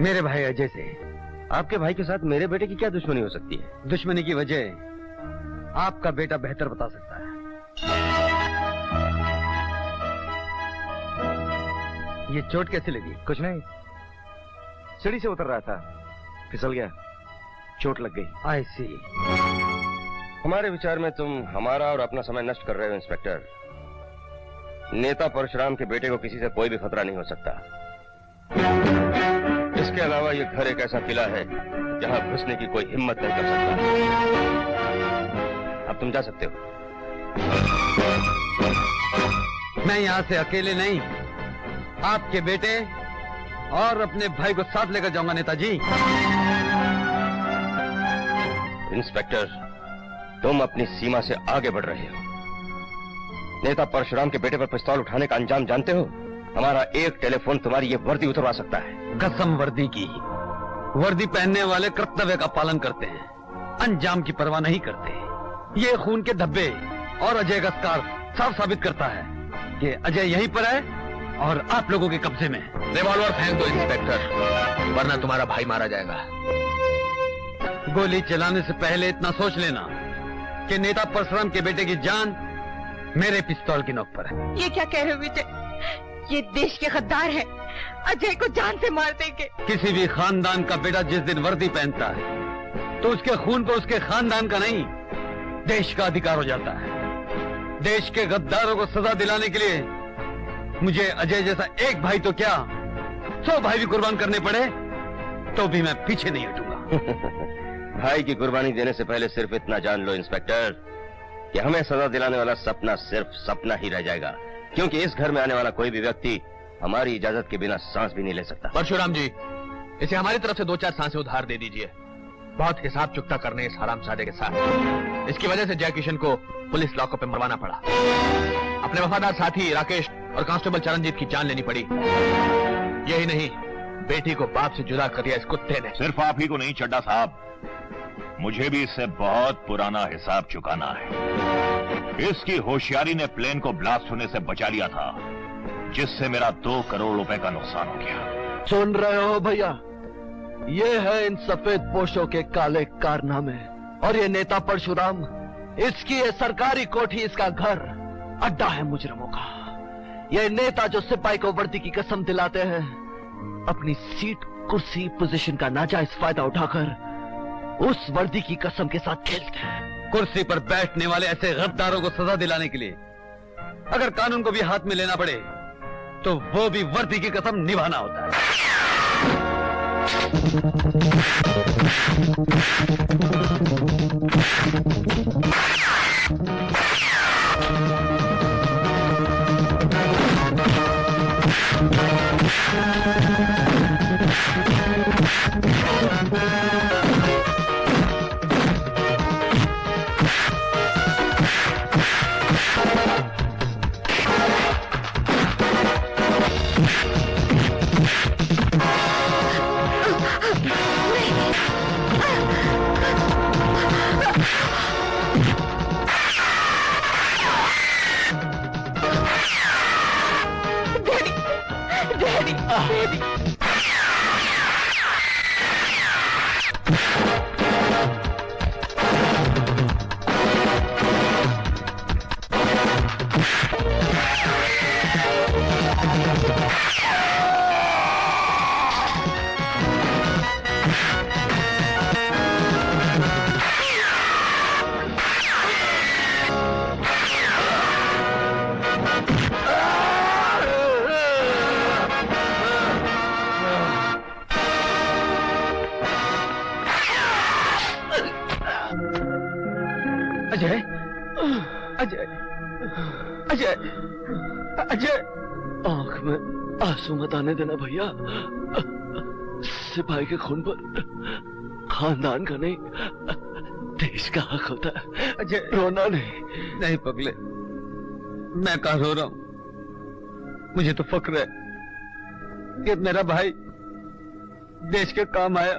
मेरे भाई अजय से।
आपके भाई के साथ मेरे बेटे की क्या दुश्मनी हो सकती है?
दुश्मनी की वजह आपका बेटा बेहतर बता सकता है। ये चोट कैसी लगी?
कुछ नहीं, सीढ़ी से उतर रहा था, फिसल गया, चोट लग गई।
आई सी।
हमारे विचार में तुम हमारा और अपना समय नष्ट कर रहे हो इंस्पेक्टर। नेता परशुराम के बेटे को किसी से कोई भी खतरा नहीं हो सकता। इसके अलावा ये घर एक ऐसा किला है जहां घुसने की कोई हिम्मत नहीं कर सकता। अब तुम जा सकते हो।
मैं यहां से अकेले नहीं, आपके बेटे और अपने भाई को साथ लेकर जाऊंगा नेताजी।
इंस्पेक्टर, तुम अपनी सीमा से आगे बढ़ रहे हो। नेता परशुराम के बेटे पर पिस्तौल उठाने का अंजाम जानते हो? हमारा एक टेलीफोन तुम्हारी ये वर्दी उतरवा सकता है।
कसम वर्दी की। वर्दी पहनने वाले कर्तव्य का पालन करते हैं, अंजाम की परवाह नहीं करते। ये खून के धब्बे और अजय का स्कार साफ साबित करता है कि अजय यहीं पर है और आप लोगों के कब्जे में।
रिवॉल्वर फेंक दो इंस्पेक्टर, वरना तुम्हारा भाई मारा जाएगा।
गोली चलाने से पहले इतना सोच लेना कि नेता परशुराम के बेटे की जान मेरे पिस्तौल की नोक पर है।
ये क्या कह रहे हो विजय? ये देश के गद्दार है, अजय को जान से मार देंगे।
किसी भी खानदान का बेटा जिस दिन वर्दी पहनता है तो उसके खून पर उसके खानदान का नहीं, देश का अधिकार हो जाता है। देश के गद्दारों को सजा दिलाने के लिए मुझे अजय जैसा एक भाई तो क्या 100 भाई भी कुर्बान करने पड़े तो भी मैं पीछे नहीं हटूंगा।
भाई की कुर्बानी देने से पहले सिर्फ इतना जान लो इंस्पेक्टर कि हमें सजा दिलाने वाला सपना सिर्फ सपना ही रह जाएगा, क्योंकि इस घर में आने वाला कोई भी व्यक्ति हमारी इजाजत के बिना सांस भी नहीं ले सकता।
परशुराम जी, इसे हमारी तरफ से 2-4 सांसें उधार दे दीजिए। बहुत हिसाब चुकता करने इस हरामजादे के साथ। इसकी वजह से जय किशन को पुलिस लॉकअप में मरवाना पड़ा। अपने वफादार साथी राकेश और कांस्टेबल चरणजीत की जान लेनी पड़ी। यही नहीं, बेटी को बाप से जुदा कर दिया इस कुत्ते ने।
सिर्फ आप ही को नहीं चड्डा साहब, मुझे भी इससे बहुत पुराना हिसाब चुकाना है। इसकी होशियारी ने प्लेन को ब्लास्ट होने से बचा लिया था, जिससे मेरा 2 करोड़ रुपए का नुकसान हो गया।
सुन रहे हो भैया, ये है इन सफेद पोशों के काले कारनामे। और ये नेता परशुराम, इसकी ये सरकारी कोठी इसका घर अड्डा है मुजरिमों का। ये नेता जो सिपाही को वर्दी की कसम दिलाते हैं, अपनी सीट, कुर्सी, पोजीशन का नाजायज फायदा उठाकर उस वर्दी की कसम के साथ खेलते हैं।
कुर्सी पर बैठने वाले ऐसे गद्दारों को सजा दिलाने के लिए अगर कानून को भी हाथ में लेना पड़े तो वो भी वर्दी की कसम निभाना होता है।
अजय, अजय, अजय, अजय, आंख में आंसू मत आने देना भैया। सिपाही के खून पर खानदान का नहीं, देश का हक होता है।
अजय,
रोना नहीं।
नहीं पगले, मैं कहाँ रो रहा हूं। मुझे तो फक्र है कि मेरा भाई देश के काम आया,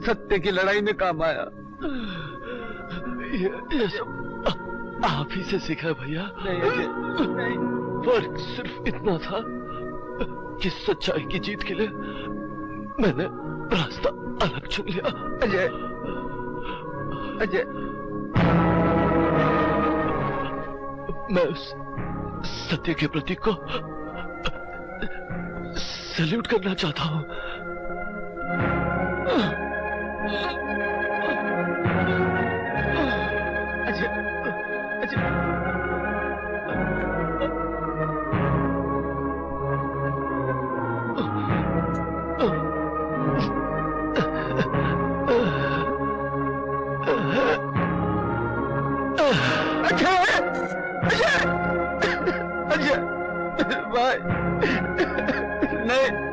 सत्य की लड़ाई में काम आया।
ये सब आप ही से सीखा है भैया।
नहीं,
फर्क सिर्फ इतना था कि सच्चाई की जीत के लिए मैंने रास्ता अलग चुन लिया।
अजय, अजय,
मैं उस सत्य के प्रतीक को सैल्यूट करना चाहता हूं।
अजय, अजय, अजय, अजय, भाई, नहीं।